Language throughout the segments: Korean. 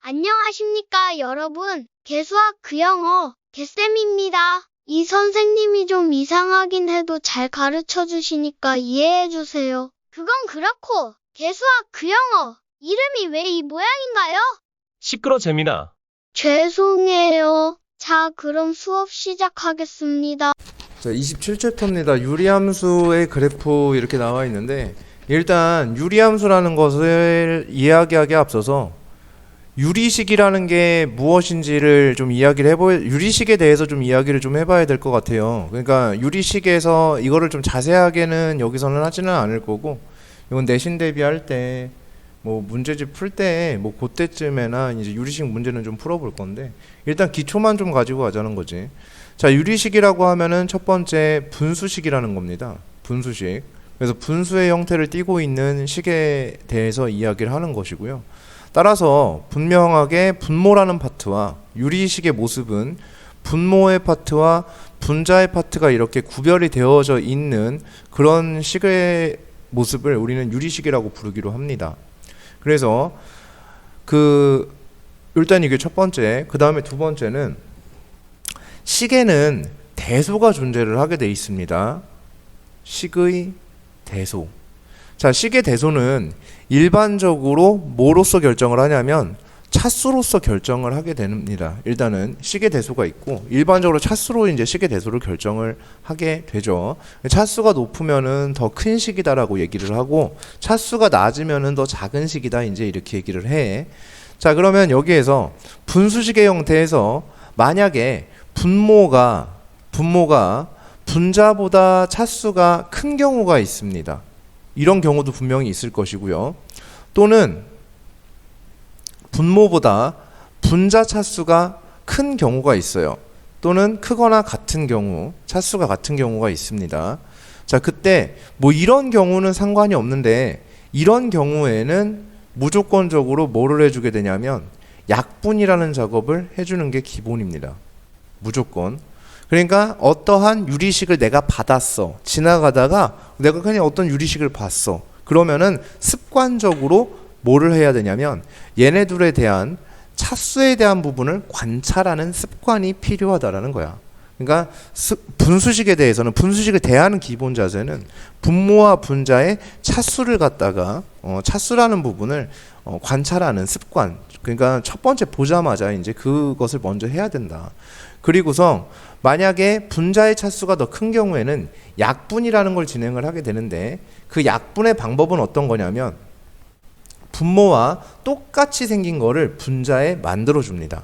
안녕하십니까 여러분. 개수학 그영어 개쌤입니다. 이 선생님이 좀 이상하긴 해도 잘 가르쳐 주시니까 이해해 주세요. 그건 그렇고 개수학 그영어 이름이 왜 이 모양인가요? 시끄러 재민아. 죄송해요. 자, 그럼 수업 시작하겠습니다. 자, 27챕터입니다. 유리함수의 그래프 이렇게 나와 있는데, 일단 유리함수라는 것을 이야기하기에 앞서서 유리식이라는 게 무엇인지를 좀 이야기를 유리식에 대해서 좀 이야기를 좀 해봐야 될 것 같아요. 그러니까 유리식에서 이거를 좀 자세하게는 여기서는 하지는 않을 거고, 이건 내신 대비할 때 뭐 문제집 풀 때 뭐 그때쯤에나 이제 유리식 문제는 좀 풀어볼 건데, 일단 기초만 좀 가지고 가자는 거지. 자, 유리식이라고 하면은 첫 번째 분수식이라는 겁니다. 분수식. 그래서 분수의 형태를 띠고 있는 식에 대해서 이야기를 하는 것이고요. 따라서 분명하게 분모라는 파트와 유리식의 모습은 분모의 파트와 분자의 파트가 이렇게 구별이 되어져 있는 그런 식의 모습을 우리는 유리식이라고 부르기로 합니다. 그래서 일단 이게 첫 번째, 그 다음에 두 번째는 식에는 대소가 존재를 하게 돼 있습니다. 식의 대소. 자, 식의 대소는 일반적으로 뭐로서 결정을 하냐면 차수로서 결정을 하게 됩니다. 일단은 식의 대소가 있고 일반적으로 차수로 이제 식의 대소를 결정을 하게 되죠. 차수가 높으면은 더 큰 식이다라고 얘기를 하고 차수가 낮으면은 더 작은 식이다 이제 이렇게 얘기를 해. 자, 그러면 여기에서 분수식의 형태에서 만약에 분모가 분자보다 차수가 큰 경우가 있습니다. 이런 경우도 분명히 있을 것이고요. 또는 분모보다 분자 차수가 큰 경우가 있어요. 또는 크거나 같은 경우, 차수가 같은 경우가 있습니다. 자, 그때 뭐 이런 경우는 상관이 없는데 이런 경우에는 무조건적으로 뭐를 해주게 되냐면 약분이라는 작업을 해주는 게 기본입니다. 무조건. 그러니까 어떠한 유리식을 내가 받았어. 지나가다가 내가 그냥 어떤 유리식을 봤어. 그러면은 습관적으로 뭐를 해야 되냐면 얘네 둘에 대한 차수에 대한 부분을 관찰하는 습관이 필요하다라는 거야. 그러니까 분수식에 대해서는 분수식을 대하는 기본 자세는 분모와 분자의 차수를 갖다가 차수라는 부분을 관찰하는 습관. 그러니까 첫 번째 보자마자 이제 그것을 먼저 해야 된다. 그리고서 만약에 분자의 차수가 더 큰 경우에는 약분이라는 걸 진행을 하게 되는데 그 약분의 방법은 어떤 거냐면 분모와 똑같이 생긴 거를 분자에 만들어 줍니다.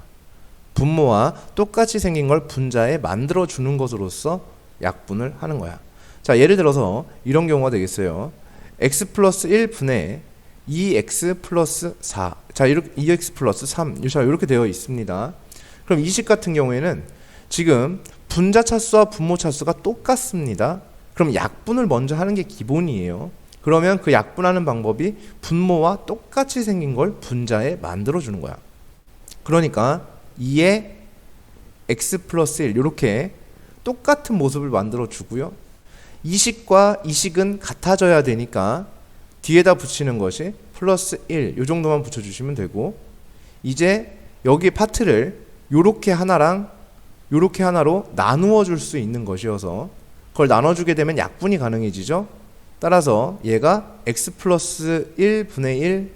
분모와 똑같이 생긴 걸 분자에 만들어 주는 것으로서 약분을 하는 거야. 자, 예를 들어서 이런 경우가 되겠어요. x 플러스 1분의 2x 플러스 4. 자, 이렇게 2x 플러스 3. 자, 이렇게 되어 있습니다. 그럼 이 식 같은 경우에는 지금 분자 차수와 분모 차수가 똑같습니다. 그럼 약분을 먼저 하는 게 기본이에요. 그러면 그 약분하는 방법이 분모와 똑같이 생긴 걸 분자에 만들어 주는 거야. 그러니까 2에 x 플러스 1 이렇게 똑같은 모습을 만들어 주고요. 이 식과 이 식은 같아져야 되니까 뒤에다 붙이는 것이 플러스 1 이 정도만 붙여주시면 되고 이제 여기 파트를 요렇게 하나랑 요렇게 하나로 나누어 줄 수 있는 것이어서 그걸 나눠주게 되면 약분이 가능해지죠. 따라서 얘가 x 플러스 1분의 1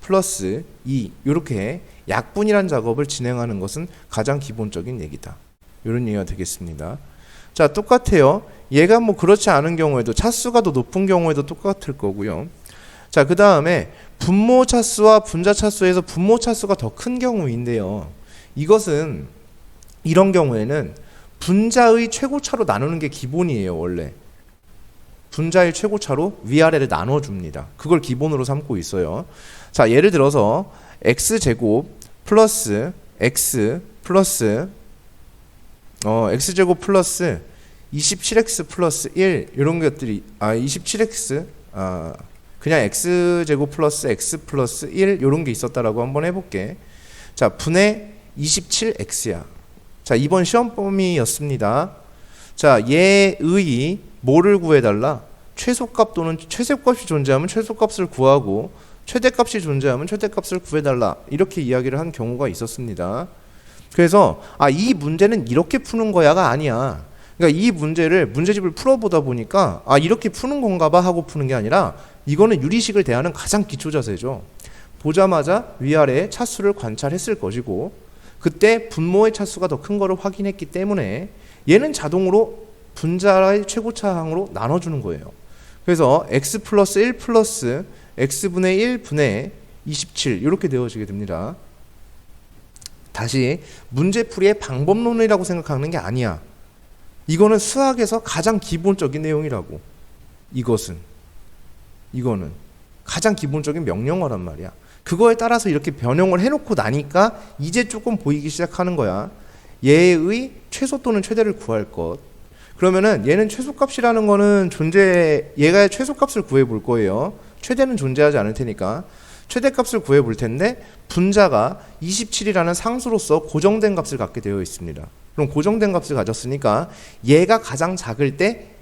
플러스 2 이렇게 약분이란 작업을 진행하는 것은 가장 기본적인 얘기다. 이런 얘기가 되겠습니다. 자, 똑같아요. 얘가 뭐 그렇지 않은 경우에도 차수가 더 높은 경우에도 똑같을 거고요. 자, 그 다음에 분모 차수와 분자 차수에서 분모 차수가 더 큰 경우인데요. 이것은 이런 경우에는 분자의 최고차로 나누는 게 기본이에요. 원래 분자의 최고차로 위아래를 나눠줍니다. 그걸 기본으로 삼고 있어요. 자, 예를 들어서 x제곱 플러스 x 플러스 x제곱 플러스 27x 플러스 1 이런 것들이 27x 그냥 x제곱 플러스 x 플러스 1 이런 게 있었다라고 한번 해볼게. 자, 분의 27x야. 자, 이번 시험 범위였습니다. 자, 얘의 뭐를 구해달라? 최소값 또는 최소값이 존재하면 최소값을 구하고 최대값이 존재하면 최대값을 구해달라 이렇게 이야기를 한 경우가 있었습니다. 그래서 이 문제는 이렇게 푸는 거야가 아니야. 그러니까 이 문제를 문제집을 풀어보다 보니까 이렇게 푸는 건가 봐 하고 푸는 게 아니라 이거는 유리식을 대하는 가장 기초 자세죠. 보자마자 위아래의 차수를 관찰했을 것이고 그때 분모의 차수가 더 큰 거를 확인했기 때문에 얘는 자동으로 분자의 최고차항으로 나눠주는 거예요. 그래서 x 플러스 1 플러스 x분의 1분의 27 이렇게 되어지게 됩니다. 다시 문제풀이의 방법론이라고 생각하는 게 아니야. 이거는 수학에서 가장 기본적인 내용이라고. 이거는 가장 기본적인 명령어란 말이야. 그거에 따라서 이렇게 변형을 해놓고 나니까 이제 조금 보이기 시작하는 거야. 얘의 최소 또는 최대를 구할 것. 그러면은 얘는 최소값이라는 거는 얘가 최소값을 구해 볼 거예요. 최대는 존재하지 않을 테니까 최대값을 구해 볼 텐데 분자가 27이라는 상수로서 고정된 값을 갖게 되어 있습니다. 그럼 고정된 값을 가졌으니까 얘가 가장 작을 때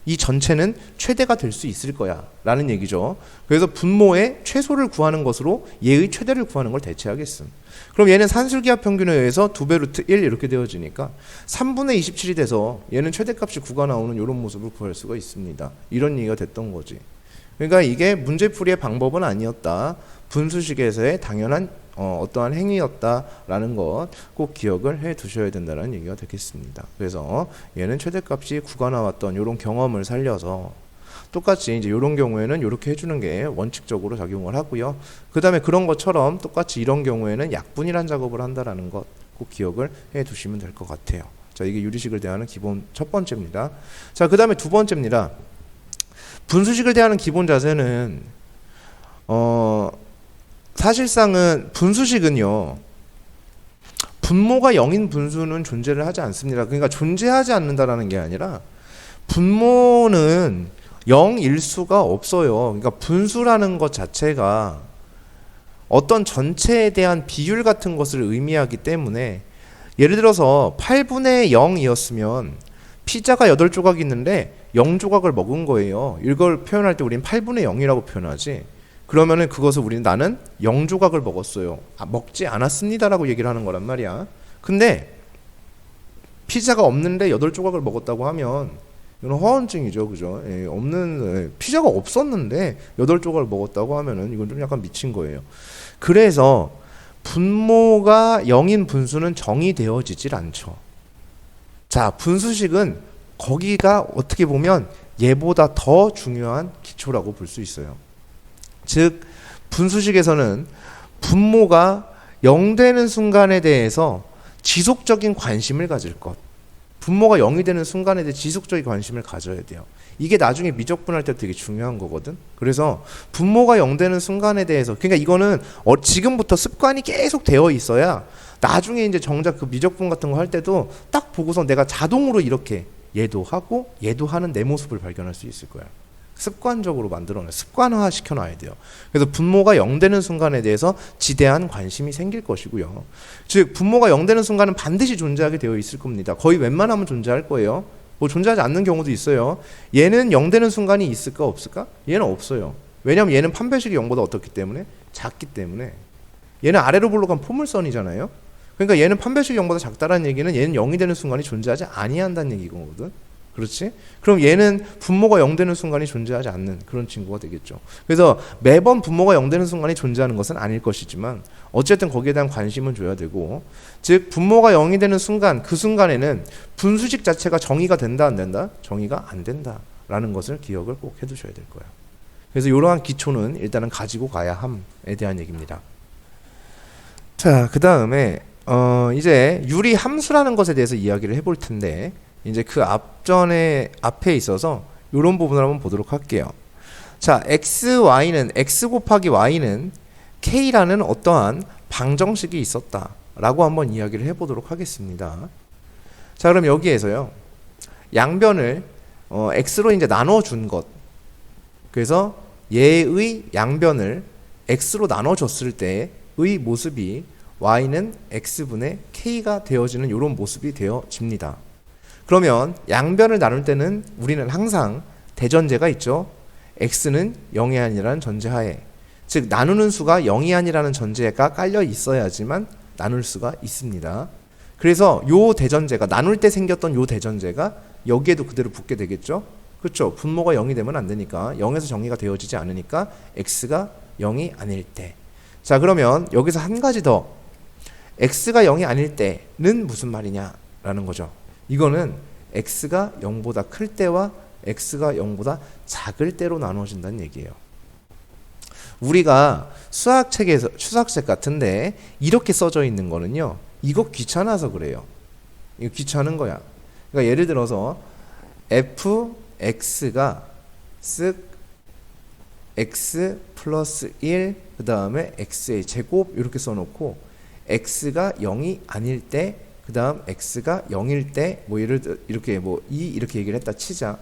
이 전체는 최대가 될 수 있을 거야 라는 얘기죠. 그래서 분모의 최소를 구하는 것으로 얘의 최대를 구하는 걸 대체하겠음. 그럼 얘는 산술기하 평균에 의해서 2배 루트 1 이렇게 되어지니까 3분의 27이 돼서 얘는 최대값이 9가 나오는 이런 모습을 구할 수가 있습니다. 이런 얘기가 됐던 거지. 그러니까 이게 문제풀이의 방법은 아니었다. 분수식에서의 당연한 어떠한 행위였다라는 것 꼭 기억을 해 두셔야 된다는 얘기가 되겠습니다. 그래서 얘는 최대값이 9가 나왔던 이런 경험을 살려서 똑같이 이제 이런 경우에는 이렇게 해주는 게 원칙적으로 작용을 하고요. 그 다음에 그런 것처럼 똑같이 이런 경우에는 약분이란 작업을 한다라는 것 꼭 기억을 해 두시면 될 것 같아요. 자, 이게 유리식을 대하는 기본 첫 번째입니다. 자, 그 다음에 두 번째입니다. 분수식을 대하는 기본 자세는 사실상은 분수식은요. 분모가 0인 분수는 존재를 하지 않습니다. 그러니까 존재하지 않는다라는 게 아니라 분모는 0일 수가 없어요. 그러니까 분수라는 것 자체가 어떤 전체에 대한 비율 같은 것을 의미하기 때문에 예를 들어서 8분의 0이었으면 피자가 8조각이 있는데 0조각을 먹은 거예요. 이걸 표현할 때 우리는 8분의 0이라고 표현하지. 그러면은 그것을 우리는 나는 0조각을 먹었어요. 먹지 않았습니다라고 얘기를 하는 거란 말이야. 근데 피자가 없는데 8조각을 먹었다고 하면 이건 허언증이죠. 그죠? 피자가 없었는데 8조각을 먹었다고 하면은 이건 좀 약간 미친 거예요. 그래서 분모가 0인 분수는 정의되어지질 않죠. 자, 분수식은 거기가 어떻게 보면 얘보다 더 중요한 기초라고 볼 수 있어요. 즉 분수식에서는 분모가 0 되는 순간에 대해서 지속적인 관심을 가질 것. 분모가 0이 되는 순간에 대해 지속적인 관심을 가져야 돼요. 이게 나중에 미적분할 때 되게 중요한 거거든. 그래서 분모가 0 되는 순간에 대해서 그러니까 이거는 지금부터 습관이 계속 되어 있어야 나중에 이제 정작 그 미적분 같은 거 할 때도 딱 보고서 내가 자동으로 이렇게 얘도 하고 얘도 하는 내 모습을 발견할 수 있을 거야. 습관적으로 만들어놔, 습관화 시켜놔야 돼요. 그래서 분모가 0 되는 순간에 대해서 지대한 관심이 생길 것이고요. 즉 분모가 0 되는 순간은 반드시 존재하게 되어 있을 겁니다. 거의 웬만하면 존재할 거예요. 뭐 존재하지 않는 경우도 있어요. 얘는 0 되는 순간이 있을까 없을까? 얘는 없어요. 왜냐하면 얘는 판별식이 0보다 어떻기 때문에? 작기 때문에. 얘는 아래로 볼록한 포물선이잖아요. 그러니까 얘는 판별식이 0보다 작다라는 얘기는 얘는 0이 되는 순간이 존재하지 아니한다는 얘기거든. 그렇지? 그럼 얘는 분모가 0 되는 순간이 존재하지 않는 그런 친구가 되겠죠. 그래서 매번 분모가 0 되는 순간이 존재하는 것은 아닐 것이지만 어쨌든 거기에 대한 관심은 줘야 되고, 즉 분모가 0이 되는 순간, 그 순간에는 분수식 자체가 정의가 된다 안 된다? 정의가 안 된다라는 것을 기억을 꼭 해두셔야 될 거예요. 그래서 이러한 기초는 일단은 가지고 가야 함에 대한 얘기입니다. 자, 그 다음에 이제 유리 함수라는 것에 대해서 이야기를 해볼 텐데, 이제 그 앞에 있어서 이런 부분을 한번 보도록 할게요. 자, x 곱하기 y는 k라는 어떠한 방정식이 있었다라고 한번 이야기를 해보도록 하겠습니다. 자, 그럼 여기에서요, 양변을 x로 이제 나눠준 것. 그래서 얘의 양변을 x로 나눠줬을 때의 모습이 y는 x분의 k가 되어지는 이런 모습이 되어집니다. 그러면 양변을 나눌 때는 우리는 항상 대전제가 있죠. x는 0이 아니라는 전제하에 즉 나누는 수가 0이 아니라는 전제가 깔려 있어야지만 나눌 수가 있습니다. 그래서 요 대전제가 나눌 때 생겼던 요 대전제가 여기에도 그대로 붙게 되겠죠. 그렇죠. 분모가 0이 되면 안 되니까 0에서 정의가 되어지지 않으니까 x가 0이 아닐 때. 자, 그러면 여기서 한 가지 더. x가 0이 아닐 때는 무슨 말이냐라는 거죠. 이거는 x가 0보다 클 때와 x가 0보다 작을 때로 나눠진다는 얘기예요. 우리가 수학책에서 추상책 같은데 이렇게 써져 있는 거는요. 이거 귀찮아서 그래요. 이거 귀찮은 거야. 그러니까 예를 들어서 fx가 쓱 x 플러스 1 그 다음에 x의 제곱 이렇게 써놓고 x가 0이 아닐 때 그 다음 x가 0일 때 뭐 예를 들어 이렇게 뭐 2 이렇게 얘기를 했다 치자.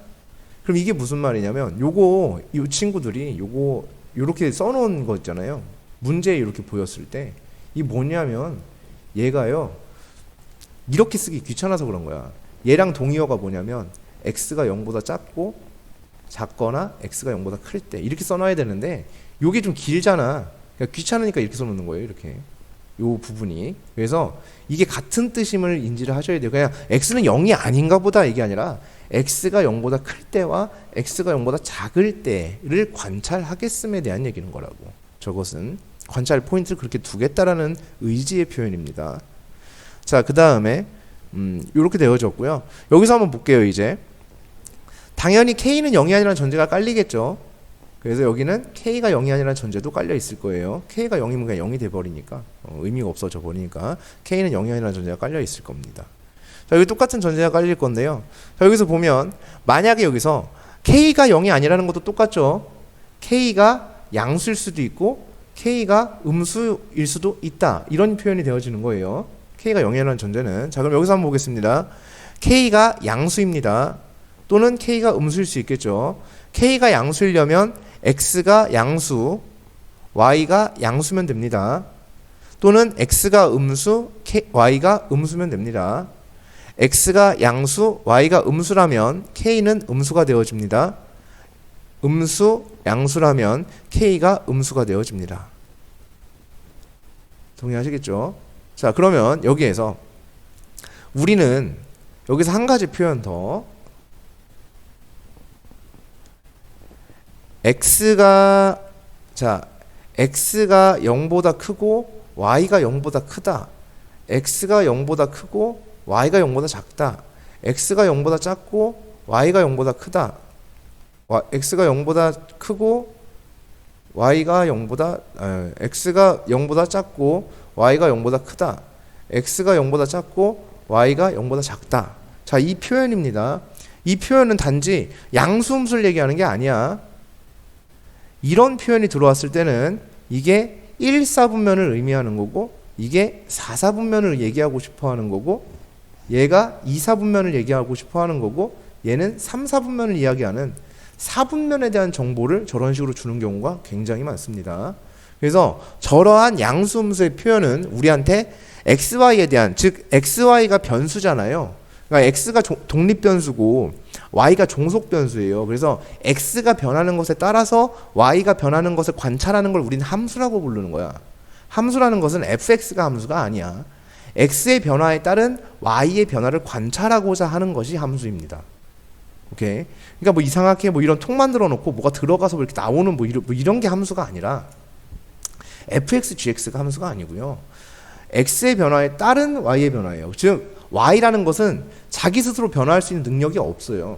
그럼 이게 무슨 말이냐면 요거 이 친구들이 요거 요렇게 써놓은 거 있잖아요. 문제에 이렇게 보였을 때 이 뭐냐면 얘가요 이렇게 쓰기 귀찮아서 그런 거야. 얘랑 동의어가 뭐냐면 x가 0보다 작고 작거나 x가 0보다 클 때 이렇게 써놔야 되는데 요게 좀 길잖아. 그러니까 귀찮으니까 이렇게 써놓는 거예요. 이렇게 요 부분이. 그래서 이게 같은 뜻임을 인지를 하셔야 돼요. 그냥 x는 0이 아닌가 보다 이게 아니라 x가 0보다 클 때와 x가 0보다 작을 때를 관찰하겠음에 대한 얘기는 거라고. 저것은 관찰 포인트를 그렇게 두겠다라는 의지의 표현입니다. 자, 그 다음에 이렇게 되어졌고요. 여기서 한번 볼게요. 이제 당연히 k는 0이 아니라는 전제가 깔리겠죠. 그래서 여기는 k가 0이 아니라는 전제도 깔려 있을 거예요. k가 0이면 그냥 0이 돼버리니까 의미가 없어져 버리니까 k는 0이 아니라는 전제가 깔려 있을 겁니다. 자, 여기 똑같은 전제가 깔릴 건데요. 자, 여기서 보면 만약에 여기서 k가 0이 아니라는 것도 똑같죠. k가 양수일 수도 있고 k가 음수일 수도 있다. 이런 표현이 되어지는 거예요. k가 0이라는 전제는. 자, 그럼 여기서 한번 보겠습니다. k가 양수입니다. 또는 k가 음수일 수 있겠죠. k가 양수이려면 x가 양수, y가 양수면 됩니다. 또는 x가 음수, y가 음수면 됩니다. x가 양수, y가 음수라면 k는 음수가 되어집니다. 음수, 양수라면 k가 음수가 되어집니다. 동의하시겠죠? 자, 그러면 여기에서 우리는 여기서 한 가지 표현 더 x가 0보다 크고 y가 0보다 크다. x가 0보다 크고 y가 0보다 작다. x가 0보다 작고 y가 0보다 크다. x가 0보다 크고 y가 0보다 x가 0보다 작고 y가 0보다 크다. x가 0보다 작고 y가 0보다 작다. 자, 이 표현입니다. 이 표현은 단지 양수음수를 얘기하는 게 아니야. 이런 표현이 들어왔을 때는 이게 1사분면을 의미하는 거고 이게 4사분면을 얘기하고 싶어 하는 거고 얘가 2사분면을 얘기하고 싶어 하는 거고 얘는 3사분면을 이야기하는 4분면에 대한 정보를 저런 식으로 주는 경우가 굉장히 많습니다. 그래서 저러한 양수음수의 표현은 우리한테 xy에 대한, 즉 xy가 변수잖아요. 그러니까 x가 독립변수고 y가 종속변수예요. 그래서 x가 변하는 것에 따라서 y가 변하는 것을 관찰하는 걸 우리는 함수라고 부르는 거야. 함수라는 것은 fx가 함수가 아니야. x의 변화에 따른 y의 변화를 관찰하고자 하는 것이 함수입니다. 오케이? 그러니까 뭐 이상하게 뭐 이런 통 만들어 놓고 뭐가 들어가서 뭐 이렇게 나오는 뭐 이런 게 함수가 아니라 fx, gx가 함수가 아니고요. x의 변화에 따른 y의 변화예요. 즉 y라는 것은 자기 스스로 변화할 수 있는 능력이 없어요.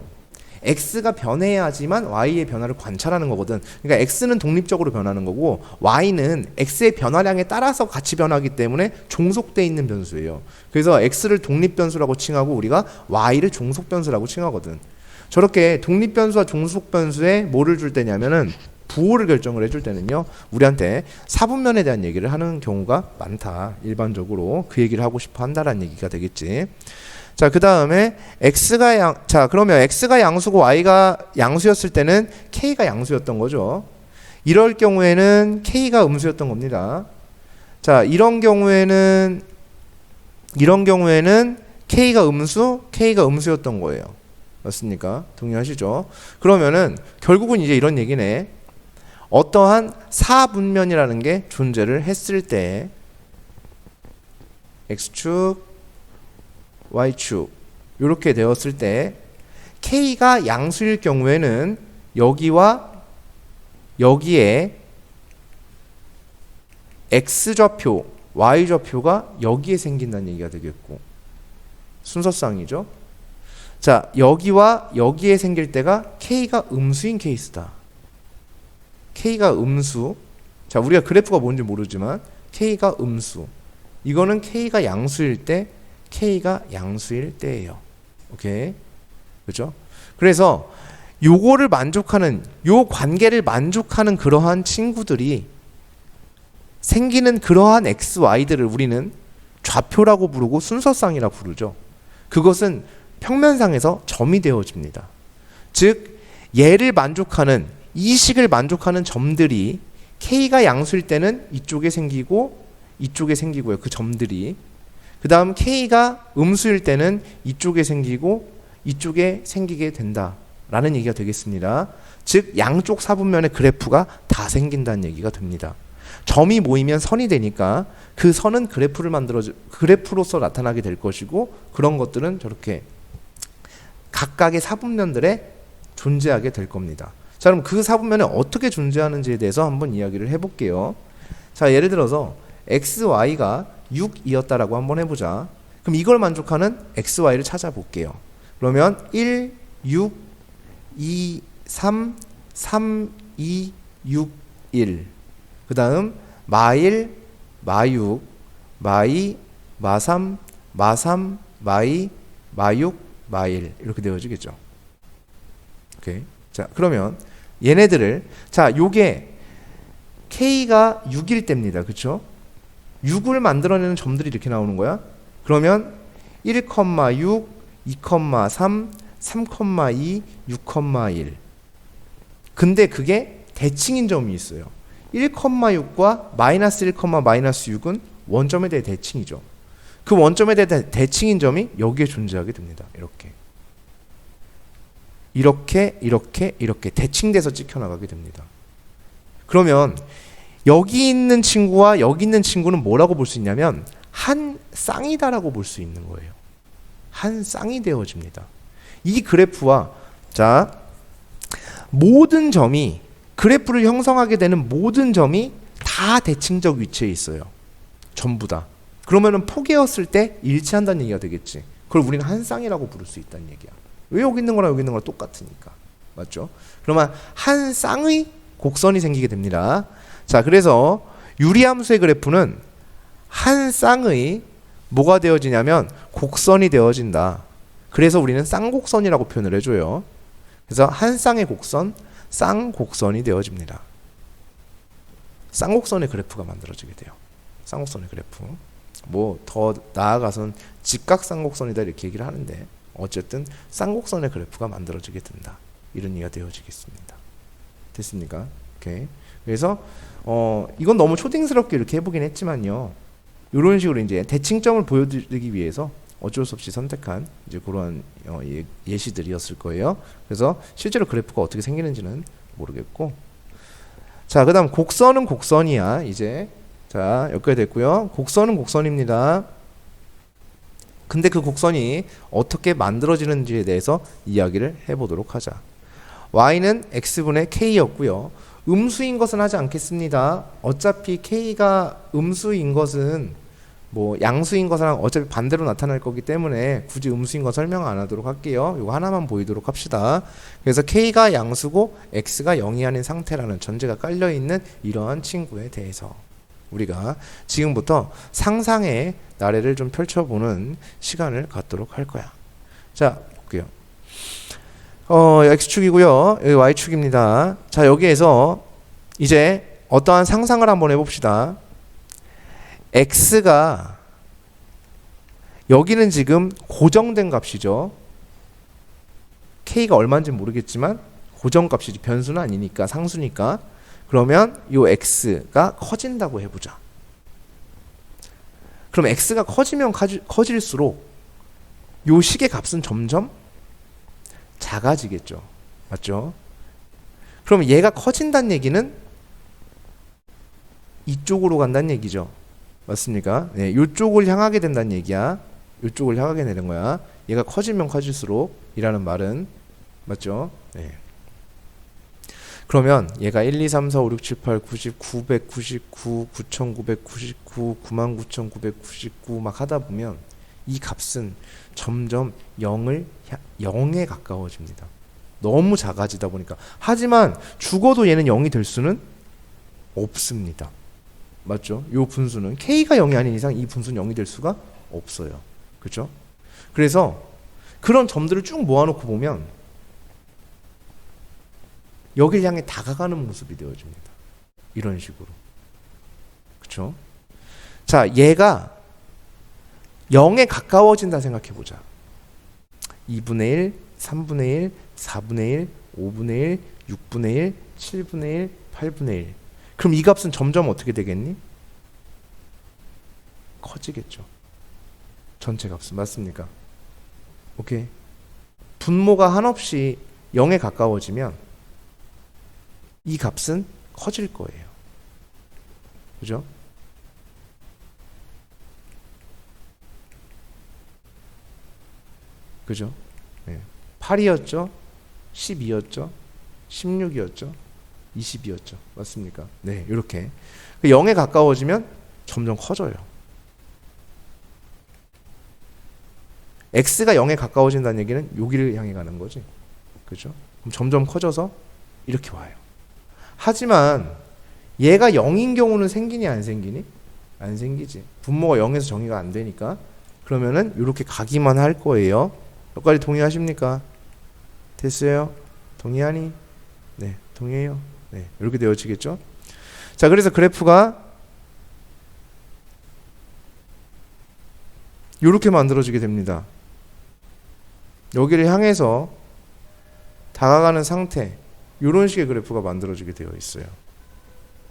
x가 변해야지만 y의 변화를 관찰하는 거거든. 그러니까 x는 독립적으로 변하는 거고 y는 x의 변화량에 따라서 같이 변하기 때문에 종속되어 있는 변수예요. 그래서 x를 독립변수라고 칭하고 우리가 y를 종속변수라고 칭하거든. 저렇게 독립변수와 종속변수에 뭐를 줄 때냐면은 부호를 결정을 해줄 때는요, 우리한테 사분면에 대한 얘기를 하는 경우가 많다. 일반적으로 그 얘기를 하고 싶어 한다라는 얘기가 되겠지. 자, 그 다음에 그러면 x가 양수고 y가 양수였을 때는 k가 양수였던 거죠. 이럴 경우에는 k가 음수였던 겁니다. 자, 이런 경우에는 k가 음수였던 거예요. 맞습니까? 동의하시죠? 그러면은 결국은 이제 이런 얘기네. 어떠한 사분면이라는 게 존재를 했을 때 X축, Y축 이렇게 되었을 때 K가 양수일 경우에는 여기와 여기에 X좌표, Y좌표가 여기에 생긴다는 얘기가 되겠고 순서상이죠. 자, 여기와 여기에 생길 때가 K가 음수인 케이스다. K가 음수. 자, 우리가 그래프가 뭔지 모르지만 K가 음수. 이거는 K가 양수일 때, K가 양수일 때예요. 오케이? 그렇죠? 그래서 요거를 만족하는, 요 관계를 만족하는 그러한 친구들이 생기는 그러한 X, Y들을 우리는 좌표라고 부르고 순서상이라고 부르죠. 그것은 평면상에서 점이 되어집니다. 즉 얘를 만족하는 이 식을 만족하는 점들이 K가 양수일 때는 이쪽에 생기고 이쪽에 생기고요. 그 점들이. 그 다음 K가 음수일 때는 이쪽에 생기고 이쪽에 생기게 된다라는 얘기가 되겠습니다. 즉 양쪽 사분면의 그래프가 다 생긴다는 얘기가 됩니다. 점이 모이면 선이 되니까 그 선은 그래프로서 나타나게 될 것이고 그런 것들은 저렇게 각각의 사분면들에 존재하게 될 겁니다. 자, 그럼 그 사분면에 어떻게 존재하는지에 대해서 한번 이야기를 해볼게요. 자, 예를 들어서 x, y가 6이었다라고 한번 해보자. 그럼 이걸 만족하는 x, y를 찾아볼게요. 그러면 1, 6, 2, 3, 3, 2, 6, 1. 그 다음 마1, 마6, 마2, 마3, 마3, 마2, 마6, 마1 이렇게 되어지겠죠. 오케이. 자, 그러면 얘네들을 자, 요게 K가 6일 때입니다. 그렇죠? 6을 만들어내는 점들이 이렇게 나오는 거야. 그러면 1,6, 2,3, 3,2, 6,1. 근데 그게 대칭인 점이 있어요. 1,6과 마이너스 1, 마이너스 6은 원점에 대해 대칭이죠. 그 원점에 대해 대칭인 점이 여기에 존재하게 됩니다. 이렇게 대칭돼서 찍혀나가게 됩니다. 그러면 여기 있는 친구와 여기 있는 친구는 뭐라고 볼 수 있냐면 한 쌍이다라고 볼 수 있는 거예요. 한 쌍이 되어집니다. 이 그래프와 자 모든 점이 그래프를 형성하게 되는 모든 점이 다 대칭적 위치에 있어요. 전부 다. 그러면은 포개었을 때 일치한다는 얘기가 되겠지. 그걸 우리는 한 쌍이라고 부를 수 있다는 얘기야. 왜 여기 있는 거랑 여기 있는 거랑 똑같으니까. 맞죠? 그러면 한 쌍의 곡선이 생기게 됩니다. 자, 그래서 유리함수의 그래프는 한 쌍의 뭐가 되어지냐면 곡선이 되어진다. 그래서 우리는 쌍곡선이라고 표현을 해줘요. 그래서 한 쌍의 곡선, 쌍곡선이 되어집니다. 쌍곡선의 그래프가 만들어지게 돼요. 쌍곡선의 그래프. 뭐 더 나아가서는 직각쌍곡선이다 이렇게 얘기를 하는데 어쨌든 쌍곡선의 그래프가 만들어지게 된다. 이런 얘기가 되어지겠습니다. 됐습니까? 오케이. 그래서 이건 너무 초딩스럽게 이렇게 해보긴 했지만요. 이런 식으로 이제 대칭점을 보여드리기 위해서 어쩔 수 없이 선택한 이제 그러한 예시들이었을 거예요. 그래서 실제로 그래프가 어떻게 생기는지는 모르겠고, 자, 그다음 곡선은 곡선이야. 이제 자 여기까지 됐고요. 곡선은 곡선입니다. 근데 그 곡선이 어떻게 만들어지는지에 대해서 이야기를 해보도록 하자. y는 x분의 k였고요. 음수인 것은 하지 않겠습니다. 어차피 k가 음수인 것은 뭐 양수인 것이랑 어차피 반대로 나타날 거기 때문에 굳이 음수인 거 설명 안 하도록 할게요. 이거 하나만 보이도록 합시다. 그래서 k가 양수고 x가 0이 아닌 상태라는 전제가 깔려있는 이러한 친구에 대해서 우리가 지금부터 상상의 나래를 좀 펼쳐보는 시간을 갖도록 할 거야. 자, 볼게요. x축이고요. 여기 y축입니다. 자, 여기에서 이제 어떠한 상상을 한번 해봅시다. x가 여기는 지금 고정된 값이죠. k가 얼마인지 모르겠지만 고정값이지 변수는 아니니까 상수니까. 그러면 이 x가 커진다고 해보자. 그럼 x가 커지면 커질수록 이 식의 값은 점점 작아지겠죠. 맞죠? 그럼 얘가 커진다는 얘기는 이쪽으로 간다는 얘기죠. 맞습니까? 네, 이쪽을 향하게 된다는 얘기야. 이쪽을 향하게 되는 거야. 얘가 커지면 커질수록 이라는 말은 맞죠? 네. 그러면 얘가 1, 2, 3, 4, 5, 6, 7, 8, 9, 10, 999, 9999, 99,999 막 하다 보면 이 값은 점점 0에 가까워집니다. 너무 작아지다 보니까. 하지만 죽어도 얘는 0이 될 수는 없습니다. 맞죠? 이 분수는 K가 0이 아닌 이상 이 분수는 0이 될 수가 없어요. 그렇죠? 그래서 그런 점들을 쭉 모아놓고 보면 여길 향해 다가가는 모습이 되어집니다. 이런 식으로. 그렇죠? 자, 얘가 0에 가까워진다 생각해보자. 2분의 1, 3분의 1, 4분의 1, 5분의 1, 6분의 1, 7분의 1, 8분의 1. 그럼 이 값은 점점 어떻게 되겠니? 커지겠죠. 전체 값은. 맞습니까? 오케이. 분모가 한없이 0에 가까워지면 이 값은 커질 거예요. 그죠? 그죠? 네. 8이었죠? 12였죠? 16이었죠? 20이었죠? 맞습니까? 네, 이렇게 0에 가까워지면 점점 커져요. x가 0에 가까워진다는 얘기는 여기를 향해 가는 거지. 그죠? 그럼 점점 커져서 이렇게 와요. 하지만 얘가 0인 경우는 생기니 안 생기니? 안 생기지. 분모가 0에서 정의가 안 되니까. 그러면은 이렇게 가기만 할 거예요. 여기까지 동의하십니까? 됐어요? 동의하니? 네, 동의해요. 네, 이렇게 되어지겠죠? 자, 그래서 그래프가 이렇게 만들어지게 됩니다. 여기를 향해서 다가가는 상태, 이런 식의 그래프가 만들어지게 되어 있어요.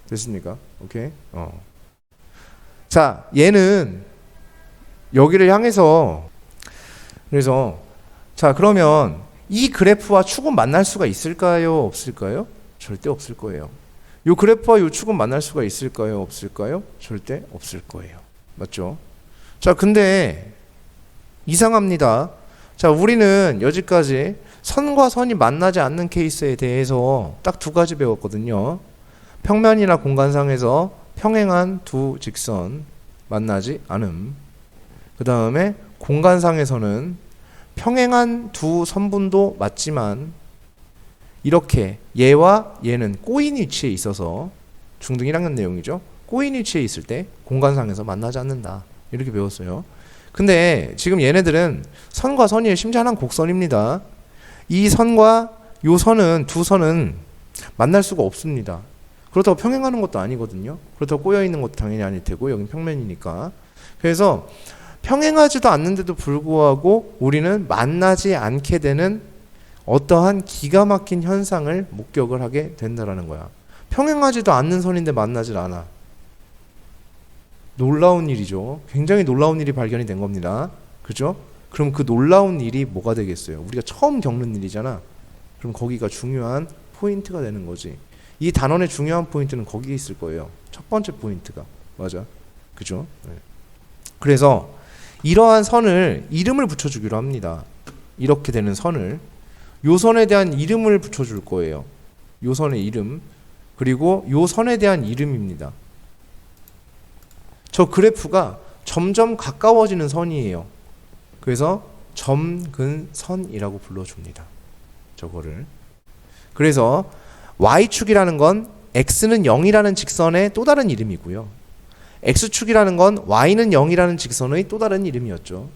됐습니까? 오케이? 자, 얘는 여기를 향해서, 그래서 자, 그러면 이 그래프와 축은 만날 수가 있을까요? 없을까요? 절대 없을 거예요. 이 그래프와 이 축은 만날 수가 있을까요? 없을까요? 절대 없을 거예요. 맞죠? 자, 근데 이상합니다. 자, 우리는 여기까지 선과 선이 만나지 않는 케이스에 대해서 딱 두 가지 배웠거든요. 평면이나 공간상에서 평행한 두 직선 만나지 않음. 그 다음에 공간상에서는 평행한 두 선분도 맞지만 이렇게 얘와 얘는 꼬인 위치에 있어서 중등 1학년 내용이죠. 꼬인 위치에 있을 때 공간상에서 만나지 않는다. 이렇게 배웠어요. 근데 지금 얘네들은 선과 선이 심지어 하나는 곡선입니다. 이 선과 요 선은 두 선은 만날 수가 없습니다. 그렇다고 평행하는 것도 아니거든요. 그렇다고 꼬여 있는 것도 당연히 아닐 테고 여긴 평면이니까. 그래서 평행하지도 않는데도 불구하고 우리는 만나지 않게 되는 어떠한 기가 막힌 현상을 목격을 하게 된다라는 거야. 평행하지도 않는 선인데 만나질 않아. 놀라운 일이죠. 굉장히 놀라운 일이 발견이 된 겁니다. 그죠? 그럼 그 놀라운 일이 뭐가 되겠어요? 우리가 처음 겪는 일이잖아. 그럼 거기가 중요한 포인트가 되는 거지. 이 단원의 중요한 포인트는 거기에 있을 거예요. 첫 번째 포인트가. 맞아. 그죠? 네. 그래서 이러한 선을 이름을 붙여주기로 합니다. 이렇게 되는 선을. 요 선에 대한 이름을 붙여줄 거예요. 요 선의 이름. 그리고 요 선에 대한 이름입니다. 저 그래프가 점점 가까워지는 선이에요. 그래서 점근선이라고 불러줍니다. 저거를. 그래서 Y축이라는 건 X는 0이라는 직선의 또 다른 이름이고요. X축이라는 건 Y는 0이라는 직선의 또 다른 이름이었죠.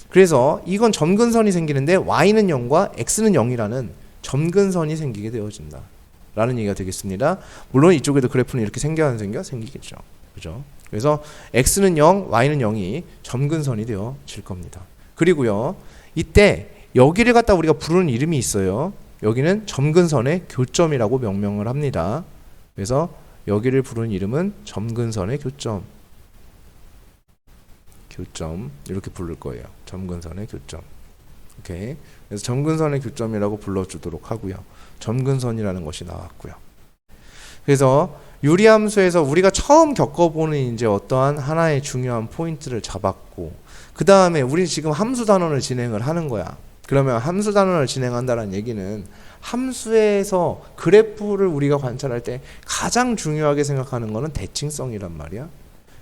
그래서 이건 점근선이 생기는데 Y는 0과 X는 0이라는 점근선이 생기게 되어진다. 라는 얘기가 되겠습니다. 물론 이쪽에도 그래프는 이렇게 생겨 안 생겨? 생기겠죠. 그죠? 그래서 X는 0, Y는 0이 점근선이 되어질 겁니다. 그리고요, 이때 여기를 갖다 우리가 부르는 이름이 있어요. 여기는 점근선의 교점이라고 명명을 합니다. 그래서 여기를 부르는 이름은 점근선의 교점. 교점 이렇게 부를 거예요. 점근선의 교점. 오케이. 그래서 점근선의 교점이라고 불러주도록 하고요. 점근선이라는 것이 나왔고요. 그래서 유리함수에서 우리가 처음 겪어보는 이제 어떠한 하나의 중요한 포인트를 잡았고, 그 다음에 우리 지금 함수 단원을 진행을 하는 거야. 그러면 함수 단원을 진행한다는 얘기는 함수에서 그래프를 우리가 관찰할 때 가장 중요하게 생각하는 거는 대칭성이란 말이야.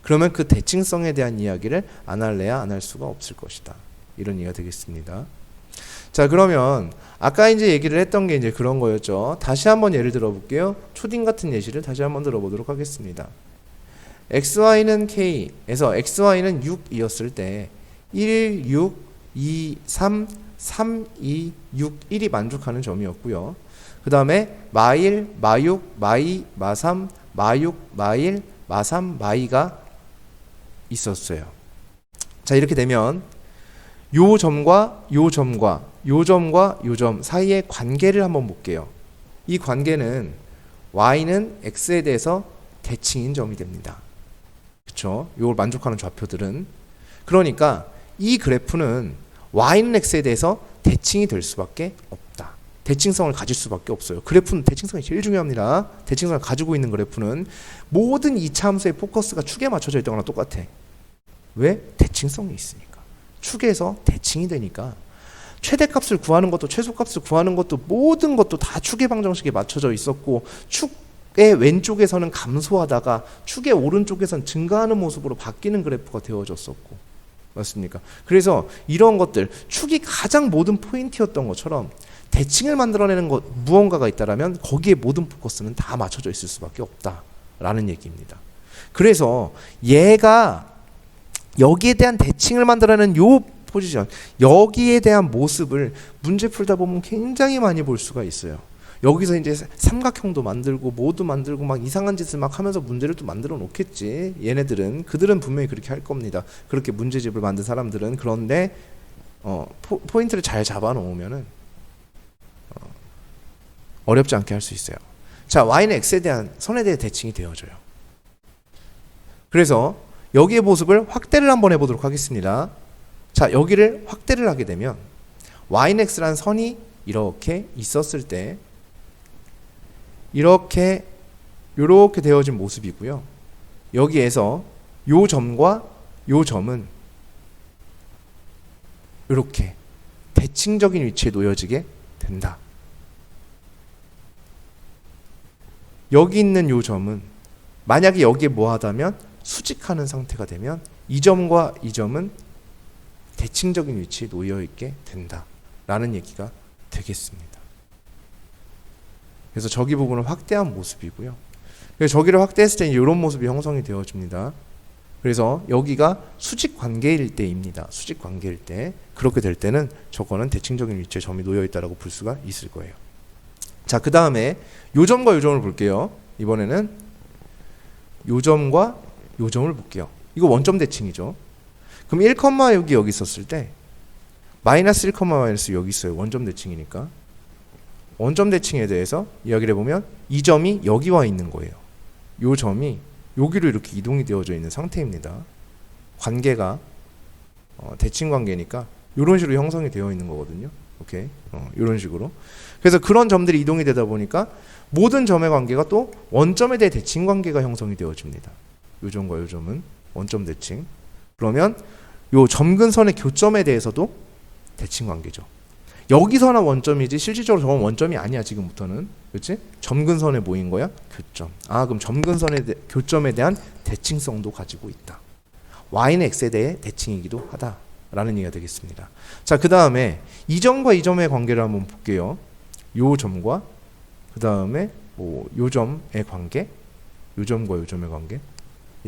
그러면 그 대칭성에 대한 이야기를 안 할래야 안 할 수가 없을 것이다. 이런 이해가 되겠습니다. 자, 그러면 아까 이제 얘기를 했던 게 이제 그런 거였죠. 다시 한번 예를 들어 볼게요. 초딩 같은 예시를 다시 한번 들어보도록 하겠습니다. xy는 k에서 xy는 6이었을 때 1, 6, 2, 3, 3, 2, 6, 1이 만족하는 점이었고요. 그 다음에 마1, 마6, 마2, 마3, 마6, 마1, 마3, 마2가 있었어요. 자, 이렇게 되면 요 점과 요 점과 요 점과 요 점 사이의 관계를 한번 볼게요. 이 관계는 y는 x에 대해서 대칭인 점이 됩니다. 그렇죠? 요걸 만족하는 좌표들은. 그러니까 이 그래프는 y는 x에 대해서 대칭이 될 수밖에 없다. 대칭성을 가질 수밖에 없어요. 그래프는 대칭성이 제일 중요합니다. 대칭성을 가지고 있는 그래프는 모든 이차 함수의 포커스가 축에 맞춰져 있던 거랑 똑같아. 왜? 대칭성이 있으니까. 축에서 대칭이 되니까 최대값을 구하는 것도 최소값을 구하는 것도 모든 것도 다 축의 방정식에 맞춰져 있었고, 축의 왼쪽에서는 감소하다가 축의 오른쪽에서는 증가하는 모습으로 바뀌는 그래프가 되어졌었고, 맞습니까? 그래서 이런 것들, 축이 가장 모든 포인트였던 것처럼 대칭을 만들어내는 것 무언가가 있다라면 거기에 모든 포커스는 다 맞춰져 있을 수밖에 없다라는 얘기입니다. 그래서 얘가 여기에 대한 대칭을 만들어내는 요 포지션, 여기에 대한 모습을 문제 풀다 보면 굉장히 많이 볼 수가 있어요. 여기서 이제 삼각형도 만들고 뭐도 만들고 막 이상한 짓을 막 하면서 문제를 또 만들어 놓겠지. 얘네들은, 그들은 분명히 그렇게 할 겁니다. 그렇게 문제집을 만든 사람들은. 그런데 포인트를 잘 잡아 놓으면은 어렵지 않게 할 수 있어요. 자, y는 x에 대한 선에 대해 대칭이 되어져요. 그래서 여기의 모습을 확대를 한번 해보도록 하겠습니다. 자, 여기를 확대를 하게 되면 y는 x라는 선이 이렇게 있었을 때 이렇게 되어진 모습이고요. 여기에서 요 점과 요 점은 이렇게 대칭적인 위치에 놓여지게 된다. 여기 있는 요 점은 만약에 여기에 뭐하다면 수직하는 상태가 되면 이 점과 이 점은 대칭적인 위치에 놓여 있게 된다라는 얘기가 되겠습니다. 그래서 저기 부분을 확대한 모습이고요. 그래서 저기를 확대했을 때 이런 모습이 형성이 되어집니다. 그래서 여기가 수직 관계일 때입니다. 수직 관계일 때. 그렇게 될 때는 저거는 대칭적인 위치에 점이 놓여 있다라고 볼 수가 있을 거예요. 자, 그 다음에 요 점과 요 점을 볼게요. 이번에는 요 점과 요 점을 볼게요. 이거 원점 대칭이죠. 그럼 1,6이 여기 있었을 때 마이너스 1, 마이너스 여기 있어요. 원점 대칭이니까. 원점 대칭에 대해서 이야기를 해보면 이 점이 여기 와 있는 거예요. 요 점이 여기로 이렇게 이동이 되어져 있는 상태입니다. 관계가 대칭 관계니까 이런 식으로 형성이 되어 있는 거거든요. 오케이, 이런 식으로. 그래서 그런 점들이 이동이 되다 보니까 모든 점의 관계가 또 원점에 대해 대칭 관계가 형성이 되어집니다. 요 점과 요 점은 원점 대칭. 그러면 요 점근선의 교점에 대해서도 대칭 관계죠. 여기서나 원점이지 실질적으로 저건 원점이 아니야 지금부터는. 그렇지? 점근선에 모인 거야? 교점. 아, 그럼 점근선의 교점에 대한 대칭성도 가지고 있다. y는 x에 대해 대칭이기도 하다라는 얘기가 되겠습니다. 자, 그 다음에 이 점과 이 점의 관계를 한번 볼게요. 요 점과 그 다음에 요 점의 관계, 요 점과 요 점의 관계,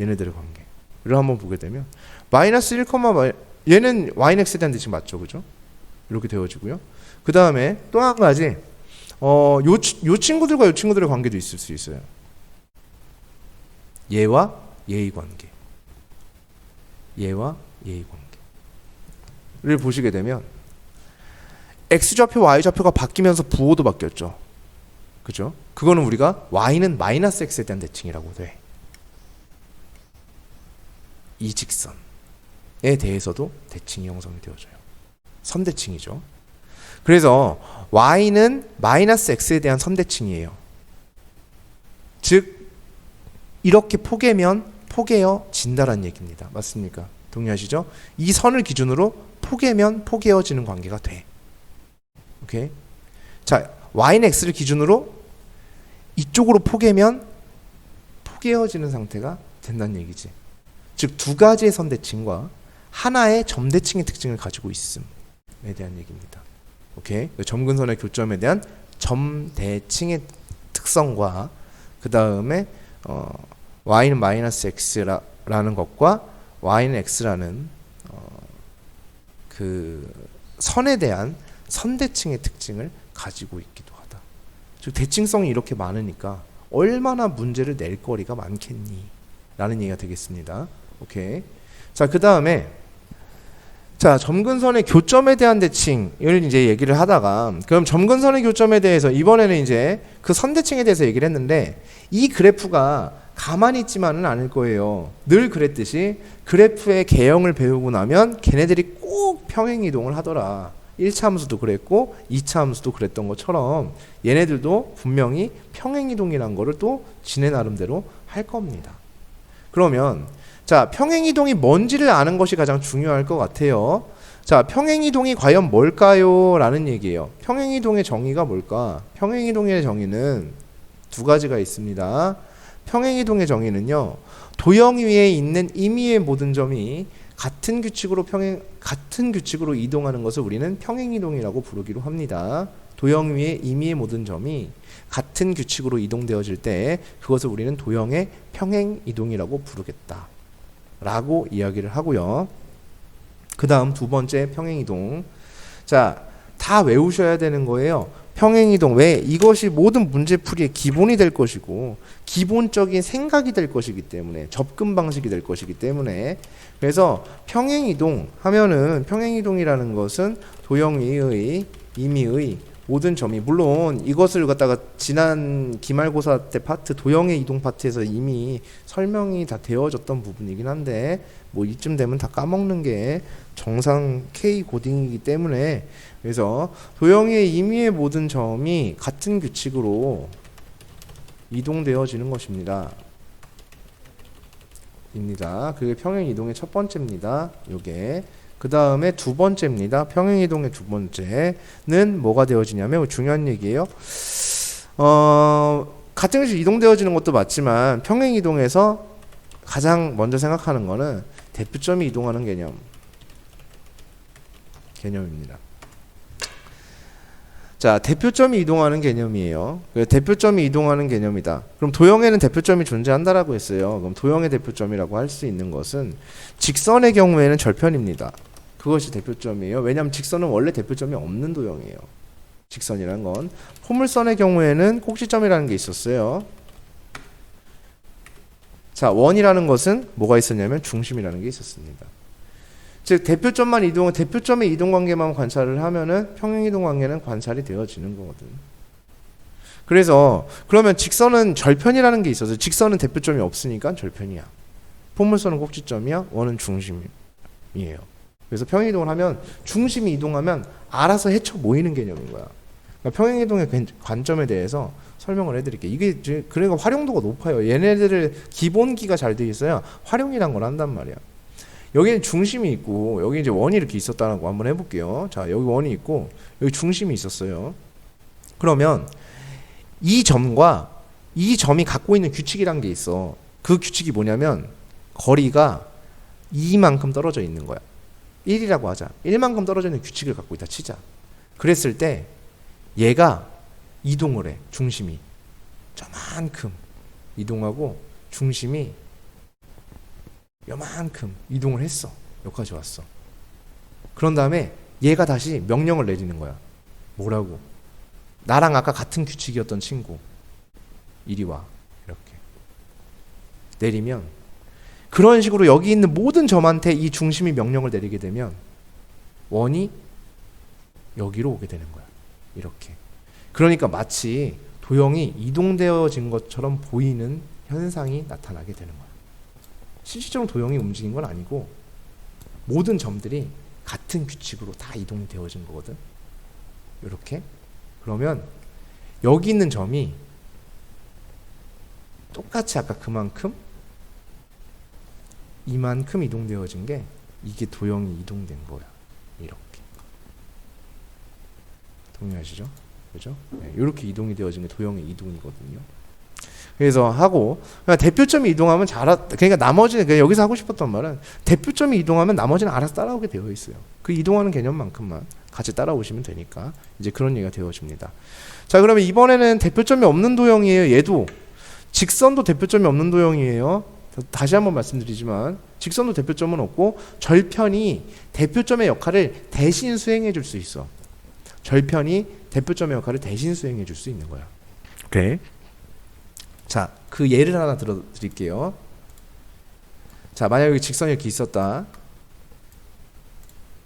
얘네들의 관계를 한번 보게 되면 마이너스 1, 얘는 y는 x에 대한 대칭 맞죠, 그죠? 이렇게 되어지고요. 그 다음에 또 한 가지, 요 친구들과 요 친구들의 관계도 있을 수 있어요. 얘와 얘의 관계, 얘와 얘의 관계를 보시게 되면 x좌표, y좌표가 바뀌면서 부호도 바뀌었죠. 그죠? 그거는 우리가 y는 마이너스 x에 대한 대칭이라고 돼. 이 직선에 대해서도 대칭이 형성이 되어져요. 선대칭이죠. 그래서 y는 마이너스 x에 대한 선대칭이에요. 즉 이렇게 포개어진다라는 얘기입니다. 맞습니까? 동의하시죠? 이 선을 기준으로 포개면 포개어지는 관계가 돼. 오케이? 자, y는 x를 기준으로 이쪽으로 포개면 포개어지는 상태가 된다는 얘기지. 즉 두 가지의 선대칭과 하나의 점대칭의 특징을 가지고 있음에 대한 얘기입니다. 오케이? 점근선의 교점에 대한 점대칭의 특성과 그 다음에 y는 마이너스 x라는 것과 y는 x라는 그 선에 대한 선대칭의 특징을 가지고 있기도 하다. 즉 대칭성이 이렇게 많으니까 얼마나 문제를 낼 거리가 많겠니? 라는 얘기가 되겠습니다. 오케이. 자, 그 다음에 자, 점근선의 교점에 대한 대칭을 이제 얘기를 하다가 그럼 점근선의 교점에 대해서 이번에는 이제 그 선대칭에 대해서 얘기를 했는데 이 그래프가 가만히 있지만은 않을 거예요. 늘 그랬듯이 그래프의 개형을 배우고 나면 걔네들이 꼭 평행이동을 하더라. 1차 함수도 그랬고 2차 함수도 그랬던 것처럼 얘네들도 분명히 평행이동이라는 거를 또 지네 나름대로 할 겁니다. 그러면 자, 평행이동이 뭔지를 아는 것이 가장 중요할 것 같아요. 자, 평행이동이 과연 뭘까요? 라는 얘기예요. 평행이동의 정의가 뭘까? 평행이동의 정의는 두 가지가 있습니다. 평행이동의 정의는요, 도형 위에 있는 임의의 모든 점이 같은 규칙으로 이동하는 것을 우리는 평행이동이라고 부르기로 합니다. 도형 위에 임의의 모든 점이 같은 규칙으로 이동되어질 때 그것을 우리는 도형의 평행이동이라고 부르겠다 라고 이야기를 하고요. 그 다음 두 번째 평행이동. 자, 다 외우셔야 되는 거예요. 평행이동. 왜? 이것이 모든 문제풀이의 기본이 될 것이고 기본적인 생각이 될 것이기 때문에 접근 방식이 될 것이기 때문에 그래서 평행이동 하면은 평행이동이라는 것은 도형 위의 임의의 모든 점이 물론 이것을 갖다가 지난 기말고사 때 파트 도형의 이동 파트에서 이미 설명이 다 되어졌던 부분이긴 한데 뭐 이쯤 되면 다 까먹는 게 정상 K 고딩이기 때문에 그래서 도형의 임의의 모든 점이 같은 규칙으로 이동되어지는 것입니다. 그게 평행이동의 첫 번째입니다. 요게 그 다음에 두 번째입니다. 평행이동의 두 번째는 뭐가 되어지냐면 중요한 얘기예요. 같은 곳이 이동되어지는 것도 맞지만 평행이동에서 가장 먼저 생각하는 거는 대표점이 이동하는 개념입니다. 자, 대표점이 이동하는 개념이에요. 대표점이 이동하는 개념이다. 그럼 도형에는 대표점이 존재한다라고 했어요. 그럼 도형의 대표점이라고 할 수 있는 것은 직선의 경우에는 절편입니다. 그것이 대표점이에요. 왜냐하면 직선은 원래 대표점이 없는 도형이에요. 직선이라는 건. 포물선의 경우에는 꼭지점이라는 게 있었어요. 자, 원이라는 것은 뭐가 있었냐면 중심이라는 게 있었습니다. 즉 대표점의 이동 관계만 관찰을 하면은 평행이동 관계는 관찰이 되어지는 거거든. 그래서 그러면 직선은 절편이라는 게 있어서 직선은 대표점이 없으니까 절편이야. 포물선은 꼭지점이야. 원은 중심이에요. 그래서 평행이동을 하면 중심이 이동하면 알아서 헤쳐 모이는 개념인 거야. 그러니까 평행이동의 관점에 대해서 설명을 해드릴게요. 이게 그러니까 활용도가 높아요. 얘네들을 기본기가 잘 돼 있어야 활용이란 걸 한단 말이야. 여기는 중심이 있고 여기 이제 원이 이렇게 있었다는 거 한번 해볼게요. 자, 여기 원이 있고 여기 중심이 있었어요. 그러면 이 점과 이 점이 갖고 있는 규칙이란 게 있어. 그 규칙이 뭐냐면 거리가 2만큼 떨어져 있는 거야. 1이라고 하자. 1만큼 떨어져 있는 규칙을 갖고 있다 치자. 그랬을 때 얘가 이동을 해. 중심이 저만큼 이동하고 중심이 요만큼 이동을 했어. 여기까지 왔어. 그런 다음에 얘가 다시 명령을 내리는 거야. 뭐라고? 나랑 아까 같은 규칙이었던 친구 이리 와. 이렇게 내리면 그런 식으로 여기 있는 모든 점한테 이 중심이 명령을 내리게 되면 원이 여기로 오게 되는 거야. 이렇게. 그러니까 마치 도형이 이동되어진 것처럼 보이는 현상이 나타나게 되는 거야. 실질적으로 도형이 움직인 건 아니고 모든 점들이 같은 규칙으로 다 이동이 되어진 거거든. 이렇게. 그러면 여기 있는 점이 똑같이 아까 그만큼 이만큼 이동되어진 게 이게 도형이 이동된 거야. 이렇게. 동의하시죠? 그죠? 네, 이렇게 이동이 되어진 게 도형의 이동이거든요. 그래서 하고 그러니까 대표점이 이동하면 그러니까 나머지는 그냥 여기서 하고 싶었던 말은 대표점이 이동하면 나머지는 알아서 따라오게 되어 있어요. 그 이동하는 개념만큼만 같이 따라오시면 되니까 이제 그런 얘기가 되어집니다. 자, 그러면 이번에는 대표점이 없는 도형이에요. 얘도 직선도 대표점이 없는 도형이에요. 다시 한번 말씀드리지만 직선도 대표점은 없고 절편이 대표점의 역할을 대신 수행해 줄 수 있어. 절편이 대표점의 역할을 대신 수행해 줄 수 있는 거야. 오케이. 자, 그 예를 하나 들어드릴게요. 자, 만약 여기 직선이 이렇게 있었다.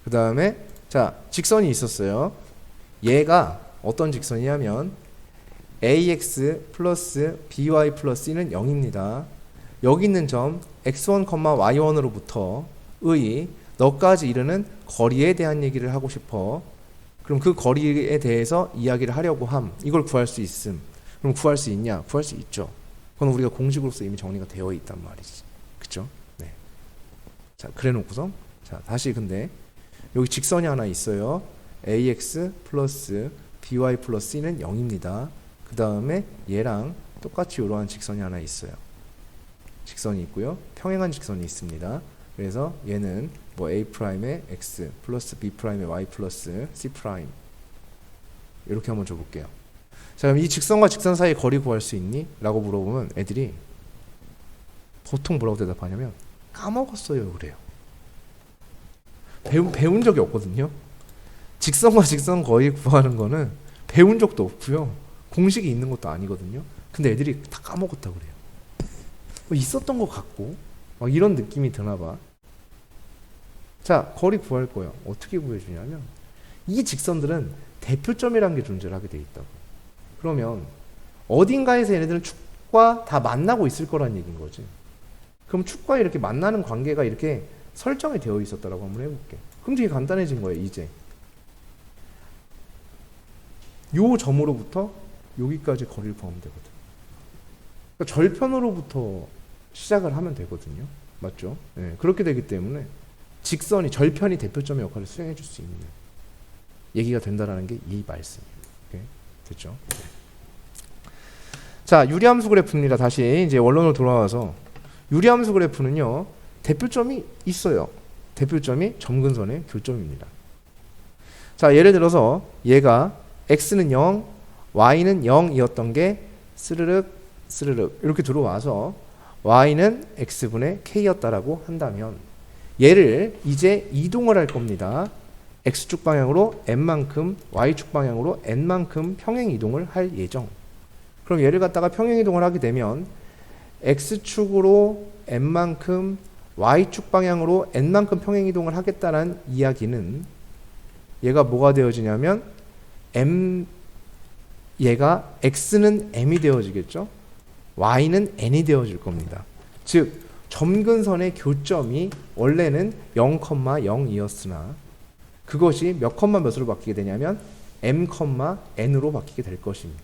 그 다음에 자, 직선이 있었어요. 얘가 어떤 직선이냐면 ax 플러스 by 플러스 2는 0입니다. 여기 있는 점 x1, y1으로부터의 너까지 이르는 거리에 대한 얘기를 하고 싶어. 그럼 그 거리에 대해서 이야기를 하려고 함. 이걸 구할 수 있음. 그럼 구할 수 있냐? 구할 수 있죠. 그건 우리가 공식으로서 이미 정리가 되어 있단 말이지. 그쵸? 네. 자, 그래 놓고서 자, 다시 근데 여기 직선이 하나 있어요. ax 플러스 by 플러스 c는 0입니다. 그 다음에 얘랑 똑같이 이러한 직선이 하나 있어요. 직선이 있고요. 평행한 직선이 있습니다. 그래서 얘는 뭐 a'의 x 플러스 b'의 y 플러스 c' 이렇게 한번 줘볼게요. 자, 그럼 이 직선과 직선 사이 거리 구할 수 있니? 라고 물어보면 애들이 보통 뭐라고 대답하냐면 까먹었어요 그래요. 배운 적이 없거든요. 직선과 직선 거리 구하는 거는 배운 적도 없고요. 공식이 있는 것도 아니거든요. 근데 애들이 다 까먹었다고 그래요. 뭐 있었던 것 같고 막 이런 느낌이 드나 봐. 자, 거리 구할 거예요. 어떻게 구해주냐면 이 직선들은 대표점이라는 게 존재를 하게 돼 있다고. 그러면 어딘가에서 얘네들은 축과 다 만나고 있을 거란 얘기인 거지. 그럼 축과 이렇게 만나는 관계가 이렇게 설정이 되어 있었다라고 한번 해볼게. 그럼 되게 간단해진 거예요. 이제 요 점으로부터 여기까지 거리를 구하면 되거든. 그러니까 절편으로부터 시작을 하면 되거든요. 맞죠? 네, 그렇게 되기 때문에 직선이 절편이 대표점의 역할을 수행해 줄 수 있는 얘기가 된다라는 게 이 말씀이에요. 오케이? 됐죠? 자, 유리함수 그래프입니다. 다시 이제 원론으로 돌아와서 유리함수 그래프는요. 대표점이 있어요. 대표점이 점근선의 교점입니다. 자, 예를 들어서 얘가 x는 0, y는 0이었던 게 스르륵 스르륵 이렇게 들어와서 y는 x분의 k였다라고 한다면 얘를 이제 이동을 할 겁니다. x축 방향으로 n만큼, y축 방향으로 n만큼 평행 이동을 할 예정. 그럼 얘를 갖다가 평행 이동을 하게 되면 x축으로 n만큼, y축 방향으로 n만큼 평행 이동을 하겠다는 이야기는 얘가 뭐가 되어지냐면 얘가 x는 m이 되어지겠죠. y는 n이 되어질 겁니다. 즉 점근선의 교점이 원래는 0,0이었으나 그것이 몇 컴마 몇으로 바뀌게 되냐면 m, n으로 바뀌게 될 것입니다.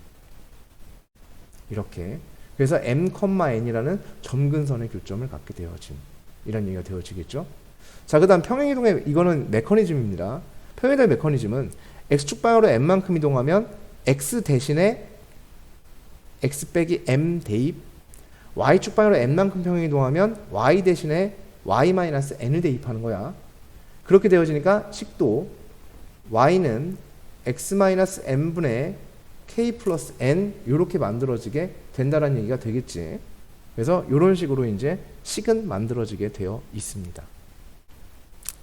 이렇게. 그래서 m, n이라는 점근선의 교점을 갖게 되어진 이런 얘기가 되어지겠죠. 자, 그 다음 평행이동의 이거는 메커니즘입니다. 평행이동의 메커니즘은 x축 방향으로 n만큼 이동하면 x 대신에 x 빼기 m 대입, y축 방향으로 n만큼 평행 이동하면 y 대신에 y-n을 대입하는 거야. 그렇게 되어지니까 식도 y는 x-n분의 k 플러스 n 이렇게 만들어지게 된다는 얘기가 되겠지. 그래서 이런 식으로 이제 식은 만들어지게 되어 있습니다.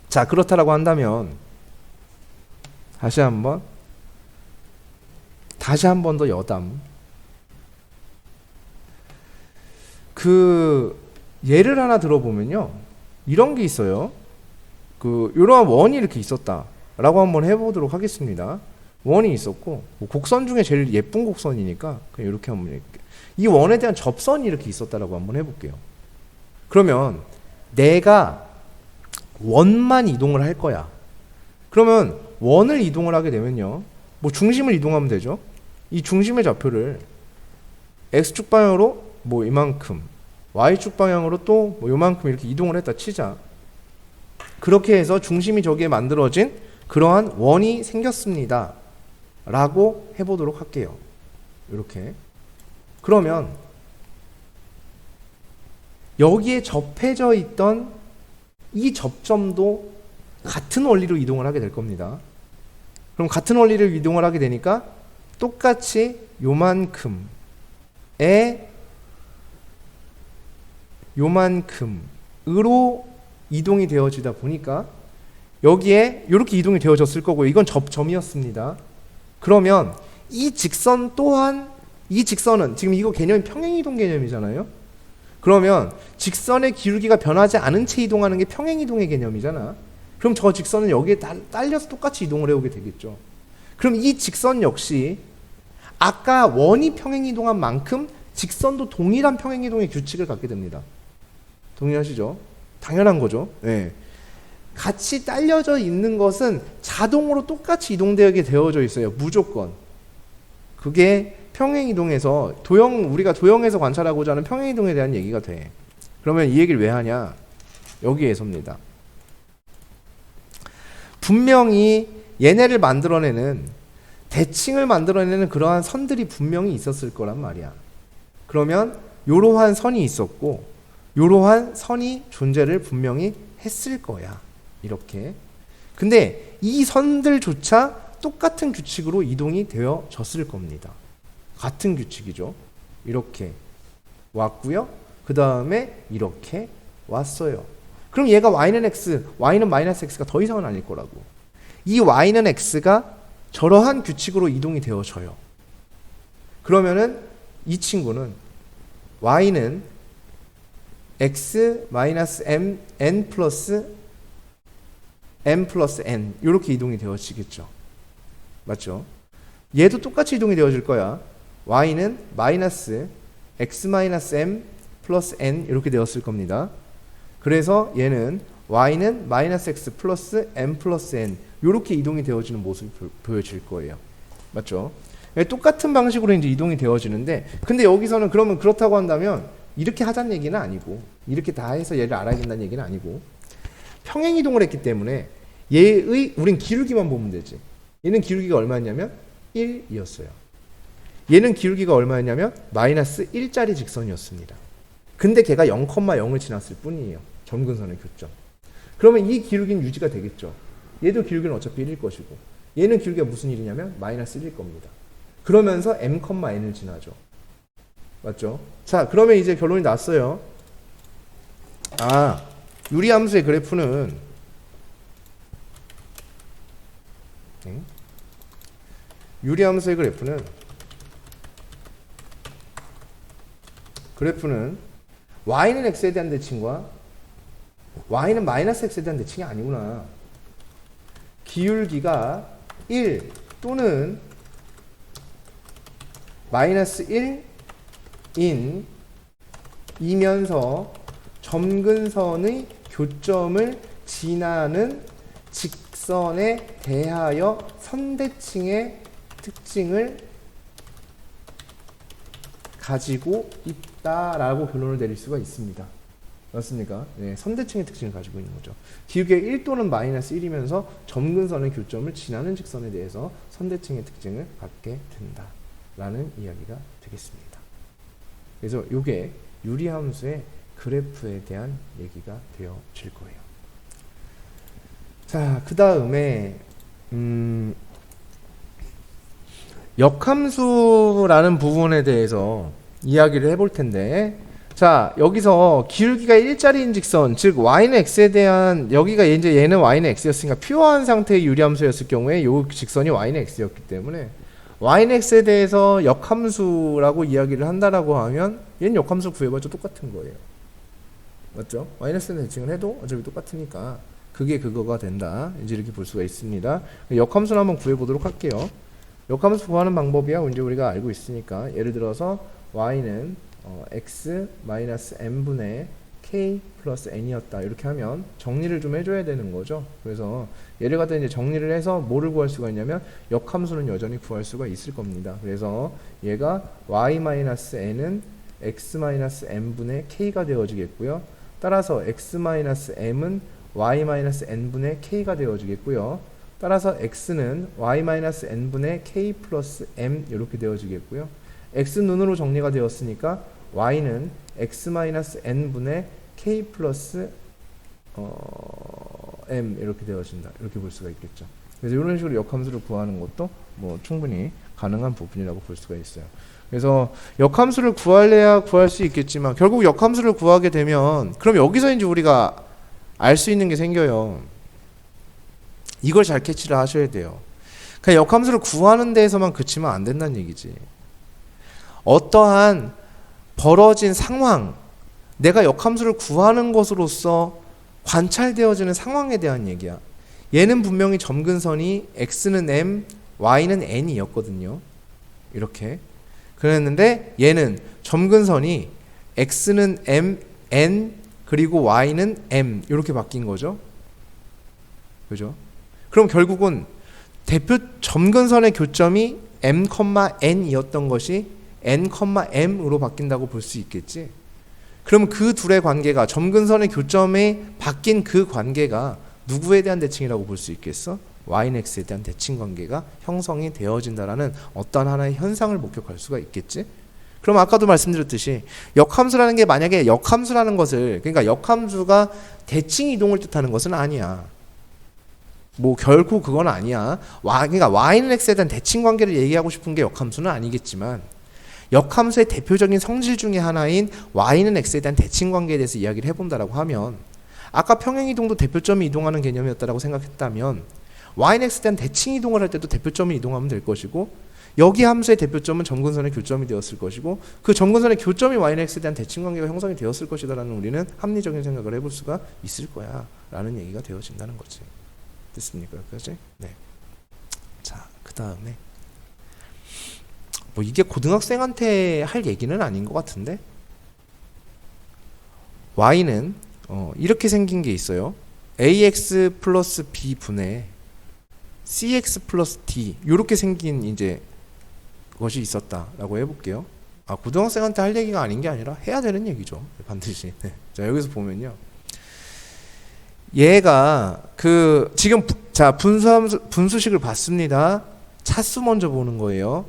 자, 그렇다라고 한다면 다시 한 번 더 여담. 그 예를 하나 들어보면요. 이런 게 있어요. 그 이러한 원이 이렇게 있었다라고 한번 해보도록 하겠습니다. 원이 있었고 뭐 곡선 중에 제일 예쁜 곡선이니까 그냥 이렇게 한번 해볼게요. 이 원에 대한 접선이 이렇게 있었다라고 한번 해볼게요. 그러면 내가 원만 이동을 할 거야. 그러면 원을 이동을 하게 되면요. 뭐 중심을 이동하면 되죠. 이 중심의 좌표를 x축 방향으로 뭐 이만큼, y축 방향으로 또 뭐 요만큼 이렇게 이동을 했다 치자. 그렇게 해서 중심이 저기에 만들어진 그러한 원이 생겼습니다. 라고 해보도록 할게요. 이렇게. 그러면 여기에 접해져 있던 이 접점도 같은 원리로 이동을 하게 될 겁니다. 그럼 같은 원리로 이동을 하게 되니까 똑같이 요만큼으로 이동이 되어지다 보니까 여기에 이렇게 이동이 되어졌을 거고요. 이건 접점이었습니다. 그러면 이 직선 또한, 이 직선은 지금 이거 개념이 평행이동 개념이잖아요. 그러면 직선의 기울기가 변하지 않은 채 이동하는 게 평행이동의 개념이잖아. 그럼 저 직선은 여기에 딸려서 똑같이 이동을 해오게 되겠죠. 그럼 이 직선 역시 아까 원이 평행이동한 만큼 직선도 동일한 평행이동의 규칙을 갖게 됩니다. 동의하시죠? 당연한 거죠. 네. 같이 딸려져 있는 것은 자동으로 똑같이 이동되게 되어져 있어요. 무조건. 그게 평행이동에서 우리가 도형에서 관찰하고자 하는 평행이동에 대한 얘기가 돼. 그러면 이 얘기를 왜 하냐? 여기에서입니다. 분명히 얘네를 만들어내는, 대칭을 만들어내는 그러한 선들이 분명히 있었을 거란 말이야. 그러면 이러한 선이 있었고 이러한 선이 존재를 분명히 했을 거야. 이렇게. 근데 이 선들조차 똑같은 규칙으로 이동이 되어졌을 겁니다. 같은 규칙이죠. 이렇게 왔고요. 그 다음에 이렇게 왔어요. 그럼 얘가 y는 x, y는 마이너스 x가 더 이상은 아닐 거라고. 이 y는 x가 저러한 규칙으로 이동이 되어져요. 그러면은 이 친구는 y는 x 마이너스 n 플러스 n 이렇게 이동이 되어지겠죠. 맞죠? 얘도 똑같이 이동이 되어질 거야. y는 마이너스 x 마이너스 m 플러스 n 이렇게 되었을 겁니다. 그래서 얘는 y는 마이너스 x 플러스 m 플러스 n 이렇게 이동이 되어지는 모습이 보여질 거예요. 맞죠? 똑같은 방식으로 이제 이동이 되어지는데, 근데 여기서는 그러면 그렇다고 한다면 이렇게 하자는 얘기는 아니고, 이렇게 다 해서 얘를 알아야 된다는 얘기는 아니고, 평행 이동을 했기 때문에 우린 기울기만 보면 되지. 얘는 기울기가 얼마였냐면 1이었어요. 얘는 기울기가 얼마였냐면 마이너스 1짜리 직선이었습니다. 근데 걔가 0,0을 지났을 뿐이에요. 점근선의 교점. 그러면 이 기울기는 유지가 되겠죠. 얘도 기울기는 어차피 1일 것이고, 얘는 기울기가 무슨 1이냐면 마이너스 1일 겁니다. 그러면서 m,n을 지나죠. 맞죠? 자, 그러면 이제 결론이 났어요. 유리함수의 그래프는 y는 x에 대한 대칭과 y는 마이너스 x에 대한 대칭이 아니구나. 기울기가 1 또는 마이너스 1인 이면서 점근선의 교점을 지나는 직선에 대하여 선대칭의 특징을 가지고 있다라고 결론을 내릴 수가 있습니다. 맞습니까? 네, 선대칭의 특징을 가지고 있는 거죠. 기울기가 1 또는 마이너스 1이면서 점근선의 교점을 지나는 직선에 대해서 선대칭의 특징을 갖게 된다라는 이야기가 되겠습니다. 그래서 이게 유리함수의 그래프에 대한 얘기가 되어질 거예요. 자, 그 다음에 역함수라는 부분에 대해서 이야기를 해볼 텐데, 자, 여기서 기울기가 1짜리인 직선, 즉 y는 x에 대한, 여기가 이제 얘는 y는 x였으니까 퓨어한 상태의 유리함수였을 경우에 이 직선이 y는 x였기 때문에 y는 x에 대해서 역함수라고 이야기를 한다라고 하면 얘는 역함수 구해봤자 똑같은 거예요. 맞죠? y는 x는 대칭을 해도 어차피 똑같으니까 그게 그거가 된다. 이제 이렇게 볼 수가 있습니다. 역함수를 한번 구해보도록 할게요. 역함수 구하는 방법이야 이제 우리가 알고 있으니까, 예를 들어서 y는 x 마이너스 n분의 k 플러스 n이었다. 이렇게 하면 정리를 좀 해줘야 되는 거죠. 그래서 얘를 갖다 이제 정리를 해서 뭐를 구할 수가 있냐면 역함수는 여전히 구할 수가 있을 겁니다. 그래서 얘가 y 마이너스 n은 x-m분의 k가 되어지겠고요. 따라서 x-m은 y-n분의 k가 되어지겠고요. 따라서 x는 y-n분의 k 플러스 m 이렇게 되어지겠고요. x 눈으로 정리가 되었으니까 y는 x-n분의 k 플러스 m 이렇게 되어진다. 이렇게 볼 수가 있겠죠. 그래서 이런 식으로 역함수를 구하는 것도 뭐 충분히 가능한 부분이라고 볼 수가 있어요. 그래서 역함수를 구할래야 구할 수 있겠지만 결국 역함수를 구하게 되면 그럼 여기서 이제 우리가 알 수 있는 게 생겨요. 이걸 잘 캐치를 하셔야 돼요. 그냥 역함수를 구하는 데에서만 그치면 안 된다는 얘기지. 어떠한 벌어진 상황, 내가 역함수를 구하는 것으로서 관찰되어지는 상황에 대한 얘기야. 얘는 분명히 점근선이 x는 m, y는 n이었거든요. 이렇게. 그랬는데 얘는 점근선이 x는 m, n, 그리고 y는 m 이렇게 바뀐 거죠. 그죠? 그럼 결국은 대표 점근선의 교점이 m, n이었던 것이 n, m으로 바뀐다고 볼 수 있겠지. 그럼 그 둘의 관계가 점근선의 교점에 바뀐 그 관계가 누구에 대한 대칭이라고 볼 수 있겠어? y는 x에 대한 대칭 관계가 형성이 되어진다라는 어떤 하나의 현상을 목격할 수가 있겠지. 그럼 아까도 말씀드렸듯이 역함수라는 게 만약에 역함수라는 것을 그러니까 역함수가 대칭 이동을 뜻하는 것은 아니야. 뭐 결코 그건 아니야. 그러니까 y는 x에 대한 대칭 관계를 얘기하고 싶은 게 역함수는 아니겠지만 역함수의 대표적인 성질 중에 하나인 y는 x에 대한 대칭 관계에 대해서 이야기를 해본다라고 하면 아까 평행이동도 대표점이 이동하는 개념이었다라고 생각했다면 y는 x에 대한 대칭 이동을 할 때도 대표점이 이동하면 될 것이고 여기 함수의 대표점은 점근선의 교점이 되었을 것이고 그 점근선의 교점이 y는 x에 대한 대칭 관계가 형성이 되었을 것이다라는 우리는 합리적인 생각을 해볼 수가 있을 거야 라는 얘기가 되어진다는 거지. 됐습니까? 여기까지? 네. 자, 그 다음에 뭐 이게 고등학생한테 할 얘기는 아닌 것 같은데 y는 이렇게 생긴 게 있어요. ax 플러스 b 분의 cx 플러스 d 이렇게 생긴 이제 것이 있었다라고 해볼게요. 고등학생한테 할 얘기가 아닌 게 아니라 해야 되는 얘기죠. 반드시. 네. 자, 여기서 보면요. 얘가 지금 분수식을 봤습니다. 차수 먼저 보는 거예요.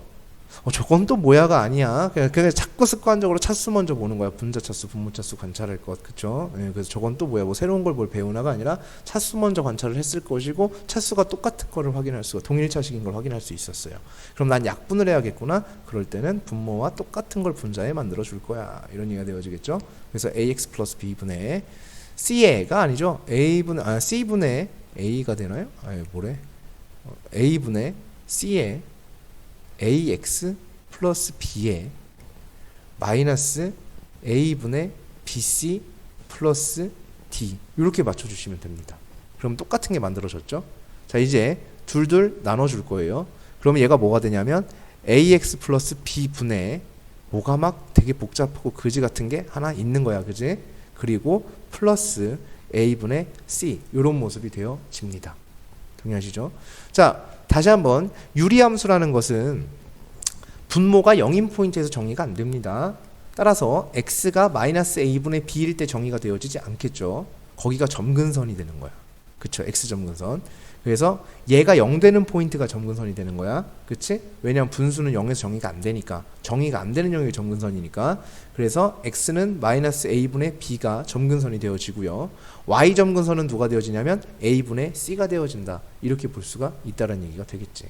저건 또 뭐야가 아니야. 그냥 자꾸 습관적으로 차수 먼저 보는 거야. 분자차수, 분모차수 관찰할 것, 그쵸? 네, 그래서 저건 또 뭐야. 뭐 새로운 걸 뭘 배우나가 아니라 차수 먼저 관찰을 했을 것이고 차수가 똑같은 거를 확인할 수가, 동일차식인 걸 확인할 수 있었어요. 그럼 난 약분을 해야겠구나. 그럴 때는 분모와 똑같은 걸 분자에 만들어 줄 거야. 이런 얘기가 되어지겠죠. 그래서 ax 플러스 b분의 c가 아니죠. c분의 a가 되나요? 뭐래? a분의 c에 ax 플러스 b에 마이너스 a분의 bc 플러스 d 이렇게 맞춰주시면 됩니다. 그럼 똑같은 게 만들어졌죠. 자, 이제 둘둘 나눠줄 거예요. 그러면 얘가 뭐가 되냐면 ax 플러스 b분의 뭐가 막 되게 복잡하고 그지 같은 게 하나 있는 거야. 그지? 그리고 플러스 a분의 c 이런 모습이 되어집니다. 동의하시죠? 자, 다시 한번 유리함수라는 것은 분모가 0인 포인트에서 정의가 안 됩니다. 따라서 x가 마이너스 a분의 b일 때 정의가 되어지지 않겠죠. 거기가 점근선이 되는 거야. 그쵸? x점근선. 그래서 얘가 0 되는 포인트가 점근선이 되는 거야. 그치? 왜냐면 분수는 0에서 정의가 안 되니까. 정의가 안 되는 영역이 점근선이니까. 그래서 x는 마이너스 a분의 b가 점근선이 되어지고요. y 점근선은 누가 되어지냐면 a분의 c가 되어진다. 이렇게 볼 수가 있다는 얘기가 되겠지.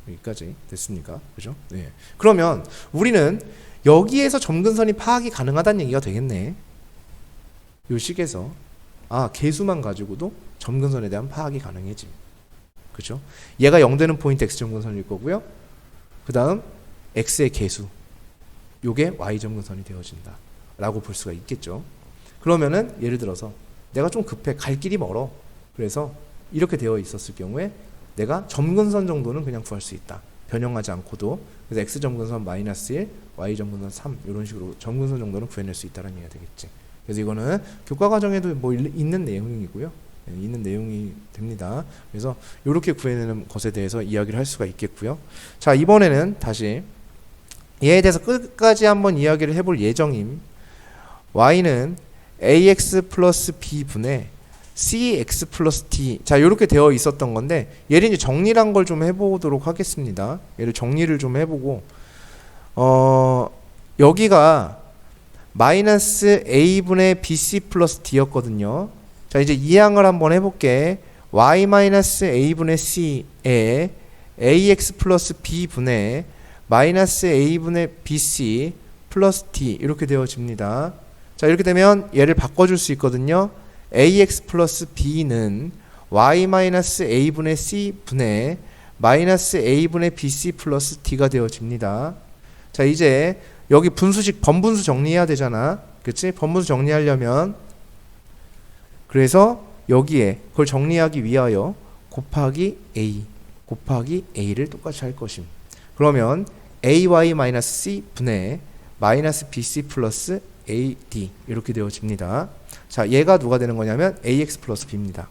여기까지 됐습니까? 그죠? 네. 그러면 우리는 여기에서 점근선이 파악이 가능하다는 얘기가 되겠네. 요 식에서 개수만 가지고도 점근선에 대한 파악이 가능해짐. 그죠? 얘가 0 되는 포인트 x 점근선일 거고요. 그 다음 x의 개수 요게 y 점근선이 되어진다 라고 볼 수가 있겠죠. 그러면은 예를 들어서 내가 좀 급해, 갈 길이 멀어. 그래서 이렇게 되어 있었을 경우에 내가 점근선 정도는 그냥 구할 수 있다. 변형하지 않고도. 그래서 x 점근선 마이너스 1, y 점근선 3 이런 식으로 점근선 정도는 구해낼 수 있다는 얘기가 되겠지. 그래서 이거는 교과 과정에도 뭐 있는 내용이고요. 있는 내용이 됩니다. 그래서 이렇게 구해내는 것에 대해서 이야기를 할 수가 있겠고요. 자, 이번에는 다시 얘에 대해서 끝까지 한번 이야기를 해볼 예정임. y는 ax 플러스 b분의 cx 플러스 d. 자, 이렇게 되어 있었던 건데 얘를 이제 정리란 걸 좀 해보도록 하겠습니다. 얘를 정리를 좀 해보고 여기가 마이너스 a분의 bc 플러스 d였거든요. 자, 이제 이항을 한번 해볼게. y 마이너스 a분의 c에 ax 플러스 b분의 마이너스 a분의 bc 플러스 d 이렇게 되어집니다. 자, 이렇게 되면 얘를 바꿔줄 수 있거든요. ax 플러스 b는 y 마이너스 a분의 c분의 마이너스 a분의 bc 플러스 d가 되어집니다. 자, 이제 여기 분수식 번분수 정리해야 되잖아. 그치? 번분수 정리하려면 그래서 여기에 그걸 정리하기 위하여 곱하기 a를 똑같이 할 것임. 그러면 ay-c 분의 마이너스 bc 플러스 ad 이렇게 되어집니다. 자, 얘가 누가 되는 거냐면 ax 플러스 b입니다.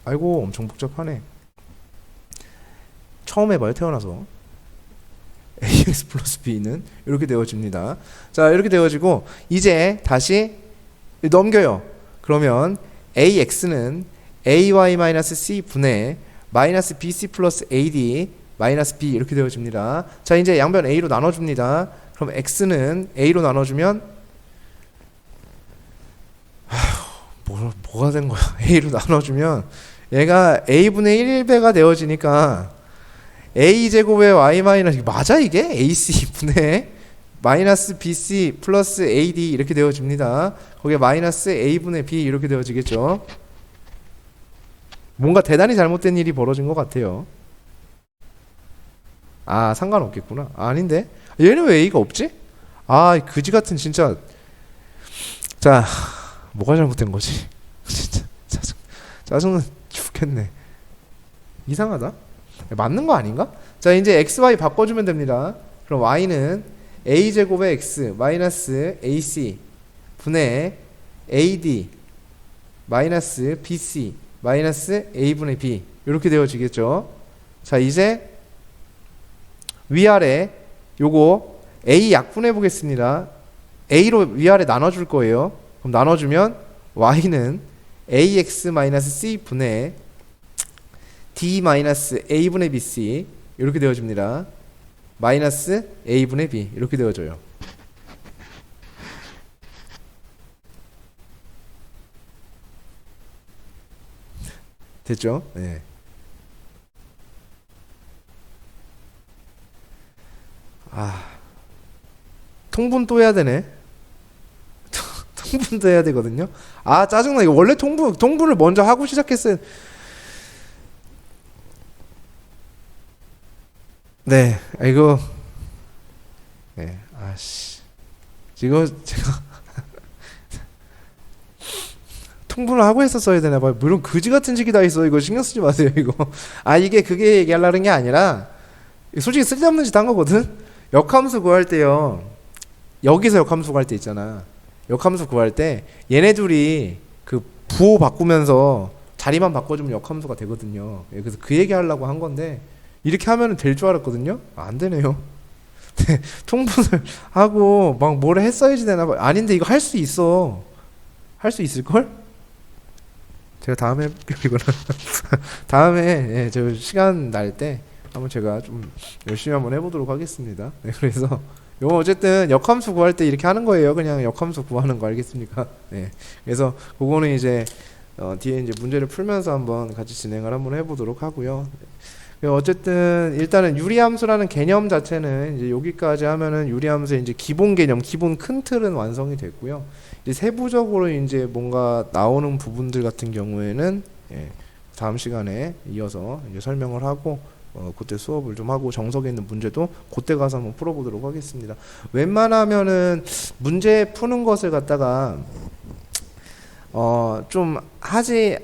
아이고, 엄청 복잡하네. 처음 해봐요, 태어나서. ax 플러스 b는 이렇게 되어집니다. 자, 이렇게 되어지고 이제 다시 넘겨요. 그러면 ax는 ay-c 분의 마이너스 bc 플러스 ad 마이너스 b 이렇게 되어집니다. 자, 이제 양변 a로 나눠줍니다. 그럼 x는 a로 나눠주면 뭐가 된 거야? a로 나눠주면 얘가 a분의 1배가 되어지니까 a제곱의 y 마이너스 맞아 이게? ac 분의 마이너스 bc 플러스 ad 이렇게 되어집니다. 거기에 마이너스 a분의 b 이렇게 되어지겠죠. 뭔가 대단히 잘못된 일이 벌어진 것 같아요. 아, 상관없겠구나. 아, 아닌데? 얘는 왜 a가 없지? 아, 그지같은 진짜. 자, 뭐가 잘못된 거지? 진짜 짜증은 죽겠네. 이상하다. 맞는 거 아닌가? 자, 이제 xy 바꿔주면 됩니다. 그럼 y는 a제곱의 x 마이너스 ac 분의 ad 마이너스 bc 마이너스 a분의 b 이렇게 되어지겠죠. 자, 이제 위아래 요거 a 약분해 보겠습니다. a로 위아래 나눠줄 거예요. 그럼 나눠주면 y는 ax-c 분의 d-a분의 bc 이렇게 되어집니다. 마이너스 a분의 b 이렇게 되어져요. 됐죠? 네. 아, 통분 또 해야 되네. 통분도 해야 되거든요. 아, 짜증나. 이거 원래 통분을 먼저 하고 시작했어요. 네, 이거 네, 아씨, 이거 제가 통분을 하고 했었어야 되나 봐요. 물론 그지 같은 식이 다 있어. 이거 신경 쓰지 마세요. 이거 아, 이게 그게 얘기하려는 게 아니라 솔직히 쓸데없는 짓 한 거거든. 역함수 구할 때요. 여기서 역함수 구할 때 있잖아. 역함수 구할 때 얘네 둘이 그 부호 바꾸면서 자리만 바꿔주면 역함수가 되거든요. 그래서 그 얘기 하려고 한 건데 이렇게 하면 될 줄 알았거든요. 안 되네요. 통분을 하고 막 뭐를 했어야지 되나 봐. 아닌데 이거 할 수 있어. 할 수 있을걸? 제가 다음에 이거는 다음에 예, 저 시간 날 때 한번 제가 좀 열심히 한번 해보도록 하겠습니다. 네, 그래서 요거 어쨌든 역함수 구할 때 이렇게 하는 거예요. 그냥 역함수 구하는 거 알겠습니까? 네, 그래서 그거는 이제 뒤에 이제 문제를 풀면서 한번 같이 진행을 한번 해보도록 하고요. 어쨌든 일단은 유리함수라는 개념 자체는 이제 여기까지 하면은 유리함수의 이제 기본 개념, 기본 큰 틀은 완성이 됐고요. 이제 세부적으로 이제 뭔가 나오는 부분들 같은 경우에는 예, 다음 시간에 이어서 이제 설명을 하고 그때 수업을 좀 하고 정석에 있는 문제도 그때 가서 한번 풀어보도록 하겠습니다. 웬만하면은 문제 푸는 것을 갖다가 좀 하지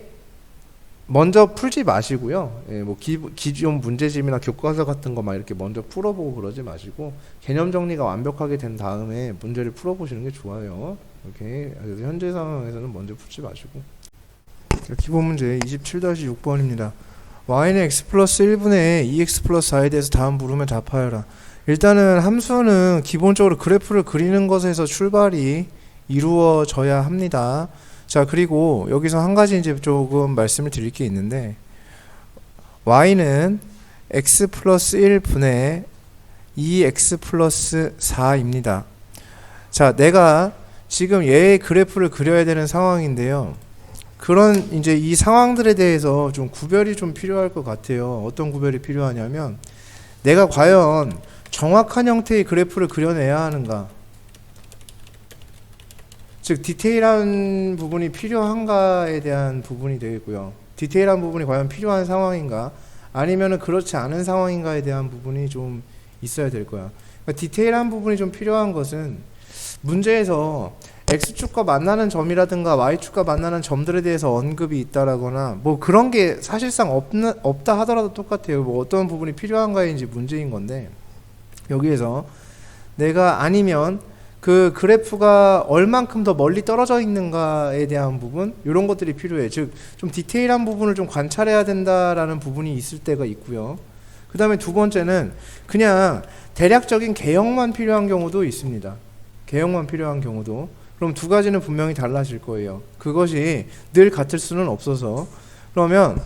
먼저 풀지 마시고요. 예, 뭐 기존 문제집이나 교과서 같은 거 막 이렇게 먼저 풀어보고 그러지 마시고 개념 정리가 완벽하게 된 다음에 문제를 풀어보시는 게 좋아요. 이렇게 그래서 현재 상황에서는 먼저 풀지 마시고. 기본 문제 27-6번입니다. y는 x 플러스 1분의 2x 플러스 4에 대해서 다음 물음에 답하여라. 일단은 함수는 기본적으로 그래프를 그리는 것에서 출발이 이루어져야 합니다. 자, 그리고 여기서 한 가지 이제 조금 말씀을 드릴 게 있는데, y는 x 플러스 1분의 2x 플러스 4입니다. 자, 내가 지금 얘의 그래프를 그려야 되는 상황인데요. 그런 이제 이 상황들에 대해서 좀 구별이 좀 필요할 것 같아요. 어떤 구별이 필요하냐면, 내가 과연 정확한 형태의 그래프를 그려내야 하는가, 즉 디테일한 부분이 필요한가에 대한 부분이 되겠고요. 디테일한 부분이 과연 필요한 상황인가, 아니면은 그렇지 않은 상황인가에 대한 부분이 좀 있어야 될 거야. 그러니까 디테일한 부분이 좀 필요한 것은 문제에서 x축과 만나는 점이라든가 y축과 만나는 점들에 대해서 언급이 있다라거나 뭐 그런 게 사실상 없다 하더라도 똑같아요. 뭐 어떤 부분이 필요한가인지 문제인 건데, 여기에서 내가 아니면 그 그래프가 얼만큼 더 멀리 떨어져 있는가에 대한 부분, 이런 것들이 필요해. 즉 좀 디테일한 부분을 좀 관찰해야 된다라는 부분이 있을 때가 있고요. 그 다음에 두 번째는 그냥 대략적인 개형만 필요한 경우도 있습니다. 개형만 필요한 경우도. 그럼 두 가지는 분명히 달라질 거예요. 그것이 늘 같을 수는 없어서. 그러면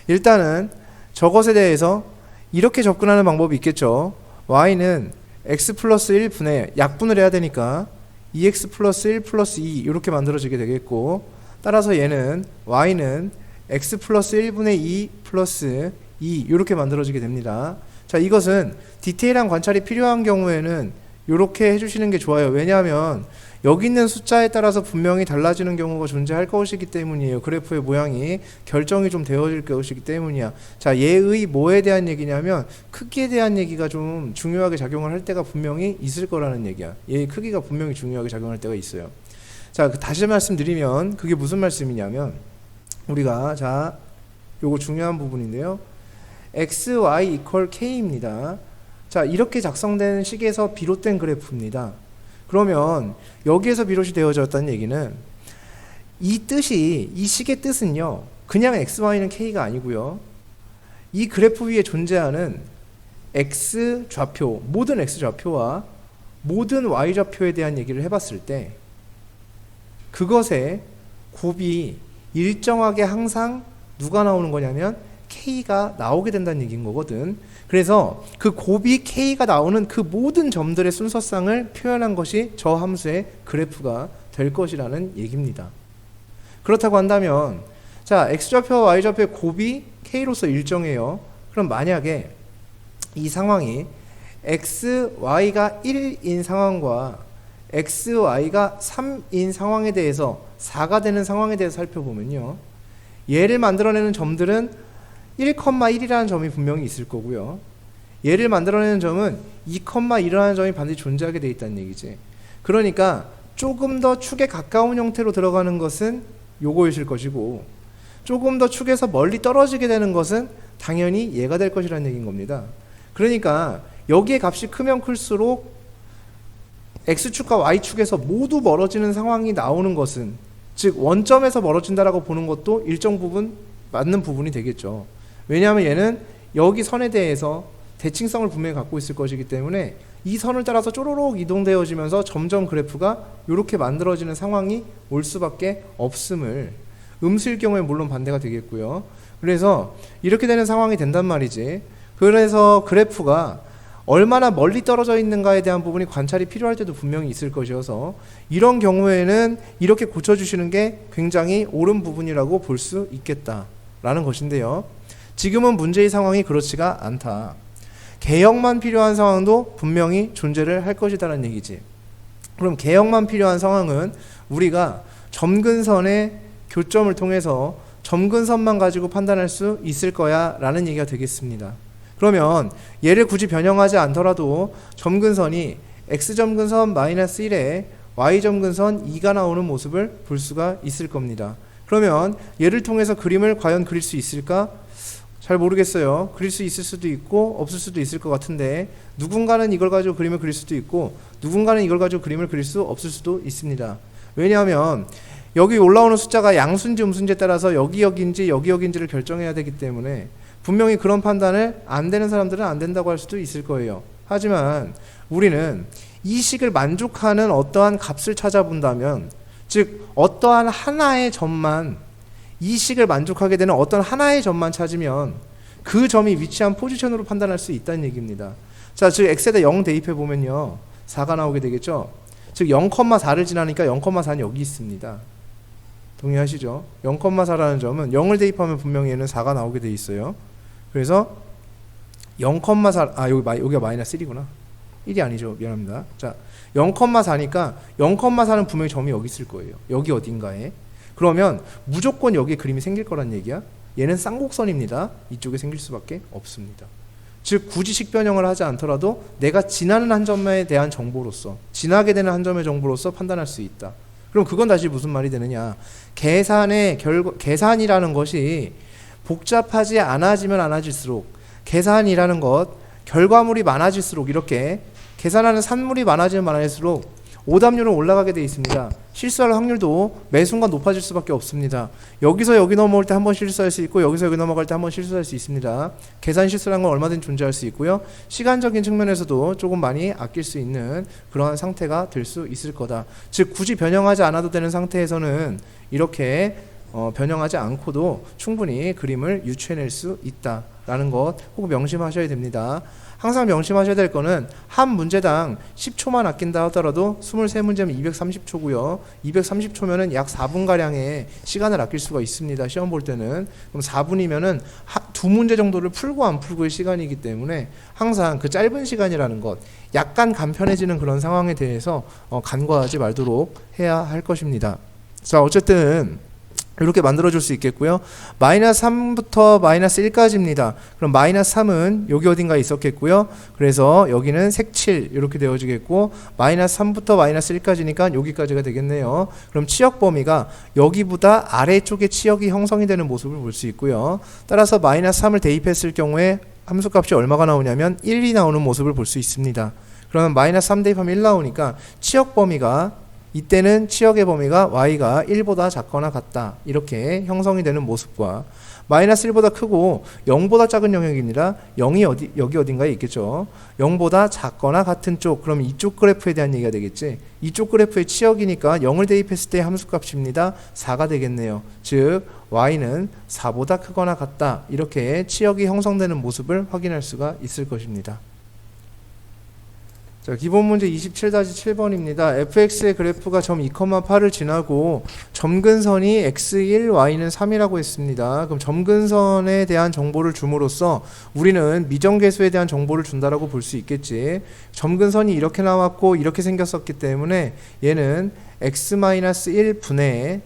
일단은 저것에 대해서 이렇게 접근하는 방법이 있겠죠. y는 x 플러스 1분의 약분을 해야 되니까 2x 플러스 1 플러스 2 이렇게 만들어지게 되겠고, 따라서 얘는 y는 x 플러스 1분의 2 플러스 2 이렇게 만들어지게 됩니다. 자, 이것은 디테일한 관찰이 필요한 경우에는 이렇게 해주시는 게 좋아요. 왜냐하면 여기 있는 숫자에 따라서 분명히 달라지는 경우가 존재할 것이기 때문이에요. 그래프의 모양이 결정이 좀 되어질 것이기 때문이야. 자, 얘의 뭐에 대한 얘기냐면 크기에 대한 얘기가 좀 중요하게 작용을 할 때가 분명히 있을 거라는 얘기야. 얘의 크기가 분명히 중요하게 작용할 때가 있어요. 자, 다시 말씀드리면 그게 무슨 말씀이냐면, 우리가 자, 요거 중요한 부분인데요. x, y equal k입니다. 자, 이렇게 작성된 식에서 비롯된 그래프입니다. 그러면 여기에서 비롯이 되어졌다는 얘기는 이 뜻이, 이 식의 뜻은요, 그냥 x, y는 k가 아니고요, 이 그래프 위에 존재하는 x 좌표, 모든 x 좌표와 모든 y 좌표에 대한 얘기를 해봤을 때 그것의 곱이 일정하게 항상 누가 나오는 거냐면 k가 나오게 된다는 얘기인 거거든. 그래서 그 곱이 k가 나오는 그 모든 점들의 순서상을 표현한 것이 저 함수의 그래프가 될 것이라는 얘기입니다. 그렇다고 한다면, 자, x좌표와 y좌표의 곱이 k로서 일정해요. 그럼 만약에 이 상황이 x, y가 1인 상황과 x, y가 3인 상황에 대해서 4가 되는 상황에 대해서 살펴보면요, 얘를 만들어내는 점들은 1,1이라는 점이 분명히 있을 거고요, 얘를 만들어내는 점은 2,1이라는 점이 반드시 존재하게 되어 있다는 얘기지. 그러니까 조금 더 축에 가까운 형태로 들어가는 것은 요거이실 것이고, 조금 더 축에서 멀리 떨어지게 되는 것은 당연히 얘가 될 것이라는 얘기인 겁니다. 그러니까 여기에 값이 크면 클수록 x축과 y축에서 모두 멀어지는 상황이 나오는 것은, 즉 원점에서 멀어진다라고 보는 것도 일정 부분 맞는 부분이 되겠죠. 왜냐하면 얘는 여기 선에 대해서 대칭성을 분명히 갖고 있을 것이기 때문에 이 선을 따라서 쪼로록 이동되어지면서 점점 그래프가 이렇게 만들어지는 상황이 올 수밖에 없음을, 음수일 경우에 물론 반대가 되겠고요. 그래서 이렇게 되는 상황이 된단 말이지. 그래서 그래프가 얼마나 멀리 떨어져 있는가에 대한 부분이 관찰이 필요할 때도 분명히 있을 것이어서, 이런 경우에는 이렇게 고쳐주시는 게 굉장히 옳은 부분이라고 볼 수 있겠다라는 것인데요. 지금은 문제의 상황이 그렇지가 않다. 개형만 필요한 상황도 분명히 존재를 할 것이다라는 얘기지. 그럼 개형만 필요한 상황은 우리가 점근선의 교점을 통해서 점근선만 가지고 판단할 수 있을 거야 라는 얘기가 되겠습니다. 그러면 얘를 굳이 변형하지 않더라도 점근선이 x점근선 마이너스 1에 y점근선 2가 나오는 모습을 볼 수가 있을 겁니다. 그러면 얘를 통해서 그림을 과연 그릴 수 있을까? 잘 모르겠어요. 그릴 수 있을 수도 있고 없을 수도 있을 것 같은데, 누군가는 이걸 가지고 그림을 그릴 수도 있고 누군가는 이걸 가지고 그림을 그릴 수 없을 수도 있습니다. 왜냐하면 여기 올라오는 숫자가 양수인지 음수인지에 따라서 여기인지 여기인지를 결정해야 되기 때문에 분명히 그런 판단을 안 되는 사람들은 안 된다고 할 수도 있을 거예요. 하지만 우리는 이 식을 만족하는 어떠한 값을 찾아본다면, 즉 어떠한 하나의 점만, 이 식을 만족하게 되는 어떤 하나의 점만 찾으면 그 점이 위치한 포지션으로 판단할 수 있다는 얘기입니다. 자, 즉 x에다 0 대입해 보면요 4가 나오게 되겠죠. 즉 0,4를 지나니까 0,4는 여기 있습니다. 동의하시죠? 0,4라는 점은 0을 대입하면 분명히 얘는 4가 나오게 돼 있어요. 그래서 0,4, 여기가 마이너스 1이구나. 1이 아니죠. 미안합니다. 자, 0,4니까 0,4는 분명히 점이 여기 있을 거예요. 여기 어딘가에. 그러면 무조건 여기에 그림이 생길 거란 얘기야. 얘는 쌍곡선입니다. 이쪽에 생길 수밖에 없습니다. 즉 굳이 식변형을 하지 않더라도 내가 지나는 한 점에 대한 정보로서, 지나게 되는 한 점의 정보로서 판단할 수 있다. 그럼 그건 다시 무슨 말이 되느냐? 계산이라는 것이 복잡하지 않아지면 않아질수록, 계산이라는 것, 결과물이 많아질수록, 이렇게 계산하는 산물이 많아지면 많아질수록 오답률은 올라가게 되어 있습니다. 실수할 확률도 매 순간 높아질 수밖에 없습니다. 여기서 여기 넘어올 때 한 번 실수할 수 있고, 여기서 여기 넘어갈 때 한 번 실수할 수 있습니다. 계산 실수라는 건 얼마든지 존재할 수 있고요. 시간적인 측면에서도 조금 많이 아낄 수 있는 그러한 상태가 될 수 있을 거다. 즉 굳이 변형하지 않아도 되는 상태에서는 이렇게 변형하지 않고도 충분히 그림을 유추해낼 수 있다라는 것 꼭 명심하셔야 됩니다. 항상 명심하셔야 될 거는 한 문제당 10초만 아낀다 하더라도 23문제면 230초고요. 230초면은 약 4분가량의 시간을 아낄 수가 있습니다. 시험 볼 때는. 그럼 4분이면은 두 문제 정도를 풀고 안 풀고의 시간이기 때문에 항상 그 짧은 시간이라는 것, 약간 간편해지는 그런 상황에 대해서 간과하지 말도록 해야 할 것입니다. 자, 어쨌든 이렇게 만들어줄 수 있겠고요. 마이너스 3부터 마이너스 1까지입니다. 그럼 마이너스 3은 여기 어딘가에 있었겠고요. 그래서 여기는 색칠 이렇게 되어지겠고, 마이너스 3부터 마이너스 1까지니까 여기까지가 되겠네요. 그럼 치역 범위가 여기보다 아래쪽에 치역이 형성이 되는 모습을 볼 수 있고요. 따라서 마이너스 3을 대입했을 경우에 함수값이 얼마가 나오냐면 1이 나오는 모습을 볼 수 있습니다. 그러면 마이너스 3 대입하면 1 나오니까 치역 범위가, 이때는 치역의 범위가 y가 1보다 작거나 같다, 이렇게 형성이 되는 모습과, 마이너스 1보다 크고 0보다 작은 영역입니다. 0이 여기 어딘가에 있겠죠. 0보다 작거나 같은 쪽, 그럼 이쪽 그래프에 대한 얘기가 되겠지. 이쪽 그래프의 치역이니까 0을 대입했을 때 함수값입니다. 4가 되겠네요. 즉 y는 4보다 크거나 같다, 이렇게 치역이 형성되는 모습을 확인할 수가 있을 것입니다. 자, 기본 문제 27-7번입니다. fx의 그래프가 점 2,8을 지나고 점근선이 x1, y는 3이라고 했습니다. 그럼 점근선에 대한 정보를 줌으로써 우리는 미정계수에 대한 정보를 준다라고 볼 수 있겠지. 점근선이 이렇게 나왔고 이렇게 생겼었기 때문에 얘는 x-1분의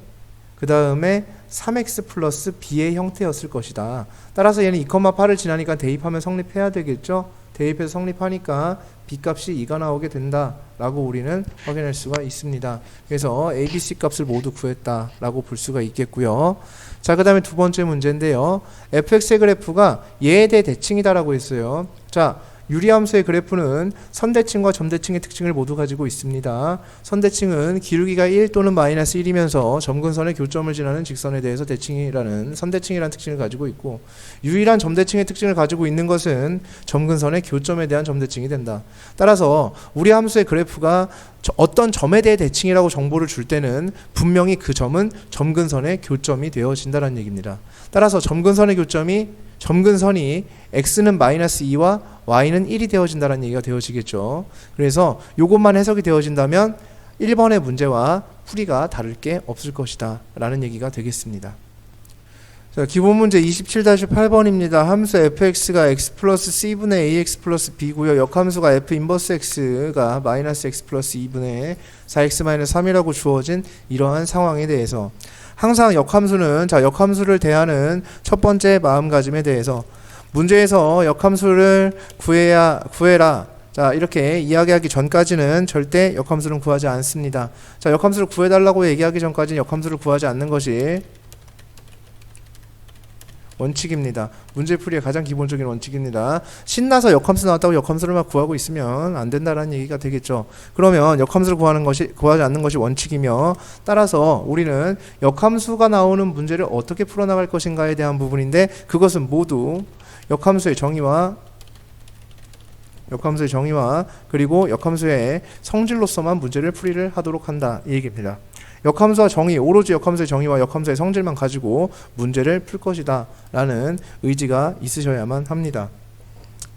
그 다음에 3x 플러스 b의 형태였을 것이다. 따라서 얘는 2,8을 지나니까 대입하면 성립해야 되겠죠. 대입해서 성립하니까 b값이 2가 나오게 된다라고 우리는 확인할 수가 있습니다. 그래서 a, b, c 값을 모두 구했다라고 볼 수가 있겠고요. 자, 그 다음에 두 번째 문제인데요. fx의 그래프가 얘에 대해 대칭이다라고 했어요. 자, 유리함수의 그래프는 선대칭과 점대칭의 특징을 모두 가지고 있습니다. 선대칭은 기울기가 1 또는 마이너스 1이면서 점근선의 교점을 지나는 직선에 대해서 대칭이라는, 선대칭이라는 특징을 가지고 있고, 유일한 점대칭의 특징을 가지고 있는 것은 점근선의 교점에 대한 점대칭이 된다. 따라서 우리 함수의 그래프가 어떤 점에 대해 대칭이라고 정보를 줄 때는 분명히 그 점은 점근선의 교점이 되어진다는 얘기입니다. 따라서 점근선의 교점이, 점근선이 x는 마이너스 2와 y는 1이 되어진다는 얘기가 되어지겠죠. 그래서 이것만 해석이 되어진다면 1번의 문제와 풀이가 다를 게 없을 것이다 라는 얘기가 되겠습니다. 자, 기본 문제 27-8번입니다. 함수 fx가 x 플러스 c분의 ax 플러스 b고요. 역함수가 f 인버스 x가 마이너스 x 플러스 2분의 4x 마이너스 3이라고 주어진 이러한 상황에 대해서, 항상 역함수는, 자, 역함수를 대하는 첫 번째 마음가짐에 대해서, 문제에서 역함수를 구해라, 자, 이렇게 이야기하기 전까지는 절대 역함수를 구하지 않습니다. 자, 역함수를 구해달라고 얘기하기 전까지는 역함수를 구하지 않는 것이 원칙입니다. 문제풀이의 가장 기본적인 원칙입니다. 신나서 역함수 나왔다고 역함수를 막 구하고 있으면 안 된다는 얘기가 되겠죠. 그러면 역함수를 구하지 않는 것이 원칙이며, 따라서 우리는 역함수가 나오는 문제를 어떻게 풀어나갈 것인가에 대한 부분인데, 그것은 모두 역함수의 정의와 역함수의 정의와 그리고 역함수의 성질로서만 문제를 풀이를 하도록 한다 이 얘기입니다. 역함수와 정의, 오로지 역함수의 정의와 역함수의 성질만 가지고 문제를 풀 것이다 라는 의지가 있으셔야만 합니다.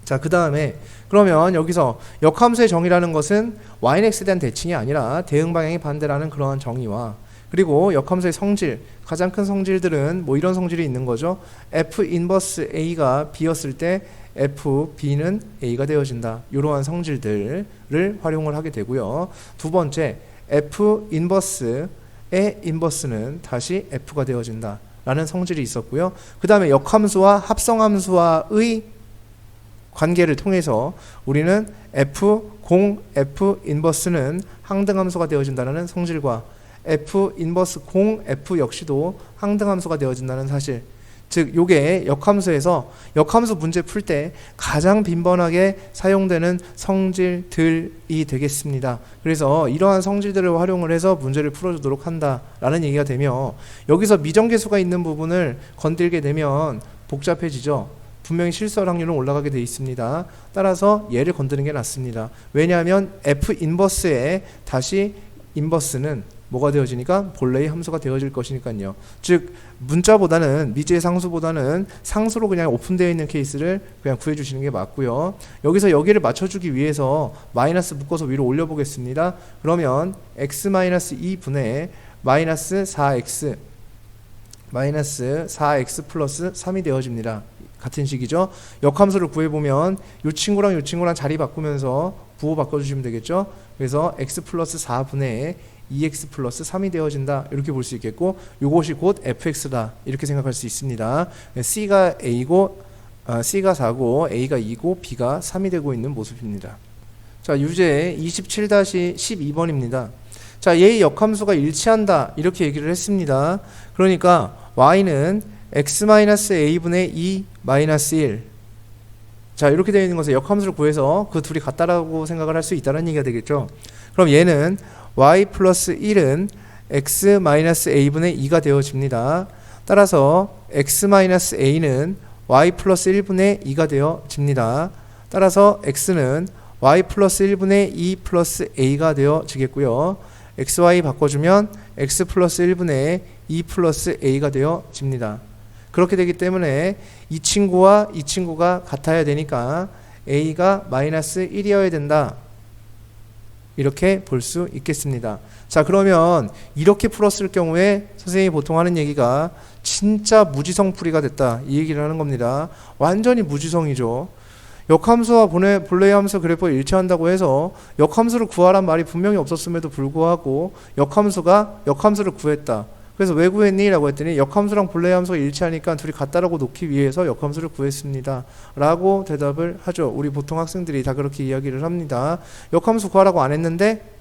자, 그 다음에 그러면 여기서 역함수의 정의라는 것은 yx에 대한 대칭이 아니라 대응 방향이 반대라는 그러한 정의와 그리고 역함수의 성질, 가장 큰 성질들은 뭐 이런 성질이 있는 거죠. f 인버스 a가 b였을 때 f, b는 a가 되어진다. 이러한 성질들을 활용을 하게 되고요. 두 번째, f 인버스의 인버스는 다시 f가 되어진다 라는 성질이 있었고요. 그 다음에 역함수와 합성함수와의 관계를 통해서 우리는 f, 공, f 인버스는 항등함수가 되어진다는 성질과 f 인버스 공 f 역시도 항등함수가 되어진다는 사실, 즉 요게 역함수에서 역함수 문제 풀 때 가장 빈번하게 사용되는 성질들이 되겠습니다. 그래서 이러한 성질들을 활용을 해서 문제를 풀어주도록 한다라는 얘기가 되며 여기서 미정계수가 있는 부분을 건들게 되면 복잡해지죠. 분명히 실수할 확률은 올라가게 되어 있습니다. 따라서 얘를 건드는 게 낫습니다. 왜냐하면 f 인버스에 다시 인버스는 뭐가 되어지니까 본래의 함수가 되어질 것이니까요. 즉 문자보다는 미지의 상수보다는 상수로 그냥 오픈되어 있는 케이스를 그냥 구해주시는 게 맞고요. 여기서 여기를 맞춰주기 위해서 마이너스 묶어서 위로 올려보겠습니다. 그러면 x-2분의 마이너스 4x 플러스 3이 되어집니다. 같은 식이죠. 역함수를 구해보면 이 친구랑 이 친구랑 자리 바꾸면서 부호 바꿔주시면 되겠죠. 그래서 x 플러스 4분의 2x 플러스 3이 되어진다 이렇게 볼 수 있겠고 이것이 곧 fx다 이렇게 생각할 수 있습니다. c가 a고 c가 4고 a가 2고 b가 3이 되고 있는 모습입니다. 자, 유제 27-12번입니다. 자, 얘의 역함수가 일치한다 이렇게 얘기를 했습니다. 그러니까 y는 x-a분의 2-1 자, 이렇게 되어 있는 것은 역함수를 구해서 그 둘이 같다라고 생각을 할 수 있다는 얘기가 되겠죠. 그럼 얘는 y 플러스 1은 x-a분의 2가 되어집니다. 따라서 x-a는 y 플러스 1분의 2가 되어집니다. 따라서 x는 y 플러스 1분의 2 플러스 a가 되어지겠고요. xy 바꿔주면 x 플러스 1분의 2 플러스 a가 되어집니다. 그렇게 되기 때문에 이 친구와 이 친구가 같아야 되니까 a가 마이너스 1이어야 된다. 이렇게 볼 수 있겠습니다. 자, 그러면 이렇게 풀었을 경우에 선생님이 보통 하는 얘기가 진짜 무지성풀이가 됐다 이 얘기를 하는 겁니다. 완전히 무지성이죠. 역함수와 본래의 함수 그래프가 일치한다고 해서 역함수를 구하란 말이 분명히 없었음에도 불구하고 역함수를 구했다. 그래서 왜 구했니? 라고 했더니 역함수랑 본래의 함수가 일치하니까 둘이 같다라고 놓기 위해서 역함수를 구했습니다 라고 대답을 하죠. 우리 보통 학생들이 다 그렇게 이야기를 합니다. 역함수 구하라고 안 했는데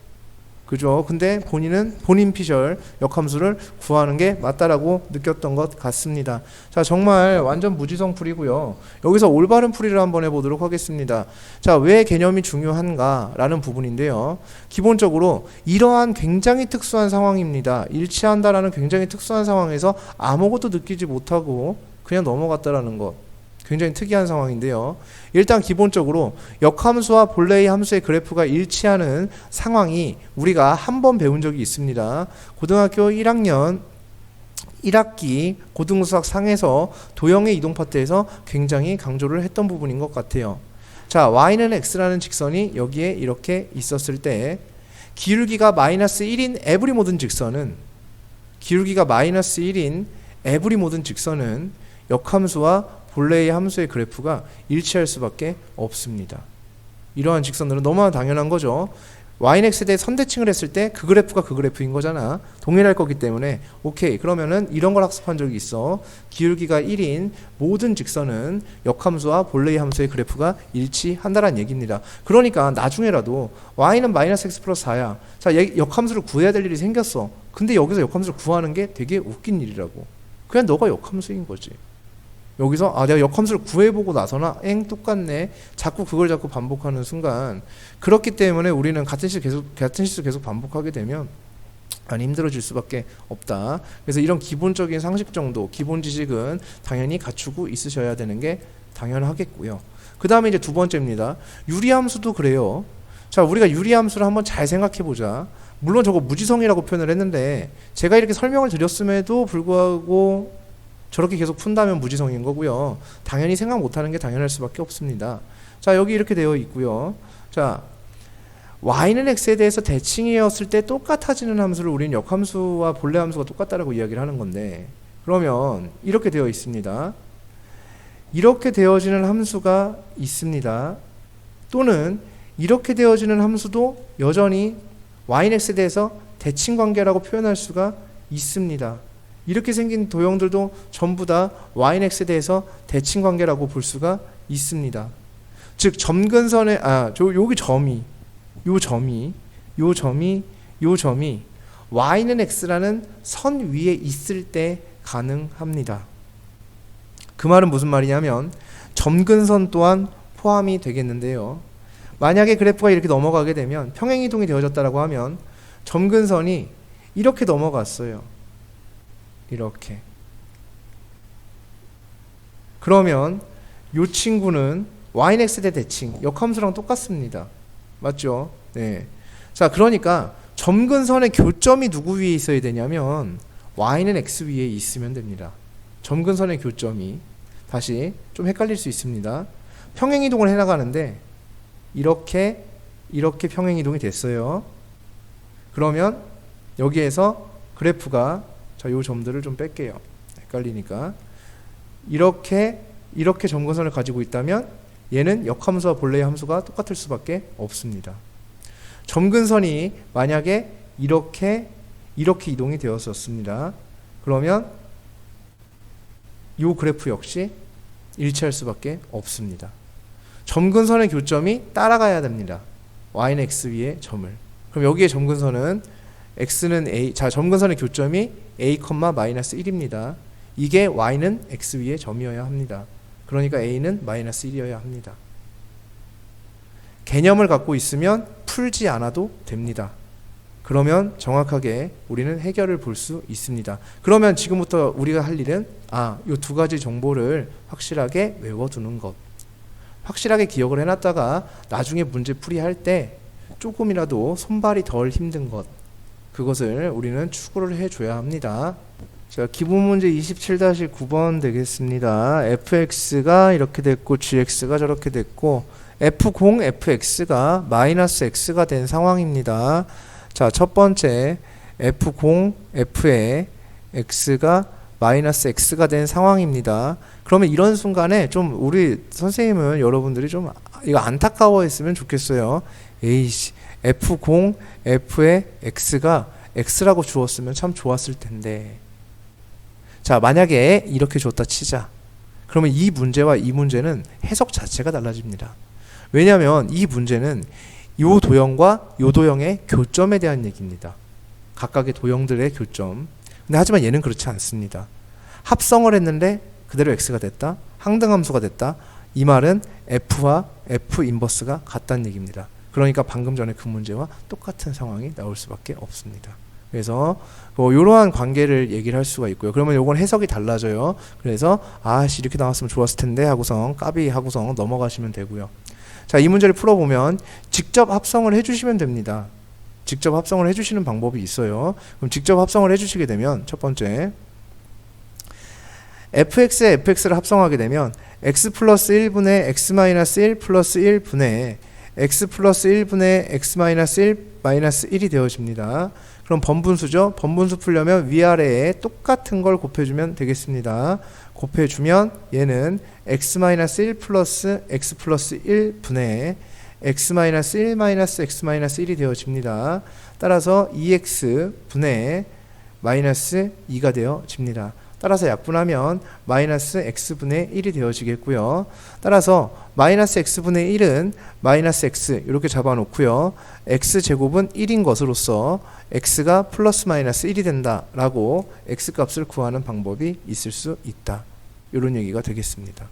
그죠? 근데 본인은 본인 피셜 역함수를 구하는 게 맞다라고 느꼈던 것 같습니다. 자, 정말 완전 무지성 풀이고요. 여기서 올바른 풀이를 한번 해보도록 하겠습니다. 자, 왜 개념이 중요한가 라는 부분인데요. 기본적으로 이러한 굉장히 특수한 상황입니다. 일치한다라는 굉장히 특수한 상황에서 아무것도 느끼지 못하고 그냥 넘어갔다라는 것. 굉장히 특이한 상황인데요. 일단 기본적으로 역함수와 본래의 함수의 그래프가 일치하는 상황이 우리가 한 번 배운 적이 있습니다. 고등학교 1학년 1학기 고등수학 상에서 도형의 이동 파트에서 굉장히 강조를 했던 부분인 것 같아요. 자, y는 x라는 직선이 여기에 이렇게 있었을 때 기울기가 마이너스 1인 에브리 모든 직선은 역함수와 본래의 함수의 그래프가 일치할 수밖에 없습니다. 이러한 직선들은 너무나 당연한 거죠. y는 x에 대해 선대칭을 했을 때 그 그래프가 그 그래프인 거잖아. 동일할 거기 때문에 오케이. 그러면은 이런 걸 학습한 적이 있어. 기울기가 1인 모든 직선은 역함수와 본래의 함수의 그래프가 일치한다는 얘기입니다. 그러니까 나중에라도 y는 마이너스 x 플러스 4야. 자, 역함수를 구해야 될 일이 생겼어. 근데 여기서 역함수를 구하는 게 되게 웃긴 일이라고. 그냥 너가 역함수인 거지. 여기서 내가 역함수를 구해보고 나서나 똑같네. 자꾸 반복하는 순간 그렇기 때문에 우리는 같은 실수 계속 반복하게 되면 많이 힘들어질 수밖에 없다. 그래서 이런 기본적인 상식 정도, 기본 지식은 당연히 갖추고 있으셔야 되는 게 당연하겠고요. 그 다음에 이제 두 번째입니다. 유리함수도 그래요. 자, 우리가 유리함수를 한번 잘 생각해 보자. 물론 저거 무지성이라고 표현을 했는데 제가 이렇게 설명을 드렸음에도 불구하고 저렇게 계속 푼다면 무지성인 거고요. 당연히 생각 못하는 게 당연할 수밖에 없습니다. 자, 여기 이렇게 되어 있고요. 자, y는 x에 대해서 대칭이었을 때 똑같아지는 함수를 우리는 역함수와 본래 함수가 똑같다라고 이야기를 하는 건데, 그러면 이렇게 되어 있습니다. 이렇게 되어지는 함수가 있습니다. 또는 이렇게 되어지는 함수도 여전히 y는 x에 대해서 대칭 관계라고 표현할 수가 있습니다. 이렇게 생긴 도형들도 전부 다 y는 x에 대해서 대칭 관계라고 볼 수가 있습니다. 즉 점근선의 여기 요 점이 y는 x라는 선 위에 있을 때 가능합니다. 그 말은 무슨 말이냐면 점근선 또한 포함이 되겠는데요. 만약에 그래프가 이렇게 넘어가게 되면 평행이동이 되어졌다라고 하면 점근선이 이렇게 넘어갔어요. 이렇게. 그러면 요 친구는 y는 x 대 대칭 역함수랑 똑같습니다. 맞죠? 네. 자, 그러니까 점근선의 교점이 누구 위에 있어야 되냐면 y는 x 위에 있으면 됩니다. 점근선의 교점이 다시 좀 헷갈릴 수 있습니다. 평행이동을 해나가는데 이렇게 평행이동이 됐어요. 그러면 여기에서 그래프가 자, 요 점들을 좀 뺄게요. 헷갈리니까 이렇게 점근선을 가지고 있다면 얘는 역함수와 본래의 함수가 똑같을 수밖에 없습니다. 점근선이 만약에 이렇게 이동이 되었었습니다. 그러면 이 그래프 역시 일치할 수밖에 없습니다. 점근선의 교점이 따라가야 됩니다. y는 x 위에 점을. 그럼 여기에 점근선은 x는 a, 자, 점근선의 교점이 a, -1입니다. 이게 y는 x 위에 점이어야 합니다. 그러니까 a는 -1이어야 합니다. 개념을 갖고 있으면 풀지 않아도 됩니다. 그러면 정확하게 우리는 해결을 볼 수 있습니다. 그러면 지금부터 우리가 할 일은 이 두 가지 정보를 확실하게 외워두는 것. 확실하게 기억을 해놨다가 나중에 문제 풀이할 때 조금이라도 손발이 덜 힘든 것. 그것을 우리는 추구를 해줘야 합니다. 자, 기본 문제 27-9번 되겠습니다. fx가 이렇게 됐고 gx가 저렇게 됐고 f0, fx가 -x가 된 상황입니다. 자, 첫 번째 f0, f의 x가 -x가 된 상황입니다. 그러면 이런 순간에 좀 우리 선생님은 여러분들이 좀 이거 안타까워했으면 좋겠어요. 에이씨, f0, f의 x가 x라고 주었으면 참 좋았을 텐데. 자, 만약에 이렇게 줬다 치자. 그러면 이 문제와 이 문제는 해석 자체가 달라집니다. 왜냐하면 이 문제는 요 도형과 요 도형의 교점에 대한 얘기입니다. 각각의 도형들의 교점. 근데 하지만 얘는 그렇지 않습니다. 합성을 했는데 그대로 x가 됐다. 항등함수가 됐다. 이 말은 f와 f 인버스가 같다는 얘기입니다. 그러니까 방금 전에 그 문제와 똑같은 상황이 나올 수밖에 없습니다. 그래서 이러한 관계를 얘기를 할 수가 있고요. 그러면 요건 해석이 달라져요. 그래서 이렇게 나왔으면 좋았을 텐데 하고선 까비 하고선 넘어가시면 되고요. 자, 이 문제를 풀어보면 직접 합성을 해주시면 됩니다. 직접 합성을 해주시는 방법이 있어요. 그럼 직접 합성을 해주시게 되면 첫 번째 fx에 fx를 합성하게 되면 x 플러스 1분의 x 마이너스 1 플러스 1분의 x 플러스 1분의 x 마이너스 1 마이너스 1이 되어집니다. 그럼 번분수죠. 번분수 풀려면 위아래에 똑같은 걸 곱해주면 되겠습니다. 곱해주면 얘는 x 마이너스 1 플러스 x 플러스 1분의 x 마이너스 1 마이너스 x 마이너스 1이 되어집니다. 따라서 2x 분의 마이너스 2가 되어집니다. 따라서 약분하면 마이너스 x분의 1이 되어지겠고요. 따라서 마이너스 x분의 1은 마이너스 x 이렇게 잡아놓고요. x제곱은 1인 것으로서 x가 플러스 마이너스 1이 된다라고 x값을 구하는 방법이 있을 수 있다. 이런 얘기가 되겠습니다.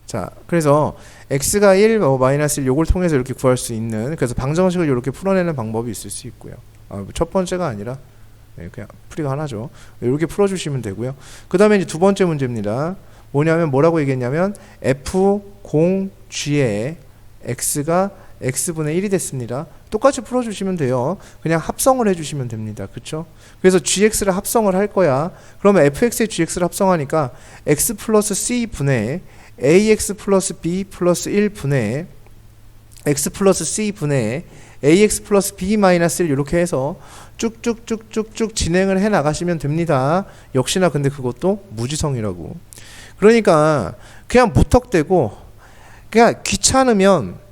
자, 그래서 x가 1, 마이너스 1 요걸 통해서 이렇게 구할 수 있는, 그래서 방정식을 이렇게 풀어내는 방법이 있을 수 있고요. 첫 번째가 아니라 그냥 풀이가 하나죠. 이렇게 풀어주시면 되고요. 그 다음에 이제 두 번째 문제입니다. 뭐냐면 뭐라고 얘기했냐면 F0G에 X가 X분의 1이 됐습니다. 똑같이 풀어주시면 돼요. 그냥 합성을 해주시면 됩니다. 그쵸? 그래서 GX를 합성을 할 거야. 그러면 FX에 GX를 합성하니까 X 플러스 C 분의 AX 플러스 B 플러스 1 분의 X 플러스 C 분의 AX 플러스 B 마이너스 1 이렇게 해서 쭉쭉쭉쭉쭉 진행을 해 나가시면 됩니다. 역시나 근데 그것도 무지성이라고. 그러니까 그냥 무턱대고 그냥 귀찮으면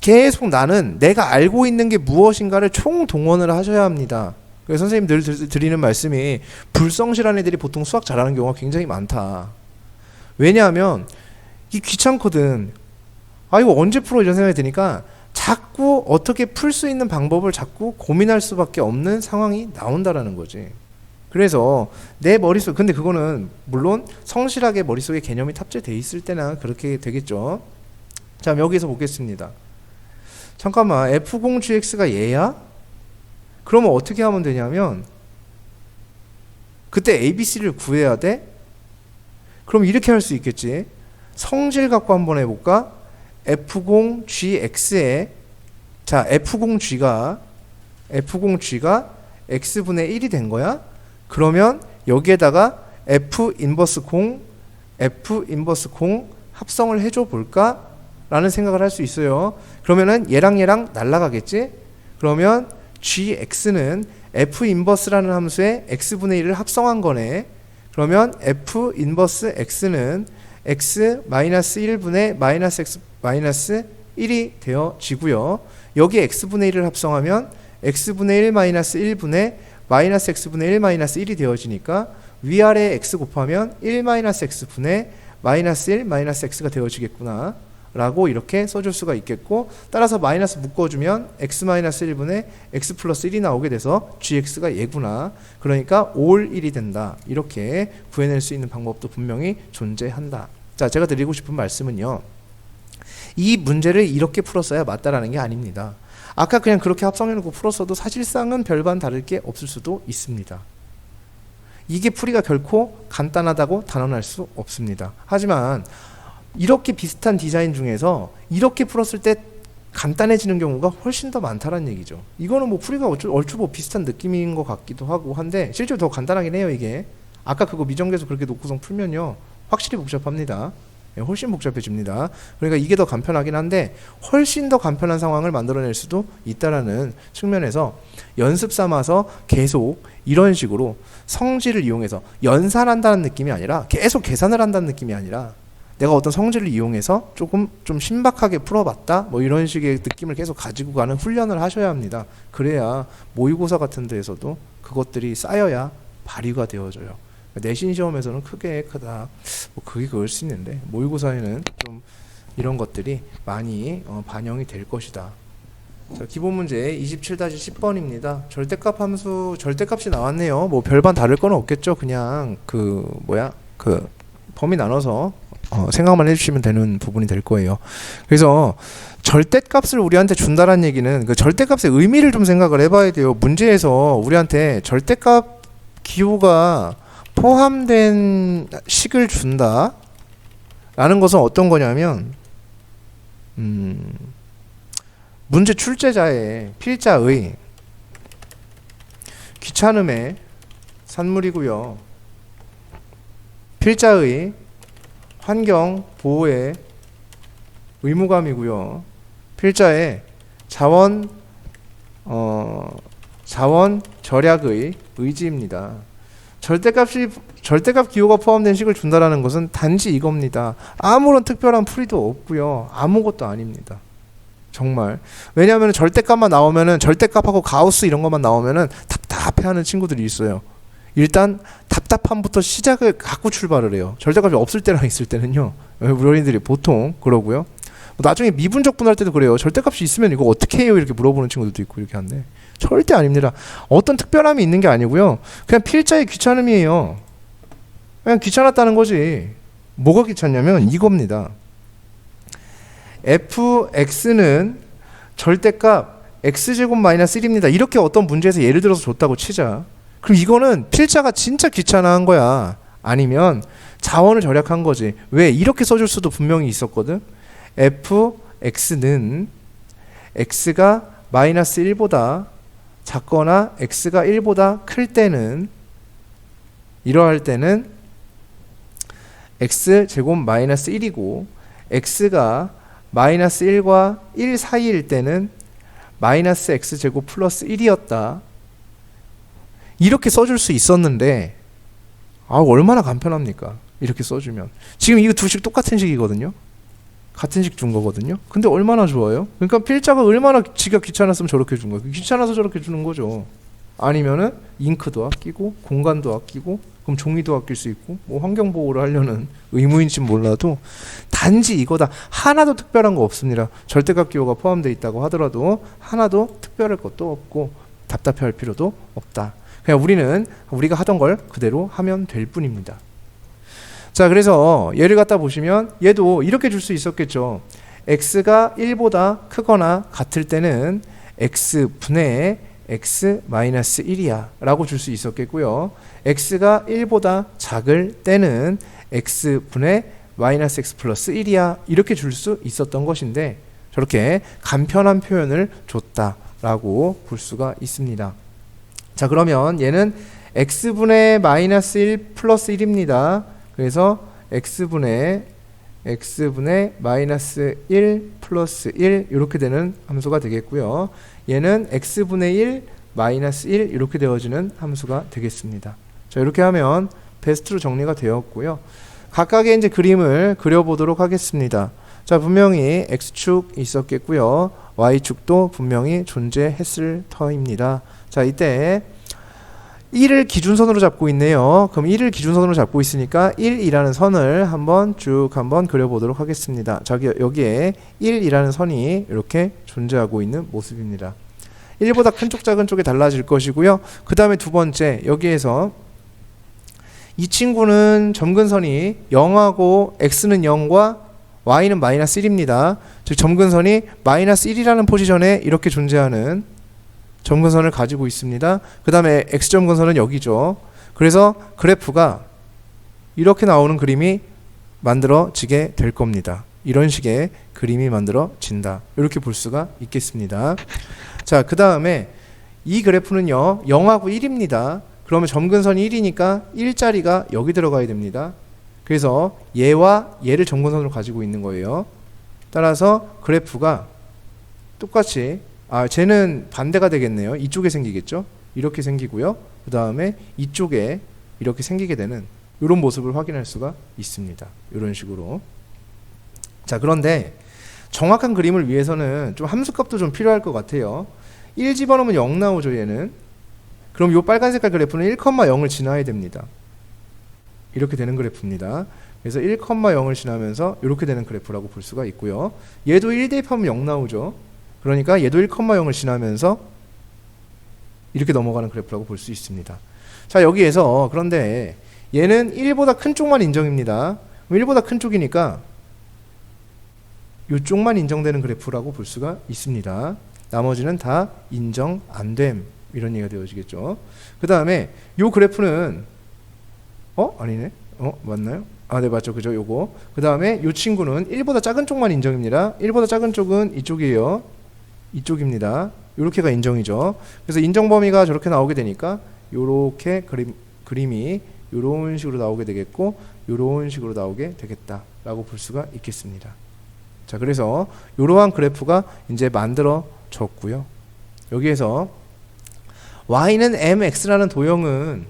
계속 나는 내가 알고 있는 게 무엇인가를 총동원을 하셔야 합니다. 그래서 선생님 늘 드리는 말씀이 불성실한 애들이 보통 수학 잘하는 경우가 굉장히 많다. 왜냐하면 이 귀찮거든. 이거 언제 풀어 이런 생각이 드니까 자꾸 어떻게 풀 수 있는 방법을 자꾸 고민할 수밖에 없는 상황이 나온다라는 거지. 그래서 내 머릿속 근데 그거는 물론 성실하게 머릿속에 개념이 탑재되어 있을 때나 그렇게 되겠죠. 자, 여기서 보겠습니다. 잠깐만, F0GX가 얘야? 그러면 어떻게 하면 되냐면 그때 ABC를 구해야 돼? 그럼 이렇게 할 수 있겠지. 성질 갖고 한번 해볼까? F0GX에 자, F0G가 X분의 1이 된 거야? 그러면 여기에다가 F 인버스 0 합성을 해줘 볼까? 라는 생각을 할 수 있어요. 그러면은 얘랑 날라가겠지? 그러면 GX는 F 인버스라는 함수에 X분의 1을 합성한 거네. 그러면 F 인버스 X는 X 마이너스 1분의 마이너스 X 마이너스 1이 되어지고요. 여기 X분의 1을 합성하면 X분의 1 마이너스 1분의 마이너스 X분의 1 마이너스 1이 되어지니까 위아래 X 곱하면 1 마이너스 X분의 마이너스 1 마이너스 X가 되어지겠구나 라고 이렇게 써줄 수가 있겠고, 따라서 마이너스 묶어주면 X 마이너스 1분의 X 플러스 1이 나오게 돼서 GX가 얘구나. 그러니까 올 1이 된다. 이렇게 구해낼 수 있는 방법도 분명히 존재한다. 자, 제가 드리고 싶은 말씀은요, 이 문제를 이렇게 풀었어야 맞다라는 게 아닙니다. 아까 그냥 그렇게 합성해놓고 풀었어도 사실상은 별반 다를 게 없을 수도 있습니다. 이게 풀이가 결코 간단하다고 단언할 수 없습니다. 하지만 이렇게 비슷한 디자인 중에서 이렇게 풀었을 때 간단해지는 경우가 훨씬 더 많다는 얘기죠. 이거는 뭐 풀이가 얼추 뭐 비슷한 느낌인 것 같기도 하고 한데 실제로 더 간단하긴 해요. 이게 아까 그거 미정계수 그렇게 놓고선 풀면요 확실히 복잡합니다. 훨씬 복잡해집니다. 그러니까 이게 더 간편하긴 한데 훨씬 더 간편한 상황을 만들어낼 수도 있다라는 측면에서 연습 삼아서 계속 이런 식으로 성질을 이용해서 연산한다는 느낌이 아니라 계속 계산을 한다는 느낌이 아니라 내가 어떤 성질을 이용해서 조금 좀 신박하게 풀어봤다 뭐 이런 식의 느낌을 계속 가지고 가는 훈련을 하셔야 합니다. 그래야 모의고사 같은 데에서도 그것들이 쌓여야 발휘가 되어져요. 내신 시험에서는 크게 크다 뭐 그게 그럴 수 있는데 모의고사에는 좀 이런 것들이 많이 반영이 될 것이다. 자, 기본 문제 27-10번입니다. 절대값 함수 절대값이 나왔네요. 뭐 별반 다를 건 없겠죠. 그냥 그 범위 나눠서 생각만 해주시면 되는 부분이 될 거예요. 그래서 절대값을 우리한테 준다는 얘기는 그 절대값의 의미를 좀 생각을 해봐야 돼요. 문제에서 우리한테 절대값 기호가 포함된 식을 준다 라는 것은 어떤 거냐면 문제 출제자의 필자의 귀찮음의 산물이고요, 필자의 환경 보호의 의무감이고요, 필자의 자원 절약의 의지입니다. 절대값 기호가 포함된 식을 준다라는 것은 단지 이겁니다. 아무런 특별한 풀이도 없고요, 아무것도 아닙니다. 정말. 왜냐하면 절대값만 나오면은 절대값하고 가우스 이런 것만 나오면은 답답해하는 친구들이 있어요. 일단 답답함부터 시작을 갖고 출발을 해요. 절대값이 없을 때랑 있을 때는요. 우리 어린이들이 보통 그러고요. 나중에 미분적 분할 때도 그래요. 절대값이 있으면 이거 어떻게 해요? 이렇게 물어보는 친구들도 있고 이렇게 한데 절대 아닙니다. 어떤 특별함이 있는 게 아니고요. 그냥 필자의 귀찮음이에요. 그냥 귀찮았다는 거지. 뭐가 귀찮냐면 이겁니다. fx는 절대값 x제곱 마이너스 1입니다. 이렇게 어떤 문제에서 예를 들어서 줬다고 치자. 그럼 이거는 필자가 진짜 귀찮아한 거야. 아니면 자원을 절약한 거지. 왜? 이렇게 써줄 수도 분명히 있었거든. fx는 x가 마이너스 1보다 작거나 x가 1보다 클 때는, 이러할 때는 x제곱 마이너스 1이고 x가 마이너스 1과 1 사이일 때는 마이너스 x제곱 플러스 1이었다. 이렇게 써줄 수 있었는데 얼마나 간편합니까? 이렇게 써주면. 지금 이거 두 식 똑같은 식이거든요. 같은 식 준 거거든요. 근데 얼마나 좋아요? 그러니까 필자가 얼마나 지가 귀찮았으면 저렇게 준 거예요. 귀찮아서 저렇게 주는 거죠. 아니면은 잉크도 아끼고 공간도 아끼고 그럼 종이도 아낄 수 있고 뭐 환경보호를 하려는 의무인지 몰라도 단지 이거다. 하나도 특별한 거 없습니다. 절대값 기호가 포함되어 있다고 하더라도 하나도 특별할 것도 없고 답답해할 필요도 없다. 그냥 우리가 하던 걸 그대로 하면 될 뿐입니다. 자, 그래서 얘를 갖다 보시면 얘도 이렇게 줄 수 있었겠죠. x가 1보다 크거나 같을 때는 x분의 x 마이너스 1이야 라고 줄 수 있었겠고요. x가 1보다 작을 때는 x분의 마이너스 x 플러스 1이야 이렇게 줄 수 있었던 것인데 저렇게 간편한 표현을 줬다라고 볼 수가 있습니다. 자, 그러면 얘는 x분의 마이너스 1 플러스 1입니다. 그래서 x분의 마이너스 1 플러스 1 이렇게 되는 함수가 되겠고요. 얘는 x분의 1 마이너스 1 이렇게 되어지는 함수가 되겠습니다. 자, 이렇게 하면 베스트로 정리가 되었고요. 각각의 이제 그림을 그려보도록 하겠습니다. 자, 분명히 x축 있었겠고요. y축도 분명히 존재했을 터입니다. 자, 이때 1을 기준선으로 잡고 있네요. 그럼 1을 기준선으로 잡고 있으니까 1이라는 선을 한번 그려보도록 하겠습니다. 자, 여기에 1이라는 선이 이렇게 존재하고 있는 모습입니다. 1보다 큰 쪽 작은 쪽에 달라질 것이고요. 그 다음에 두 번째, 여기에서 이 친구는 점근선이 0하고 x는 0과 y는 마이너스 1입니다. 즉 점근선이 마이너스 1이라는 포지션에 이렇게 존재하는 점근선을 가지고 있습니다. 그 다음에 x점근선은 여기죠. 그래서 그래프가 이렇게 나오는 그림이 만들어지게 될 겁니다. 이런 식의 그림이 만들어진다. 이렇게 볼 수가 있겠습니다. 자, 그 다음에 이 그래프는요 0하고 1입니다. 그러면 점근선이 1이니까 1자리가 여기 들어가야 됩니다. 그래서 얘와 얘를 점근선으로 가지고 있는 거예요. 따라서 그래프가 똑같이 쟤는 반대가 되겠네요. 이쪽에 생기겠죠. 이렇게 생기고요. 그 다음에 이쪽에 이렇게 생기게 되는 이런 모습을 확인할 수가 있습니다. 이런 식으로. 자, 그런데 정확한 그림을 위해서는 좀 함수값도 좀 필요할 것 같아요. 1 집어넣으면 0 나오죠, 얘는. 그럼 이 빨간 색깔 그래프는 1,0을 지나야 됩니다. 이렇게 되는 그래프입니다. 그래서 1,0을 지나면서 이렇게 되는 그래프라고 볼 수가 있고요. 얘도 1 대입하면 0 나오죠. 그러니까 얘도 1,0을 지나면서 이렇게 넘어가는 그래프라고 볼 수 있습니다. 자, 여기에서 그런데 얘는 1보다 큰 쪽만 인정입니다. 1보다 큰 쪽이니까 이쪽만 인정되는 그래프라고 볼 수가 있습니다. 나머지는 다 인정 안 됨. 이런 얘기가 되어지겠죠. 그 다음에 요 그래프는 아니네. 맞나요? 네, 맞죠. 그죠? 요거. 그 다음에 요 친구는 1보다 작은 쪽만 인정입니다. 1보다 작은 쪽은 이쪽이에요. 이쪽입니다. 요렇게가 인정이죠. 그래서 인정 범위가 저렇게 나오게 되니까 요렇게 그림이 요런 식으로 나오게 되겠고 요런 식으로 나오게 되겠다라고 볼 수가 있겠습니다. 자, 그래서 요러한 그래프가 이제 만들어졌고요. 여기에서 y는 mx라는 도형은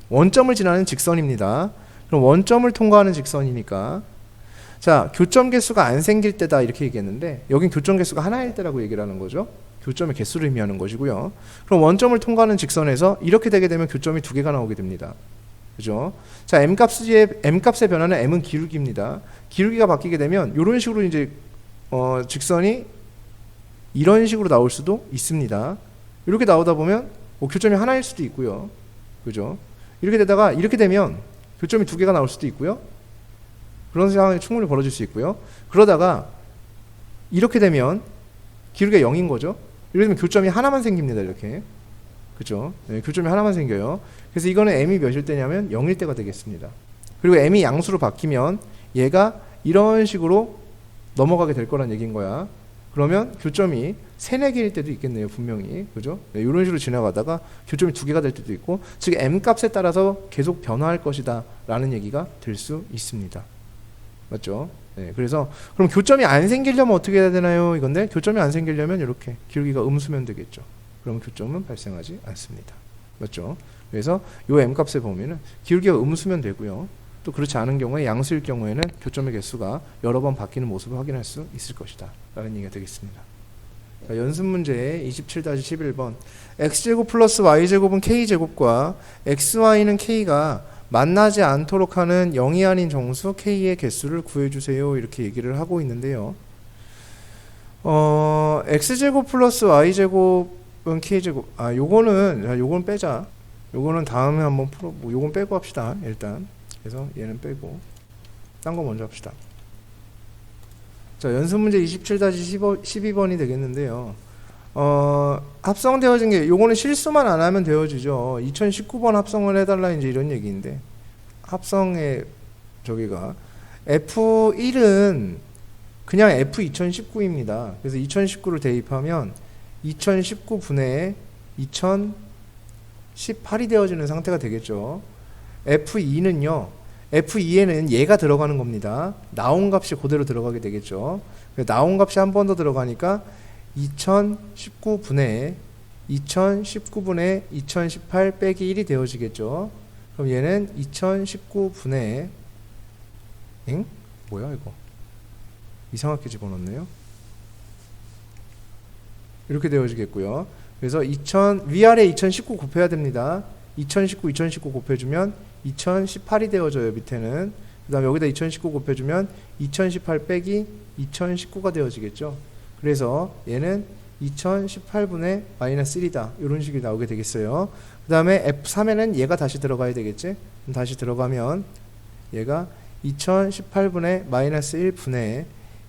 원점을 지나는 직선입니다. 그럼 원점을 통과하는 직선이니까 자, 교점 개수가 안 생길 때다 이렇게 얘기했는데 여긴 교점 개수가 하나일 때라고 얘기를 하는 거죠. 교점의 개수를 의미하는 것이고요. 그럼 원점을 통과하는 직선에서 이렇게 되게 되면 교점이 두 개가 나오게 됩니다. 그죠? 자, m값의 변화는 m은 기울기입니다. 기울기가 바뀌게 되면 이런 식으로 이제 직선이 이런 식으로 나올 수도 있습니다. 이렇게 나오다 보면 교점이 하나일 수도 있고요. 그죠? 이렇게 되다가 이렇게 되면 교점이 두 개가 나올 수도 있고요. 그런 상황이 충분히 벌어질 수 있고요. 그러다가 이렇게 되면 기울기가 0인 거죠. 예를 들면 교점이 하나만 생깁니다. 이렇게. 그죠? 네, 교점이 하나만 생겨요. 그래서 이거는 m이 몇일 때냐면 0일 때가 되겠습니다. 그리고 m이 양수로 바뀌면 얘가 이런 식으로 넘어가게 될 거란 얘기인 거야. 그러면 교점이 3, 4개일 때도 있겠네요. 분명히. 그죠? 네, 이런 식으로 지나가다가 교점이 2개가 될 때도 있고, 즉 m 값에 따라서 계속 변화할 것이다 라는 얘기가 될 수 있습니다. 맞죠? 네, 그래서 그럼 교점이 안 생기려면 어떻게 해야 되나요? 이건데 교점이 안 생기려면 이렇게 기울기가 음수면 되겠죠. 그럼 교점은 발생하지 않습니다. 맞죠? 그래서 요 m 값에 보면은 기울기가 음수면 되고요. 또 그렇지 않은 경우에 양수일 경우에는 교점의 개수가 여러 번 바뀌는 모습을 확인할 수 있을 것이다 라는 얘기가 되겠습니다. 자, 연습 문제 27-11번 x제곱 플러스 y제곱은 k제곱과 xy는 k가 만나지 않도록 하는 0이 아닌 정수 k의 개수를 구해주세요 이렇게 얘기를 하고 있는데요. x제곱 플러스 y제곱은 k제곱, 요거는 빼자. 요거는 다음에 한번 요건 빼고 합시다. 일단 그래서 얘는 빼고 딴 거 먼저 합시다. 자, 연습 문제 27-12번이 되겠는데요. 합성되어진 게 요거는 실수만 안 하면 되어지죠. 2019번 합성을 해달라 이제 이런 얘기인데, 합성의 저기가 F1은 그냥 F2019입니다. 그래서 2019를 대입하면 2019분의 2018이 되어지는 상태가 되겠죠. F2는요, F2에는 얘가 들어가는 겁니다. 나온 값이 그대로 들어가게 되겠죠. 나온 값이 한 번 더 들어가니까 2019분의 2018 빼기 1이 되어지겠죠. 그럼 얘는 2019분의 뭐야 이거 이상하게 집어넣네요. 이렇게 되어지겠고요. 그래서 위아래 2019 곱해야 됩니다. 2019 곱해주면 2018이 되어져요. 밑에는. 그 다음에 여기다 2019 곱해주면 2018 빼기 2019가 되어지겠죠. 그래서 얘는 2018분의 마이너스 1이다. 이런 식이 나오게 되겠어요. 그 다음에 F3에는 얘가 다시 들어가야 되겠지. 그럼 다시 들어가면 얘가 2018분의 마이너스 1분의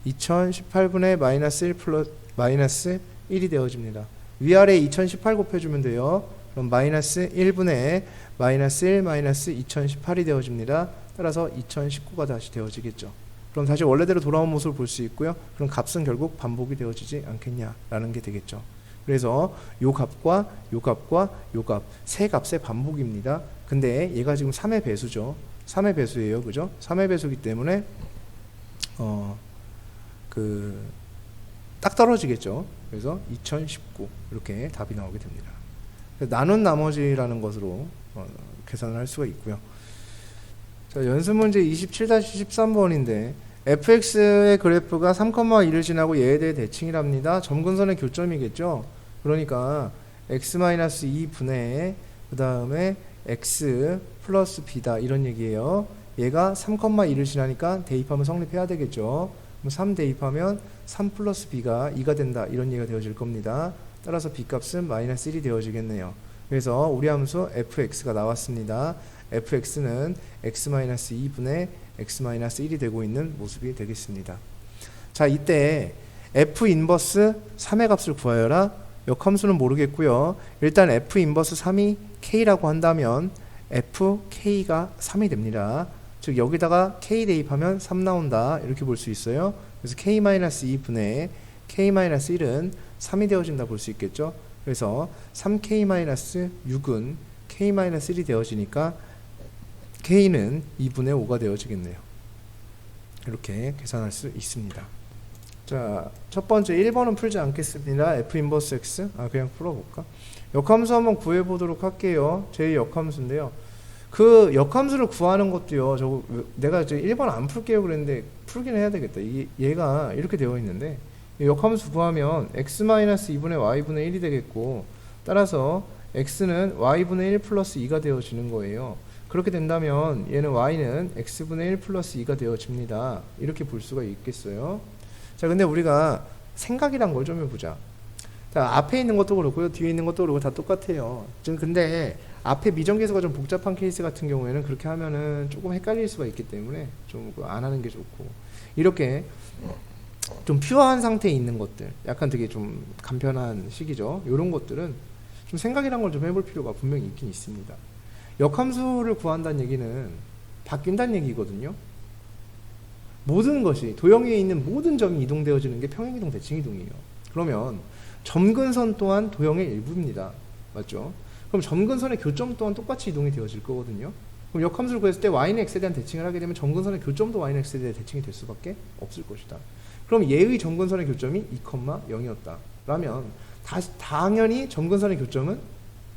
2018분의 마이너스 1 플러스 마이너스 1이 되어집니다. 위아래 2018 곱해주면 돼요. 그럼 마이너스 1분의 마이너스 1 마이너스 2018이 되어집니다. 따라서 2019가 다시 되어지겠죠. 그럼 다시 원래대로 돌아온 모습을 볼 수 있고요. 그럼 값은 결국 반복이 되어지지 않겠냐라는 게 되겠죠. 그래서 요 값과 요 값과 요 값 세 값의 반복입니다. 근데 얘가 지금 3의 배수죠. 3의 배수예요. 그죠? 3의 배수이기 때문에 딱 떨어지겠죠. 그래서 2019 이렇게 답이 나오게 됩니다. 나눈 나머지라는 것으로 계산을 할 수가 있고요. 자, 연습 문제 27-13번인데 fx의 그래프가 3,2를 지나고 얘에 대해 대칭이랍니다. 점근선의 교점이겠죠. 그러니까 x-2분의 그 다음에 x 플러스 b다 이런 얘기예요. 얘가 3,2를 지나니까 대입하면 성립해야 되겠죠. 그럼 3 대입하면 3 플러스 b가 2가 된다 이런 얘기가 되어질 겁니다. 따라서 b값은 마이너스 1이 되어지겠네요. 그래서 우리 함수 fx가 나왔습니다. fx는 x-2분의 x-1이 되고 있는 모습이 되겠습니다. 자, 이때 f 인버스 3의 값을 구하여라. 역함수는 모르겠고요. 일단 f 인버스 3이 k라고 한다면 fk가 3이 됩니다. 즉 여기다가 k 대입하면 3 나온다 이렇게 볼 수 있어요. 그래서 k-2분의 k-1은 3이 되어진다 볼 수 있겠죠. 그래서 3k-6은 k-1이 되어지니까 k는 2분의 5가 되어지겠네요. 이렇게 계산할 수 있습니다. 자, 첫 번째 1번은 풀지 않겠습니다. f 인버스 x 그냥 풀어볼까? 역함수 한번 구해보도록 할게요. 제 역함수인데요. 그 역함수를 구하는 것도요. 내가 이제 1번 안 풀게요 그랬는데 풀긴 해야 되겠다. 얘가 이렇게 되어 있는데 역함수 구하면 x-2분의 y분의 1이 되겠고, 따라서 x는 y분의 1 플러스 2가 되어지는 거예요. 그렇게 된다면 얘는 y는 x분의 1 플러스 2가 되어집니다. 이렇게 볼 수가 있겠어요. 자, 근데 우리가 생각이란 걸 좀 해보자. 자, 앞에 있는 것도 그렇고요, 뒤에 있는 것도 그렇고 다 똑같아요. 지금 근데 앞에 미정계수가 좀 복잡한 케이스 같은 경우에는 그렇게 하면은 조금 헷갈릴 수가 있기 때문에 좀 안 하는 게 좋고, 이렇게 좀 퓨어한 상태에 있는 것들, 약간 되게 좀 간편한 식이죠. 이런 것들은 좀 생각이란 걸 좀 해볼 필요가 분명히 있긴 있습니다. 역함수를 구한다는 얘기는 바뀐다는 얘기거든요. 모든 것이 도형 위에 있는 모든 점이 이동되어지는 게 평행이동, 대칭이동이에요. 그러면 점근선 또한 도형의 일부입니다. 맞죠? 그럼 점근선의 교점 또한 똑같이 이동이 되어질 거거든요. 그럼 역함수를 구했을 때 y는 x에 대한 대칭을 하게 되면 점근선의 교점도 y는 x에 대한 대칭이 될 수밖에 없을 것이다. 그럼 얘의 점근선의 교점이 2,0이었다. 라면 당연히 점근선의 교점은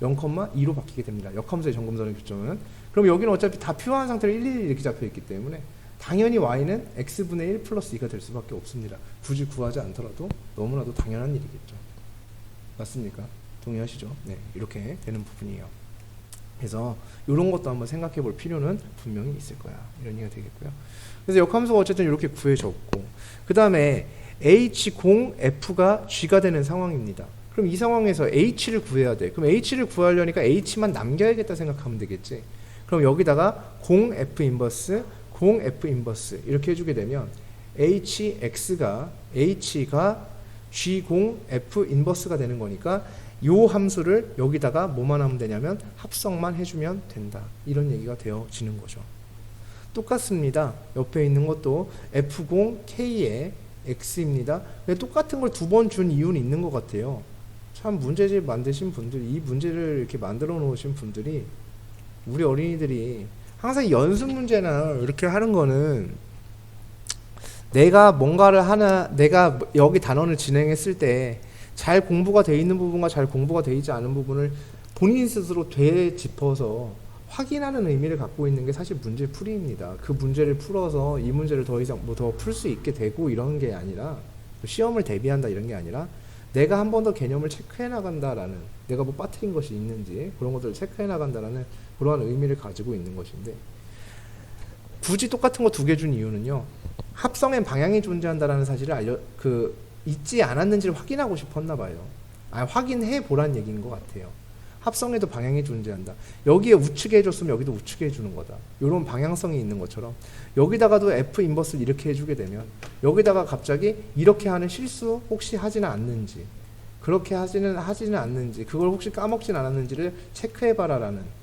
0,2로 바뀌게 됩니다. 역함수의 점근선의 교점은. 그럼 여기는 어차피 다 퓨어한 상태로 1, 1 이렇게 잡혀있기 때문에 당연히 y는 x분의 1 플러스 2가 될 수밖에 없습니다. 굳이 구하지 않더라도 너무나도 당연한 일이겠죠. 맞습니까? 동의하시죠? 네, 이렇게 되는 부분이에요. 그래서 이런 것도 한번 생각해 볼 필요는 분명히 있을 거야. 이런 얘기가 되겠고요. 그래서 역함수가 어쨌든 이렇게 구해졌고, 그 다음에 H0F가 G가 되는 상황입니다. 그럼 이 상황에서 H를 구해야 돼. 그럼 H를 구하려니까 H만 남겨야겠다 생각하면 되겠지. 그럼 여기다가 0F 인버스, 0F 인버스 이렇게 해주게 되면 H가 G0F 인버스가 되는 거니까 요 함수를 여기다가 뭐만 하면 되냐면 합성만 해주면 된다. 이런 얘기가 되어지는 거죠. 똑같습니다. 옆에 있는 것도 F0K의 X입니다. 똑같은 걸 두 번 준 이유는 있는 것 같아요. 참 문제집 만드신 분들, 이 문제를 이렇게 만들어 놓으신 분들이 우리 어린이들이 항상 연습 문제나 이렇게 하는 거는 내가 뭔가를 내가 여기 단원을 진행했을 때 잘 공부가 돼 있는 부분과 잘 공부가 돼 있지 않은 부분을 본인 스스로 되짚어서 확인하는 의미를 갖고 있는 게 사실 문제 풀이입니다. 그 문제를 풀어서 이 문제를 더 이상 뭐 더 풀 수 있게 되고 이런 게 아니라, 시험을 대비한다 이런 게 아니라 내가 한 번 더 개념을 체크해 나간다라는, 내가 뭐 빠뜨린 것이 있는지 그런 것들을 체크해 나간다라는 그러한 의미를 가지고 있는 것인데, 굳이 똑같은 거 두 개 준 이유는요, 합성엔 방향이 존재한다라는 사실을 잊지 않았는지를 확인하고 싶었나 봐요. 확인해 보란 얘기인 것 같아요. 합성에도 방향이 존재한다. 여기에 우측에 해줬으면 여기도 우측에 해주는 거다. 이런 방향성이 있는 것처럼 여기다가도 F 인버스를 이렇게 해주게 되면 여기다가 갑자기 이렇게 하는 실수 혹시 하지는 않는지, 그렇게 하지는 않는지, 그걸 혹시 까먹진 않았는지를 체크해봐라라는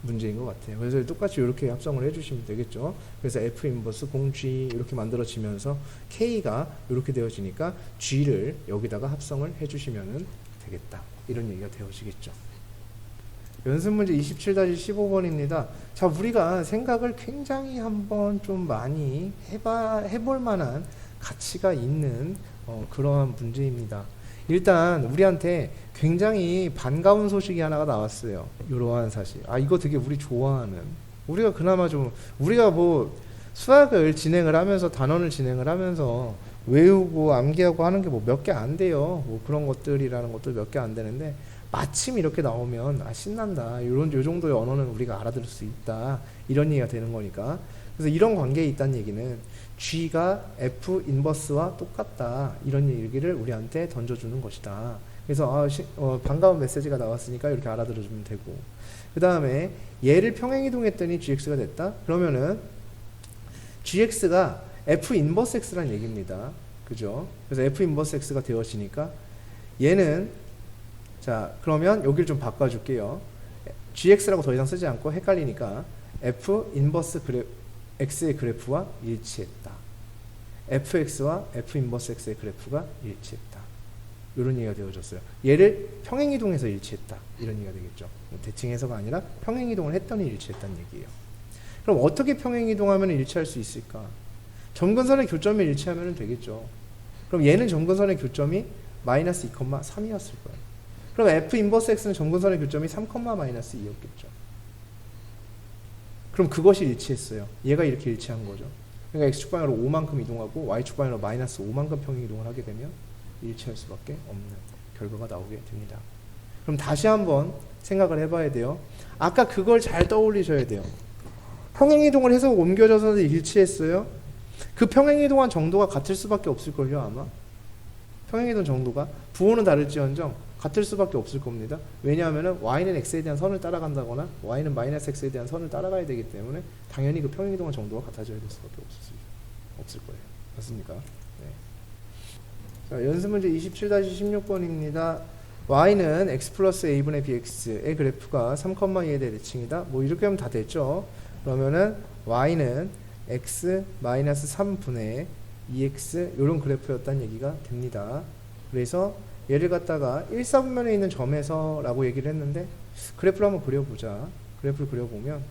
문제인 것 같아요. 그래서 똑같이 이렇게 합성을 해주시면 되겠죠. 그래서 F 인버스 0G 이렇게 만들어지면서 K가 이렇게 되어지니까 G를 여기다가 합성을 해주시면 되겠다. 이런 얘기가 되어지겠죠. 연습 문제 27-15번입니다. 자, 우리가 생각을 굉장히 한번 좀 많이 해볼 만한 가치가 있는 그러한 문제입니다. 일단 우리한테 굉장히 반가운 소식이 하나가 나왔어요. 이러한 사실. 이거 되게 우리 좋아하는. 우리가 그나마 좀, 우리가 뭐 수학을 진행을 하면서, 단원을 진행을 하면서 외우고 암기하고 하는 게 뭐 몇 개 안 돼요. 뭐 그런 것들이라는 것들 몇 개 안 되는데, 마침 이렇게 나오면 신난다. 요 정도의 언어는 우리가 알아들을 수 있다. 이런 얘기가 되는 거니까. 그래서 이런 관계에 있다는 얘기는 G가 F 인버스와 똑같다. 이런 얘기를 우리한테 던져주는 것이다. 그래서 반가운 메시지가 나왔으니까 이렇게 알아들어주면 되고, 그 다음에 얘를 평행이동했더니 GX가 됐다. 그러면은 GX가 F 인버스 X라는 얘기입니다. 그죠? 그래서 F 인버스 X가 되어지니까 얘는, 자, 그러면 여기를 좀 바꿔줄게요. GX라고 더 이상 쓰지 않고 헷갈리니까 F 인버스 X의 그래프와 일치했다. FX와 F 인버스 X의 그래프가 일치했다. 이런 얘기가 되어졌어요. 얘를 평행이동해서 일치했다. 이런 얘기가 되겠죠. 대칭해서가 아니라 평행이동을 했더니 일치했다는 얘기예요. 그럼 어떻게 평행이동하면 일치할 수 있을까? 점근선의 교점에 일치하면 되겠죠. 그럼 얘는 점근선의 교점이 마이너스 2,3이었을 거예요. 그럼 F 인버스 X는 점근선의 교점이 3, 마이너스 2였겠죠. 그럼 그것이 일치했어요. 얘가 이렇게 일치한 거죠. 그러니까 X축방향으로 5만큼 이동하고 Y축방향으로 마이너스 5만큼 평행이동을 하게 되면 일치할 수밖에 없는 결과가 나오게 됩니다. 그럼 다시 한번 생각을 해봐야 돼요. 아까 그걸 잘 떠올리셔야 돼요. 평행이동을 해서 옮겨져서 일치했어요. 그 평행이동한 정도가 같을 수밖에 없을걸요, 아마. 평행이동 정도가 부호는 다를지언정 같을 수밖에 없을 겁니다. 왜냐하면 y는 x에 대한 선을 따라간다거나 y는 마이너스 x에 대한 선을 따라가야 되기 때문에 당연히 그 평행이동한 정도가 같아져야 될 수밖에 없을 거예요. 맞습니까? 자, 연습문제 27-16번입니다. y는 x 플러스 a분의 bx의 그래프가 3,2에 대해 대칭이다. 뭐 이렇게 하면 다 됐죠. 그러면은 y는 x 마이너스 3분의 2x 이런 그래프였다는 얘기가 됩니다. 그래서 얘를 갖다가 1사분면에 있는 점에서 라고 얘기를 했는데 그래프를 한번 그려보자. 그래프를 그려보면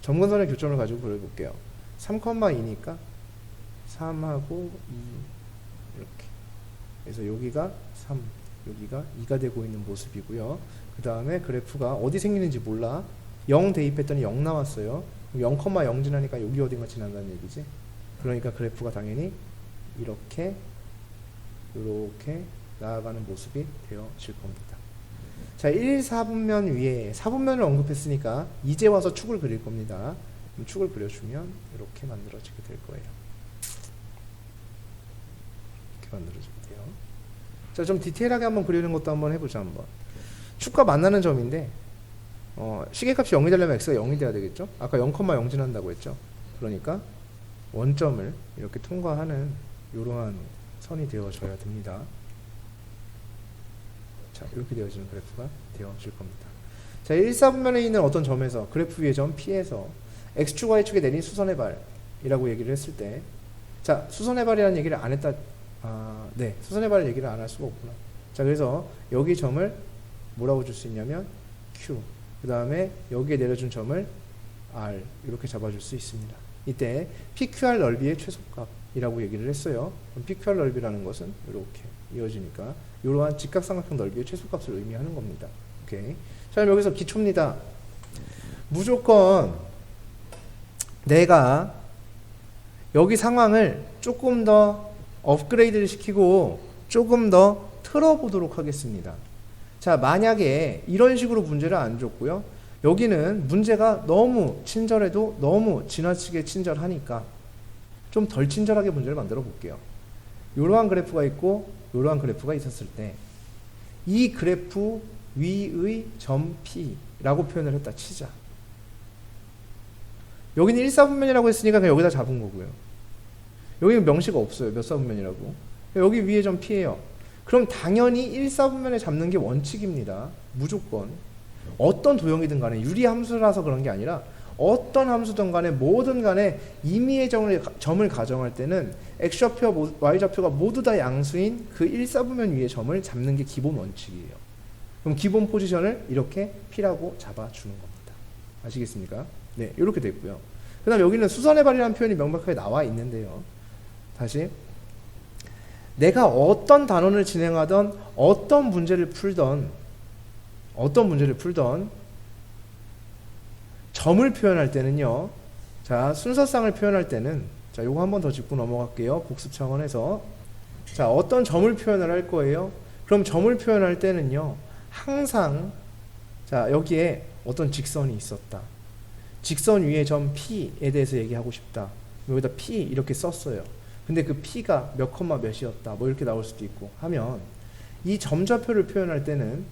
점근선의 교점을 가지고 그려볼게요. 3,2니까 3하고 2 이렇게. 그래서 여기가 3, 여기가 2가 되고 있는 모습이고요. 그 다음에 그래프가 어디 생기는지 몰라. 0 대입했더니 0 나왔어요. 0,0 지나니까 여기 어딘가 지난다는 얘기지. 그러니까 그래프가 당연히 이렇게 나아가는 모습이 되어질 겁니다. 자, 1, 4분면 위에 4분면을 언급했으니까 이제 와서 축을 그릴 겁니다. 그럼 축을 그려주면 이렇게 만들어지게 될 거예요. 이렇게 만들어지게 돼요. 자, 좀 디테일하게 한번 그리는 것도 한번 해보자. 한번 축과 만나는 점인데 시계값이 0이 되려면 x가 0이 돼야 되겠죠. 아까 0,0 지난다고 했죠. 그러니까 원점을 이렇게 통과하는 이러한 선이 되어져야 됩니다. 자, 이렇게 되어지는 그래프가 되어질 겁니다. 자, 1, 4분면에 있는 어떤 점에서 그래프 위의 점 P에서 X축, Y축에 내린 수선의 발이라고 얘기를 했을 때, 자, 수선의 발이라는 얘기를 안 했다. 네, 수선의 발을 얘기를 안 할 수가 없구나. 자, 그래서 여기 점을 뭐라고 줄 수 있냐면 Q, 그 다음에 여기에 내려준 점을 R 이렇게 잡아줄 수 있습니다. 이때 PQR 넓이의 최소값이라고 얘기를 했어요. 그럼 PQR 넓이라는 것은 이렇게 이어지니까 이러한 직각삼각형 넓이의 최소값을 의미하는 겁니다. 오케이. 자, 그럼 여기서 기초입니다. 무조건 내가 여기 상황을 조금 더 업그레이드를 시키고 조금 더 틀어보도록 하겠습니다. 자, 만약에 이런 식으로 문제를 안 줬고요. 여기는 문제가 너무 친절해도 너무 지나치게 친절하니까 좀 덜 친절하게 문제를 만들어 볼게요. 이러한 그래프가 있고 이러한 그래프가 있었을 때 이 그래프 위의 점 P라고 표현을 했다 치자. 여기는 1사분면이라고 했으니까 그냥 여기다 잡은 거고요. 여기는 명시가 없어요. 몇 사분면이라고. 여기 위에 점 P예요. 그럼 당연히 1사분면에 잡는 게 원칙입니다. 무조건. 어떤 도형이든 간에 유리함수라서 그런 게 아니라 어떤 함수든 간에 뭐든 간에 임의의 점을 가정할 때는 x좌표와 y좌표가 모두 다 양수인 그 1사분면 위에 점을 잡는 게 기본 원칙이에요. 그럼 기본 포지션을 이렇게 P라고 잡아주는 겁니다. 아시겠습니까? 네, 이렇게 됐고요. 그 다음 여기는 수선의 발이라는 표현이 명백하게 나와 있는데요. 다시 내가 어떤 단원을 진행하던 어떤 문제를 풀던 점을 표현할 때는요. 자, 순서쌍을 표현할 때는 자, 요거 한 번 더 짚고 넘어갈게요. 복습 차원에서. 자, 어떤 점을 표현을 할 거예요? 그럼 점을 표현할 때는요. 항상 자, 여기에 어떤 직선이 있었다. 직선 위에 점 P에 대해서 얘기하고 싶다. 여기다 P 이렇게 썼어요. 근데 그 P가 몇 컴마 몇이었다. 뭐 이렇게 나올 수도 있고 하면 이 점좌표를 표현할 때는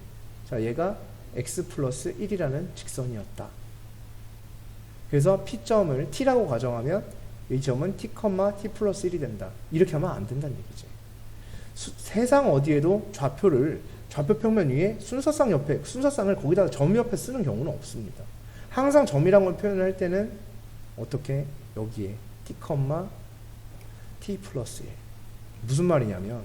자, 얘가 x 플러스 1이라는 직선이었다. 그래서 P점을 T라고 가정하면 이 점은 T, T 플러스 1이 된다. 이렇게 하면 안 된다는 얘기지. 세상 어디에도 좌표 평면 위에 순서쌍을 거기다가 점 옆에 쓰는 경우는 없습니다. 항상 점이란 걸 표현할 때는 어떻게? 여기에 T, T 플러스 1. 무슨 말이냐면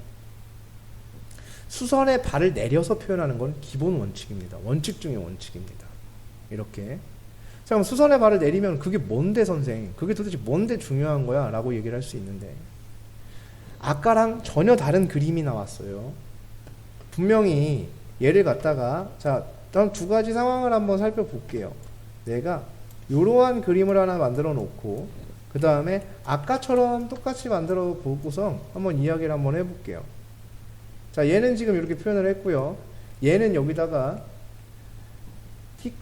수선의 발을 내려서 표현하는 건 기본 원칙입니다. 원칙 중의 원칙입니다. 이렇게. 자, 그럼 수선의 발을 내리면 그게 뭔데 선생? 그게 도대체 뭔데 중요한 거야? 라고 얘기를 할 수 있는데 아까랑 전혀 다른 그림이 나왔어요. 분명히 얘를 갖다가 자, 다음 두 가지 상황을 한번 살펴볼게요. 내가 이러한 그림을 하나 만들어 놓고 그 다음에 아까처럼 똑같이 만들어 보고서 한번 이야기를 한번 해볼게요. 자, 얘는 지금 이렇게 표현을 했고요. 얘는 여기다가 T,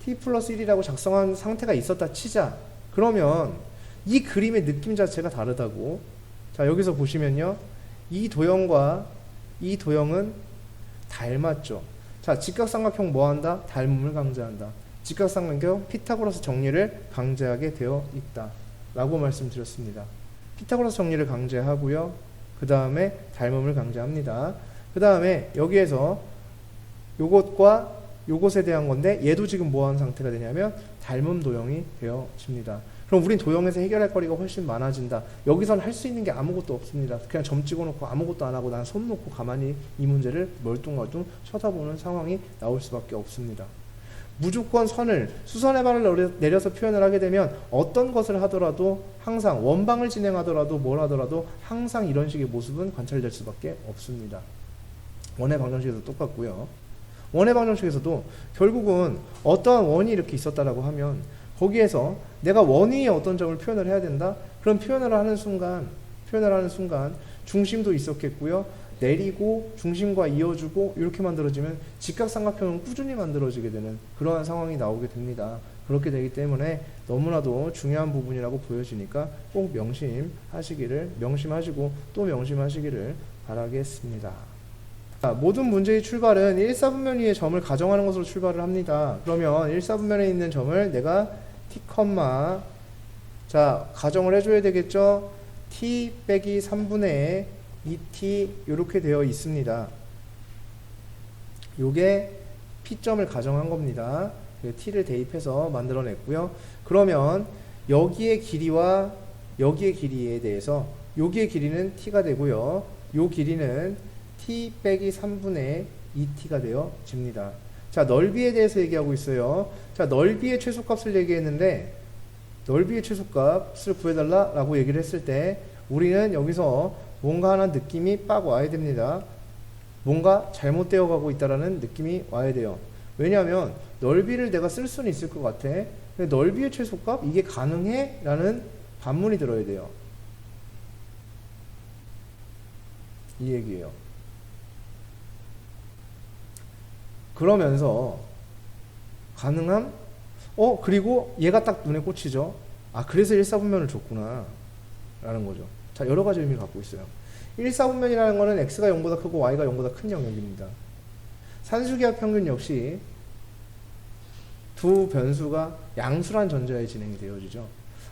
T 플러스 1이라고 작성한 상태가 있었다 치자. 그러면 이 그림의 느낌 자체가 다르다고. 자, 여기서 보시면요. 이 도형과 이 도형은 닮았죠. 자, 직각삼각형 뭐한다? 닮음을 강조한다. 직각삼각형 피타고라스 정리를 강조하게 되어 있다. 라고 말씀드렸습니다. 피타고라스 정리를 강제하고요. 그 다음에 닮음을 강제합니다. 그 다음에 여기에서 요것과 요것에 대한 건데 얘도 지금 뭐하는 상태가 되냐면 닮음 도형이 되어집니다. 그럼 우린 도형에서 해결할 거리가 훨씬 많아진다. 여기선 할 수 있는 게 아무것도 없습니다. 그냥 점 찍어놓고 아무것도 안 하고 난 손 놓고 가만히 이 문제를 멀뚱멀뚱 쳐다보는 상황이 나올 수밖에 없습니다. 무조건 선을 수선의 발을 내려서 표현을 하게 되면 어떤 것을 하더라도 항상 원방을 진행하더라도 뭘 하더라도 항상 이런 식의 모습은 관찰될 수밖에 없습니다. 원의 방정식에서 똑같고요. 원의 방정식에서도 결국은 어떠한 원이 이렇게 있었다라고 하면 거기에서 내가 원 위에 어떤 점을 표현을 해야 된다? 그럼 표현을 하는 순간 중심도 있었겠고요. 내리고 중심과 이어주고 이렇게 만들어지면 직각삼각형은 꾸준히 만들어지게 되는 그러한 상황이 나오게 됩니다. 그렇게 되기 때문에 너무나도 중요한 부분이라고 보여지니까 꼭 명심하시고 또 명심하시기를 바라겠습니다. 자, 모든 문제의 출발은 1사분면 위의 점을 가정하는 것으로 출발을 합니다. 그러면 1사분면에 있는 점을 내가 t, 자 가정을 해줘야 되겠죠. t 빼기 3분의 2t 이렇게 되어 있습니다. 요게 p점을 가정한 겁니다. t를 대입해서 만들어냈고요. 그러면 여기의 길이와 여기의 길이에 대해서 여기의 길이는 t가 되고요. 요 길이는 t 빼기 3분의 2t가 되어집니다. 자, 넓이에 대해서 얘기하고 있어요. 자, 넓이의 최소값을 얘기했는데 넓이의 최소값을 구해달라 라고 얘기를 했을 때 우리는 여기서 뭔가 하나 느낌이 빡 와야 됩니다. 뭔가 잘못되어 가고 있다라는 느낌이 와야 돼요. 왜냐하면 넓이를 내가 쓸 수는 있을 것 같아. 근데 넓이의 최소값 이게 가능해? 라는 반문이 들어야 돼요. 이 얘기예요. 그러면서 가능함? 그리고 얘가 딱 눈에 꽂히죠. 아, 그래서 1사분면을 줬구나 라는 거죠. 자, 여러 가지 의미를 갖고 있어요. 1사분면이라는 거는 x가 0보다 크고 y가 0보다 큰 영역입니다. 산수기하 평균 역시 두 변수가 양수란 전제하에 진행이 되어지죠.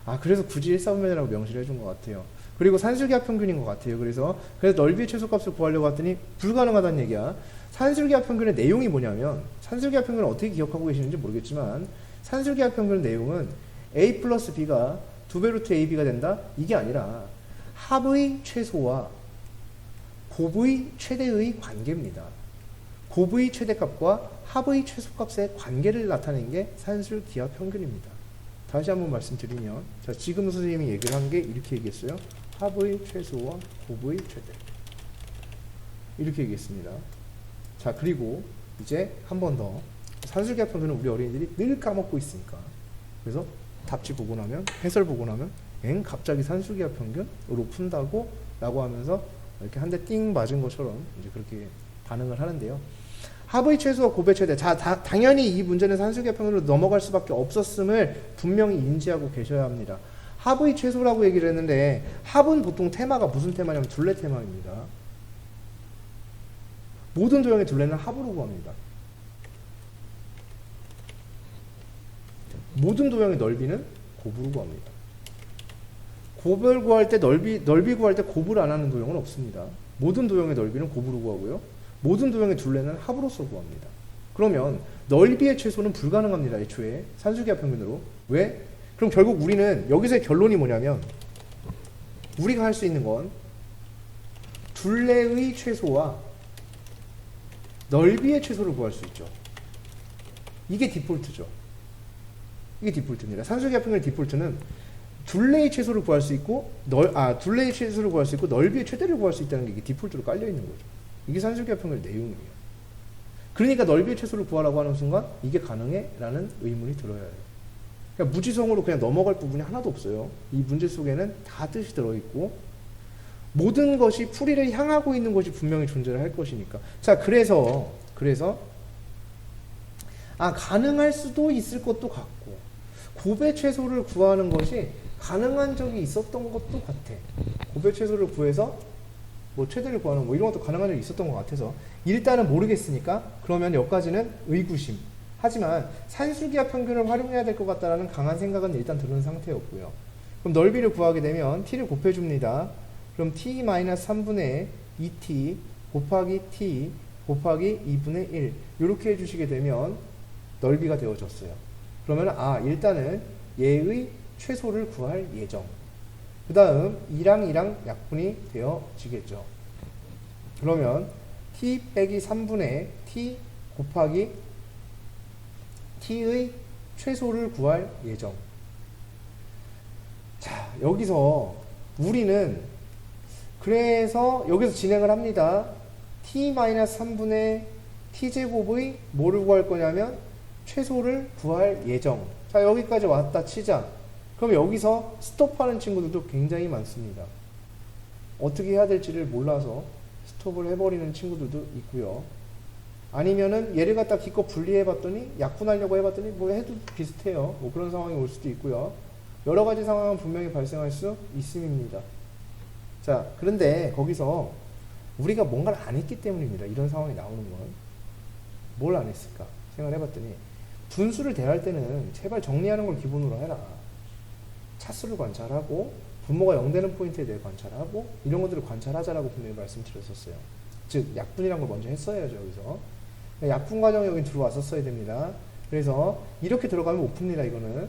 아, 그래서 굳이 1사분면이라고 명시를 해준 것 같아요. 그리고 산술기하 평균인 것 같아요. 그래서 넓이의 최소값을 구하려고 했더니 불가능하다는 얘기야. 산술기하 평균의 내용이 뭐냐면 산술기하 평균을 어떻게 기억하고 계시는지 모르겠지만 산술기하 평균의 내용은 a 플러스 b가 2배 루트 ab가 된다? 이게 아니라 합의 최소와 곱의 최대의 관계입니다. 곱의 최대값과 합의 최소값의 관계를 나타내는 게 산술기하 평균입니다. 다시 한번 말씀드리면, 자, 지금 선생님이 얘기를 한 게 이렇게 얘기했어요. 합의 최소와 곱의 최대. 이렇게 얘기했습니다. 자, 그리고 이제 한 번 더. 산술기하 평균은 우리 어린이들이 늘 까먹고 있으니까. 그래서 답지 보고 나면, 해설 보고 나면, 갑자기 산술기하 평균으로 푼다고? 라고 하면서 이렇게 한 대 띵 맞은 것처럼 이제 그렇게 반응을 하는데요. 합의 최소와 곱의 최대. 자, 당연히 이 문제는 산술기하 평균으로 넘어갈 수밖에 없었음을 분명히 인지하고 계셔야 합니다. 합의 최소라고 얘기를 했는데 합은 보통 테마가 무슨 테마냐면 둘레 테마입니다. 모든 도형의 둘레는 합으로 구합니다. 모든 도형의 넓이는 곱으로 구합니다. 곱을 구할 때 넓이 구할 때 곱을 안 하는 도형은 없습니다. 모든 도형의 넓이는 곱으로 구하고요. 모든 도형의 둘레는 합으로서 구합니다. 그러면 넓이의 최소는 불가능합니다. 애초에 산술기하 평균으로. 왜? 그럼 결국 우리는 여기서의 결론이 뭐냐면 우리가 할 수 있는 건 둘레의 최소와 넓이의 최소를 구할 수 있죠. 이게 디폴트죠. 이게 디폴트입니다. 산술기하 평균의 디폴트는 둘레의 최소를 구할 수 있고 둘레의 최소를 구할 수 있고 넓이의 최대를 구할 수 있다는 게 이게 디폴트로 깔려 있는 거죠. 이게 산술기하 평균의 내용이에요. 그러니까 넓이의 최소를 구하라고 하는 순간 이게 가능해? 라는 의문이 들어야 해요. 그러니까 무지성으로 그냥 넘어갈 부분이 하나도 없어요. 이 문제 속에는 다 뜻이 들어있고 모든 것이 풀이를 향하고 있는 것이 분명히 존재를 할 것이니까. 자, 그래서 가능할 수도 있을 것도 같고 곱의 최소를 구하는 것이 가능한 적이 있었던 것도 같아. 곱의 최소를 구해서 뭐 최대를 구하는 뭐 이런 것도 가능한 적이 있었던 것 같아서 일단은 모르겠으니까 그러면 여기까지는 의구심. 하지만 산술기하 평균을 활용해야 될 것 같다라는 강한 생각은 일단 드는 상태였고요. 그럼 넓이를 구하게 되면 t를 곱해줍니다. 그럼 t-3분의 2t 곱하기 t 곱하기 2분의 1 이렇게 해주시게 되면 넓이가 되어졌어요. 그러면 일단은 얘의 최소를 구할 예정. 그 다음 2랑 약분이 되어지겠죠. 그러면 t 빼기 3분의 t 곱하기 t의 최소를 구할 예정. 자, 여기서 우리는 그래서 여기서 진행을 합니다. t-3분의 t제곱의 뭐를 구할 거냐면 최소를 구할 예정. 자, 여기까지 왔다 치자. 그럼 여기서 스톱하는 친구들도 굉장히 많습니다. 어떻게 해야 될지를 몰라서 스톱을 해버리는 친구들도 있고요. 아니면은 얘를 갖다 기껏 분리해 봤더니 약분하려고 해봤더니 뭐 해도 비슷해요. 뭐 그런 상황이 올 수도 있고요. 여러 가지 상황은 분명히 발생할 수 있습니다. 자, 그런데 거기서 우리가 뭔가를 안 했기 때문입니다. 이런 상황이 나오는 건. 뭘 안 했을까 생각을 해봤더니 분수를 대할 때는 제발 정리하는 걸 기본으로 해라. 차수를 관찰하고 분모가 0 되는 포인트에 대해 관찰하고 이런 것들을 관찰하자라고 분명히 말씀드렸었어요. 즉 약분이란 걸 먼저 했어야죠. 여기서 약분 과정이 여기 들어왔었어야 됩니다. 그래서 이렇게 들어가면 못 풉니다. 이거는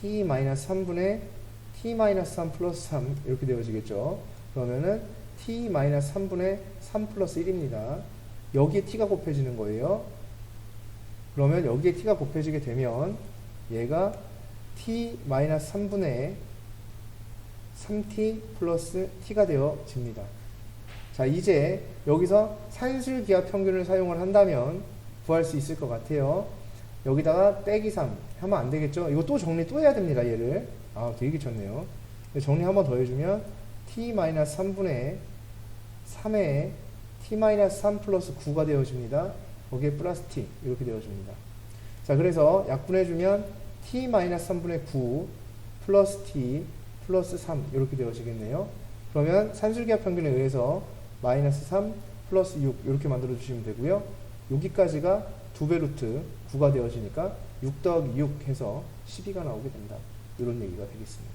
t-3분의 t-3 플러스 3 이렇게 되어지겠죠. 그러면은 t-3분의 3 플러스 1입니다. 여기에 t가 곱해지는 거예요. 그러면 여기에 t가 곱해지게 되면 얘가 t-3분의 3t 플러스 t가 되어집니다. 자, 이제 여기서 산술기하 평균을 사용을 한다면 구할 수 있을 것 같아요. 여기다가 빼기 3 하면 안 되겠죠? 이거 또 정리 또 해야 됩니다. 얘를. 되게 귀찮네요. 정리 한 번 더 해주면 t-3분의 3에 t-3 플러스 9가 되어집니다. 거기에 플러스 t 이렇게 되어집니다. 자, 그래서 약분해주면 t-3분의 9 플러스 t 플러스 3 이렇게 되어지겠네요. 그러면 산술기하 평균에 의해서 마이너스 3 플러스 6 이렇게 만들어 주시면 되고요. 여기까지가 2배 루트 9가 되어지니까 6 더하기 6 해서 12가 나오게 된다. 이런 얘기가 되겠습니다.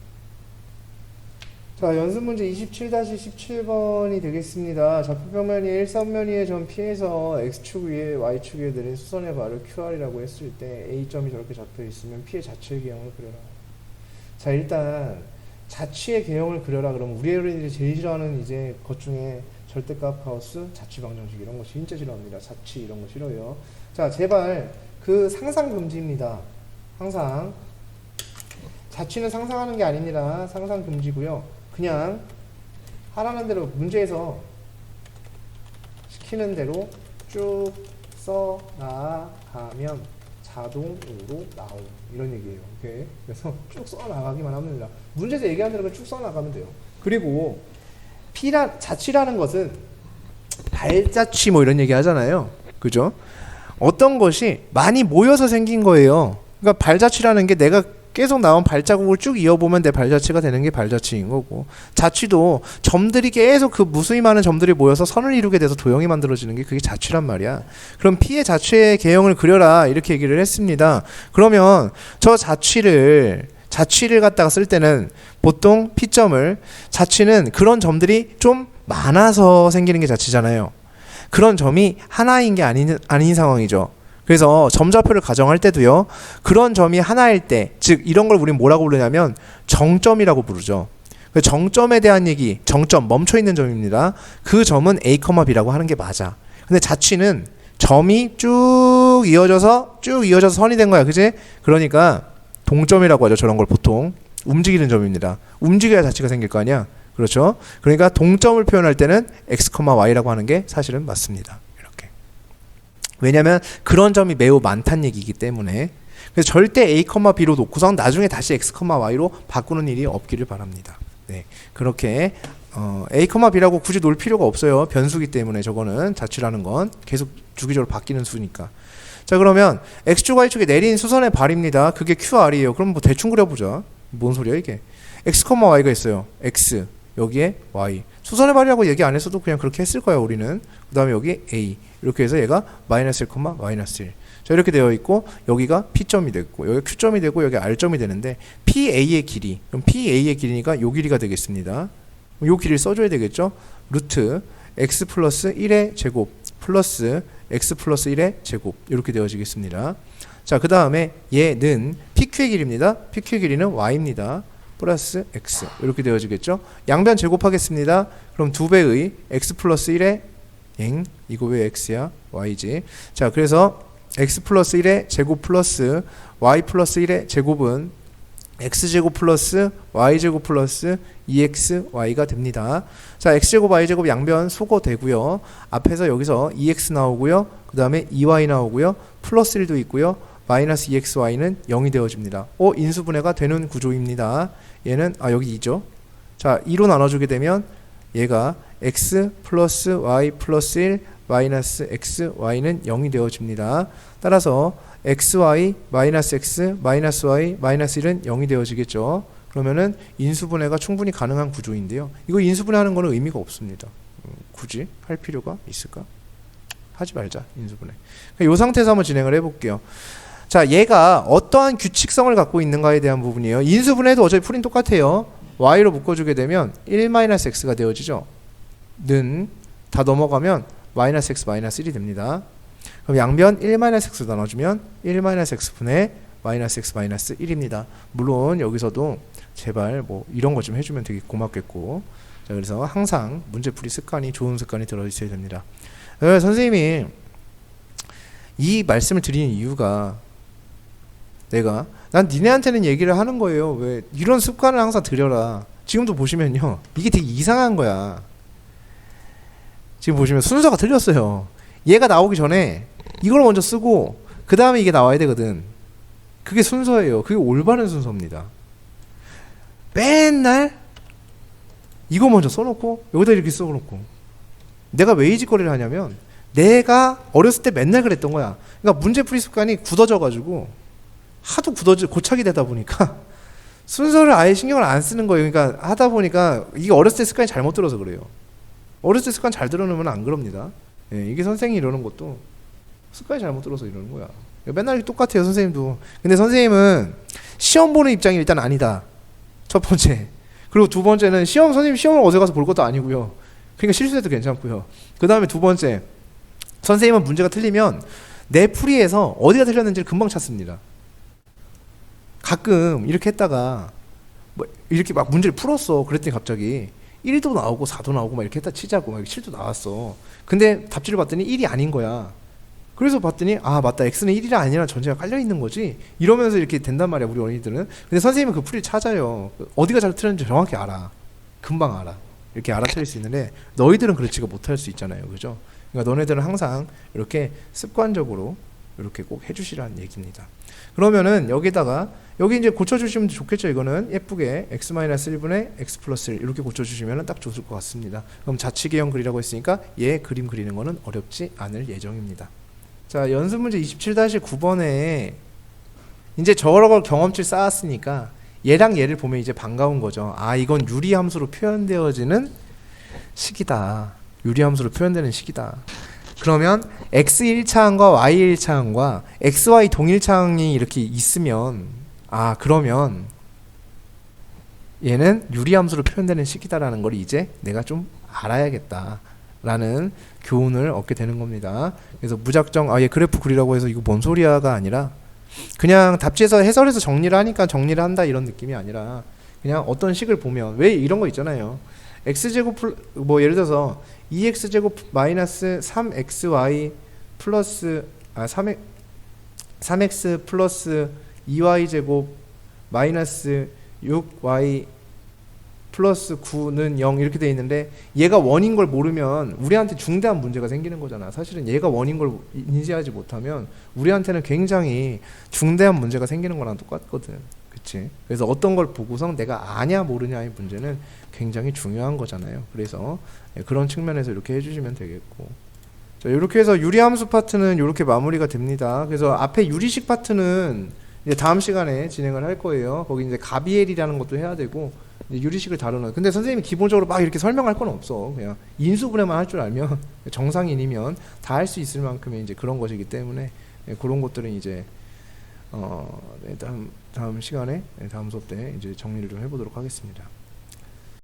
자, 연습문제 27-17번이 되겠습니다. 좌표평면이 1,3면위의 점 P에서 X축 위에 Y축 위에 내린 수선의 발을 QR이라고 했을 때 A점이 저렇게 잡혀 있으면 P의 자취의 개형을 그려라. 자, 일단 자취의 개형을 그려라 그러면 우리 어린이들이 제일 싫어하는 이제 것 중에 절대값 하우스, 자취 방정식 이런 거 진짜 싫어합니다. 자취 이런 거 싫어요. 자, 제발 그 상상 금지입니다. 항상 자취는 상상하는 게 아닙니다. 상상 금지고요. 그냥 하라는 대로 문제에서 시키는 대로 쭉 써 나가면 자동으로 나옴 이런 얘기예요. 오케이? 그래서 쭉 써 나가기만 하면 됩니다. 문제에서 얘기하는 대로 쭉 써 나가면 돼요. 그리고 자취라는 것은 발자취 뭐 이런 얘기 하잖아요. 그죠? 어떤 것이 많이 모여서 생긴 거예요. 그러니까 발자취라는 게 내가 계속 나온 발자국을 쭉 이어보면 내 발자취가 되는 게 발자취인 거고, 자취도 점들이 계속 그 무수히 많은 점들이 모여서 선을 이루게 돼서 도형이 만들어지는 게 그게 자취란 말이야. 그럼 P의 자취의 개형을 그려라 이렇게 얘기를 했습니다. 그러면 저 자취를 갖다가 쓸 때는 보통 P점을, 자취는 그런 점들이 좀 많아서 생기는 게 자취잖아요. 그런 점이 하나인 게 아닌 상황이죠. 그래서 점좌표를 가정할 때도요, 그런 점이 하나일 때, 즉 이런 걸 우리는 뭐라고 부르냐면 정점이라고 부르죠. 정점에 대한 얘기, 정점, 멈춰있는 점입니다. 그 점은 A, B라고 하는 게 맞아. 근데 자취는 점이 쭉 이어져서 선이 된 거야. 그지? 그러니까 동점이라고 하죠. 저런 걸 보통 움직이는 점입니다. 움직여야 자취가 생길 거 아니야. 그렇죠? 그러니까 동점을 표현할 때는 X, Y라고 하는 게 사실은 맞습니다. 왜냐하면 그런 점이 매우 많다는 얘기이기 때문에. 그래서 절대 A, B로 놓고선 나중에 다시 X, Y로 바꾸는 일이 없기를 바랍니다. 네, 그렇게 A, B라고 굳이 놓을 필요가 없어요. 변수기 때문에. 저거는 자취라는 건 계속 주기적으로 바뀌는 수니까. 자, 그러면 X축, Y축에 내린 수선의 발입니다. 그게 QR이에요. 그럼 뭐 대충 그려보자. 뭔 소리야 이게. X, Y가 있어요. X, 여기에 Y. 수선의 발이라고 얘기 안 했어도 그냥 그렇게 했을 거예요. 우리는. 그 다음에 여기 A. 이렇게 해서 얘가 마이너스 1, 마이너스 1. 자, 이렇게 되어 있고 여기가 P점이 됐고 여기 Q점이 되고 여기 R점이 되는데 PA의 길이, 그럼 PA의 길이니까 요 길이가 되겠습니다. 요 길이를 써줘야 되겠죠. 루트 x 플러스 1의 제곱 플러스 x 플러스 1의 제곱 이렇게 되어지겠습니다. 자, 그 다음에 얘는 PQ의 길이입니다. PQ의 길이는 y입니다. 플러스 x 이렇게 되어지겠죠. 양변 제곱하겠습니다. 그럼 2배의 x 플러스 1의 이거 왜 x야? y지. 자, 그래서 x 플러스 1의 제곱 플러스 y 플러스 1의 제곱은 x제곱 플러스 y제곱 플러스 2xy가 됩니다. 자, x제곱 y제곱 양변 수거되고요. 앞에서 여기서 2x 나오고요. 그 다음에 2y 나오고요. 플러스 1도 있고요. 마이너스 2xy는 0이 되어집니다. 인수분해가 되는 구조입니다. 얘는 여기 2죠. 자, 2로 나눠주게 되면 얘가 x 플러스 y 플러스 1 마이너스 xy는 0이 되어집니다. 따라서 xy 마이너스 x 마이너스 y 마이너스 1은 0이 되어지겠죠. 그러면은 인수분해가 충분히 가능한 구조인데요. 이거 인수분해하는 거는 의미가 없습니다. 굳이 할 필요가 있을까? 하지 말자, 인수분해. 이 상태에서 한번 진행을 해볼게요. 자, 얘가 어떠한 규칙성을 갖고 있는가에 대한 부분이에요. 인수분해도 어차피 풀이는 똑같아요. y로 묶어주게 되면 1-x가 되어지죠. 는 다 넘어가면 마이너스 x 마이너스 1이 됩니다. 그럼 양변 1-x로 나눠주면 1-x분의 마이너스 x 마이너스 1입니다. 물론 여기서도 제발 뭐 이런 거 좀 해주면 되게 고맙겠고. 자, 그래서 항상 문제풀이 습관이 좋은 습관이 들어있어야 됩니다. 선생님이 이 말씀을 드리는 이유가 난 니네한테는 얘기를 하는 거예요. 왜 이런 습관을 항상 들여라. 지금도 보시면요, 이게 되게 이상한 거야. 지금 보시면 순서가 틀렸어요. 얘가 나오기 전에 이걸 먼저 쓰고 그 다음에 이게 나와야 되거든. 그게 순서예요. 그게 올바른 순서입니다. 맨날 이거 먼저 써놓고 여기다 이렇게 써놓고. 내가 왜 이 짓거리를 하냐면 내가 어렸을 때 맨날 그랬던 거야. 그러니까 문제풀이 습관이 굳어져가지고 하도 고착이 되다 보니까 순서를 아예 신경을 안 쓰는 거예요. 그러니까 하다 보니까 이게 어렸을 때 습관이 잘못 들어서 그래요. 어렸을 때 습관 잘 들어놓으면 안 그럽니다. 이게 선생님이 이러는 것도 습관이 잘못 들어서 이러는 거야. 맨날 똑같아요, 선생님도. 근데 선생님은 시험 보는 입장이 일단 아니다. 첫 번째. 그리고 두 번째는 선생님 시험을 어디 가서 볼 것도 아니고요. 그러니까 실수해도 괜찮고요. 그 다음에 두 번째, 선생님은 문제가 틀리면 내 풀이에서 어디가 틀렸는지를 금방 찾습니다. 가끔 이렇게 했다가 뭐 이렇게 막 문제를 풀었어. 그랬더니 갑자기 1도 나오고 4도 나오고 막 이렇게 했다 치자고 막 7도 나왔어. 근데 답지를 봤더니 1이 아닌 거야. 그래서 봤더니 맞다, x는 1이 아니라 전체가 깔려 있는 거지. 이러면서 이렇게 된단 말이야, 우리 어린이들은. 근데 선생님은 그 풀이를 찾아요. 어디가 잘 틀렸는지 정확히 알아. 금방 알아. 이렇게 알아차릴 수 있는데 너희들은 그렇지가 못할 수 있잖아요, 그죠? 그러니까 너네들은 항상 이렇게 습관적으로 이렇게 꼭 해주시라는 얘기입니다. 그러면은 여기다가 여기 이제 고쳐주시면 좋겠죠. 이거는 예쁘게 x-1분의 x 플러스 1 이렇게 고쳐주시면 딱 좋을 것 같습니다. 그럼 자치계형 그리라고 했으니까 얘 그림 그리는 거는 어렵지 않을 예정입니다. 자, 연습문제 27-9번에 이제 저런 걸 경험치 쌓았으니까 얘랑 얘를 보면 이제 반가운 거죠. 이건 유리함수로 표현되어지는 식이다. 유리함수로 표현되는 식이다. 그러면 x 1차항과 y 1차항과 xy 동일차항이 이렇게 있으면 그러면 얘는 유리함수로 표현되는 식이다라는 걸 이제 내가 좀 알아야겠다라는 교훈을 얻게 되는 겁니다. 그래서 무작정 얘 그래프 그리라고 해서 이거 뭔 소리야가 아니라 그냥 답지에서 해설해서 정리를 하니까 정리를 한다 이런 느낌이 아니라 그냥 어떤 식을 보면 왜 이런 거 있잖아요. x제곱 뭐 예를 들어서 2x제곱 마이너스 3xy 플러스 3x 플러스 2y제곱 마이너스 6y 플러스 9는 0 이렇게 돼 있는데 얘가 원인 걸 모르면 우리한테 중대한 문제가 생기는 거잖아. 사실은 얘가 원인 걸 인지하지 못하면 우리한테는 굉장히 중대한 문제가 생기는 거랑 똑같거든. 그치? 그래서 어떤 걸 보고서 내가 아냐 모르냐의 문제는 굉장히 중요한 거잖아요. 그래서 그런 측면에서 이렇게 해주시면 되겠고, 자, 이렇게 해서 유리함수 파트는 이렇게 마무리가 됩니다. 그래서 앞에 유리식 파트는 이제 다음 시간에 진행을 할 거예요. 거기 이제 가비엘이라는 것도 해야 되고 이제 유리식을 다루는. 근데 선생님이 기본적으로 막 이렇게 설명할 건 없어. 그냥 인수분해만 할 줄 알면 정상인이면 다 할 수 있을 만큼의 이제 그런 것이기 때문에 예, 그런 것들은 이제 네, 다음 시간에 다음 수업 때 이제 정리를 좀 해보도록 하겠습니다.